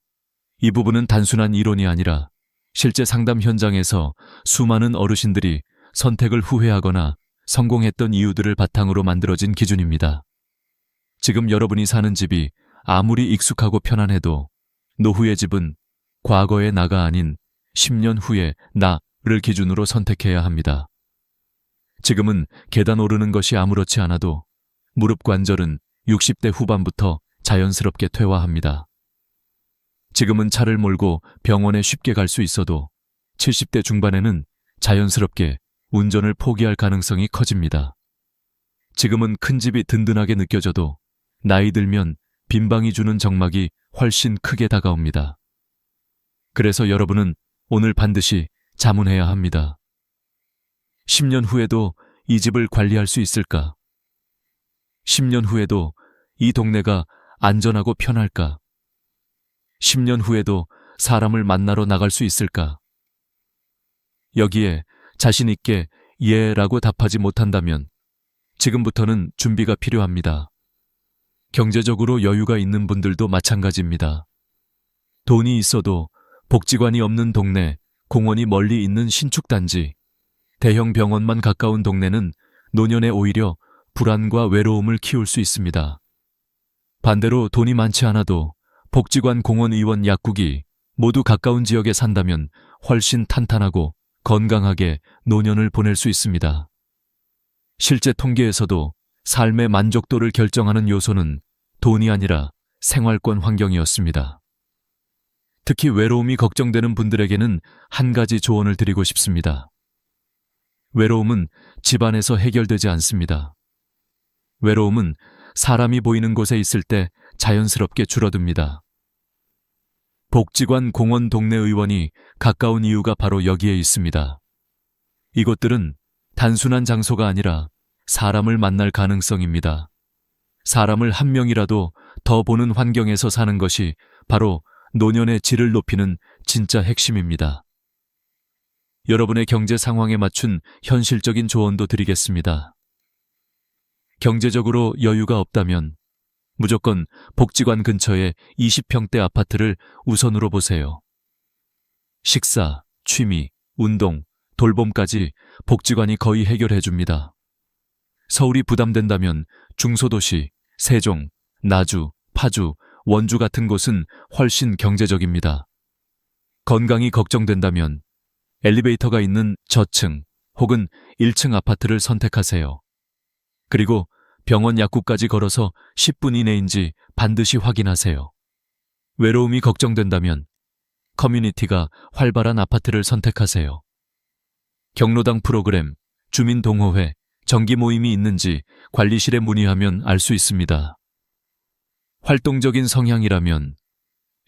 이 부분은 단순한 이론이 아니라 실제 상담 현장에서 수많은 어르신들이 선택을 후회하거나 성공했던 이유들을 바탕으로 만들어진 기준입니다. 지금 여러분이 사는 집이 아무리 익숙하고 편안해도 노후의 집은 과거의 나가 아닌 10년 후의 나를 기준으로 선택해야 합니다. 지금은 계단 오르는 것이 아무렇지 않아도 무릎 관절은 60대 후반부터 자연스럽게 퇴화합니다. 지금은 차를 몰고 병원에 쉽게 갈 수 있어도 70대 중반에는 자연스럽게 운전을 포기할 가능성이 커집니다. 지금은 큰 집이 든든하게 느껴져도 나이 들면 빈방이 주는 적막이 훨씬 크게 다가옵니다. 그래서 여러분은 오늘 반드시 자문해야 합니다. 10년 후에도 이 집을 관리할 수 있을까? 10년 후에도 이 동네가 안전하고 편할까? 10년 후에도 사람을 만나러 나갈 수 있을까? 여기에 자신 있게 예라고 답하지 못한다면 지금부터는 준비가 필요합니다. 경제적으로 여유가 있는 분들도 마찬가지입니다. 돈이 있어도 복지관이 없는 동네, 공원이 멀리 있는 신축단지, 대형 병원만 가까운 동네는 노년에 오히려 불안과 외로움을 키울 수 있습니다. 반대로 돈이 많지 않아도 복지관, 공원, 의원, 약국이 모두 가까운 지역에 산다면 훨씬 탄탄하고 건강하게 노년을 보낼 수 있습니다. 실제 통계에서도 삶의 만족도를 결정하는 요소는 돈이 아니라 생활권 환경이었습니다. 특히 외로움이 걱정되는 분들에게는 한 가지 조언을 드리고 싶습니다. 외로움은 집안에서 해결되지 않습니다. 외로움은 사람이 보이는 곳에 있을 때 자연스럽게 줄어듭니다. 복지관, 공원, 동네 의원이 가까운 이유가 바로 여기에 있습니다. 이곳들은 단순한 장소가 아니라 사람을 만날 가능성입니다. 사람을 한 명이라도 더 보는 환경에서 사는 것이 바로 노년의 질을 높이는 진짜 핵심입니다. 여러분의 경제 상황에 맞춘 현실적인 조언도 드리겠습니다. 경제적으로 여유가 없다면 무조건 복지관 근처의 20평대 아파트를 우선으로 보세요. 식사, 취미, 운동, 돌봄까지 복지관이 거의 해결해 줍니다. 서울이 부담된다면 중소도시, 세종, 나주, 파주, 원주 같은 곳은 훨씬 경제적입니다. 건강이 걱정된다면 엘리베이터가 있는 저층 혹은 1층 아파트를 선택하세요. 그리고 병원 약국까지 걸어서 10분 이내인지 반드시 확인하세요. 외로움이 걱정된다면 커뮤니티가 활발한 아파트를 선택하세요. 경로당 프로그램, 주민동호회, 정기 모임이 있는지 관리실에 문의하면 알 수 있습니다. 활동적인 성향이라면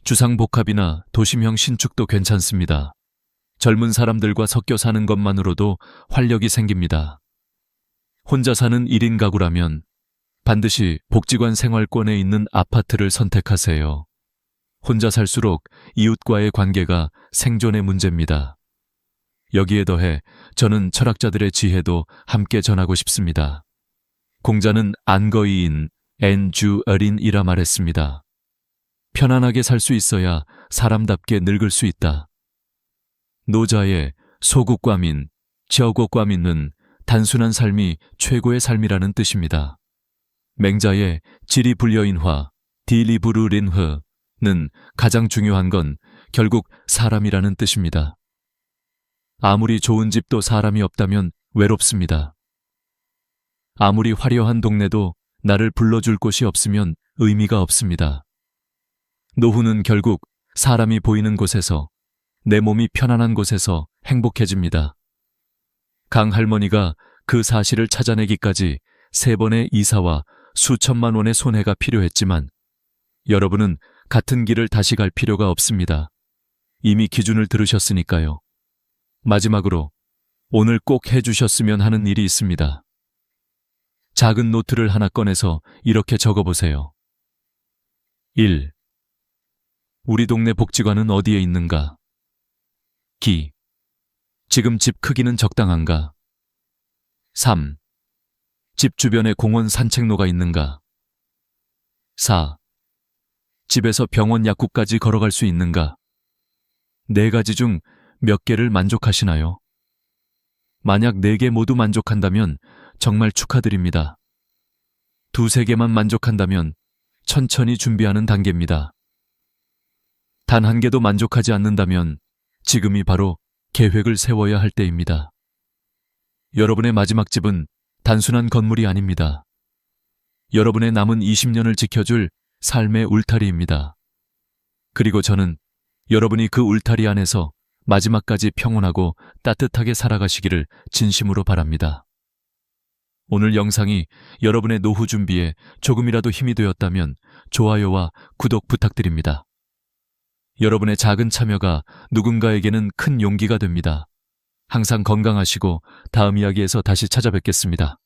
주상복합이나 도심형 신축도 괜찮습니다. 젊은 사람들과 섞여 사는 것만으로도 활력이 생깁니다. 혼자 사는 1인 가구라면 반드시 복지관 생활권에 있는 아파트를 선택하세요. 혼자 살수록 이웃과의 관계가 생존의 문제입니다. 여기에 더해 저는 철학자들의 지혜도 함께 전하고 싶습니다. 공자는 안거이인 엔주어린이라 말했습니다. 편안하게 살 수 있어야 사람답게 늙을 수 있다. 노자의 소국과민, 저국과민은 단순한 삶이 최고의 삶이라는 뜻입니다. 맹자의 지리 불여인화, 디리부르린흐는 가장 중요한 건 결국 사람이라는 뜻입니다. 아무리 좋은 집도 사람이 없다면 외롭습니다. 아무리 화려한 동네도 나를 불러줄 곳이 없으면 의미가 없습니다. 노후는 결국 사람이 보이는 곳에서, 내 몸이 편안한 곳에서 행복해집니다. 강 할머니가 그 사실을 찾아내기까지 3번의 이사와 수천만 원의 손해가 필요했지만 여러분은 같은 길을 다시 갈 필요가 없습니다. 이미 기준을 들으셨으니까요. 마지막으로 오늘 꼭 해주셨으면 하는 일이 있습니다. 작은 노트를 하나 꺼내서 이렇게 적어보세요. 1. 우리 동네 복지관은 어디에 있는가? 기. 지금 집 크기는 적당한가? 3. 집 주변에 공원 산책로가 있는가? 4. 집에서 병원 약국까지 걸어갈 수 있는가? 4가지 중 몇 개를 만족하시나요? 만약 4개 모두 만족한다면 정말 축하드립니다. 2-3개만 만족한다면 천천히 준비하는 단계입니다. 단 1개도 만족하지 않는다면 지금이 바로 계획을 세워야 할 때입니다. 여러분의 마지막 집은 단순한 건물이 아닙니다. 여러분의 남은 20년을 지켜줄 삶의 울타리입니다. 그리고 저는 여러분이 그 울타리 안에서 마지막까지 평온하고 따뜻하게 살아가시기를 진심으로 바랍니다. 오늘 영상이 여러분의 노후 준비에 조금이라도 힘이 되었다면 좋아요와 구독 부탁드립니다. 여러분의 작은 참여가 누군가에게는 큰 용기가 됩니다. 항상 건강하시고 다음 이야기에서 다시 찾아뵙겠습니다.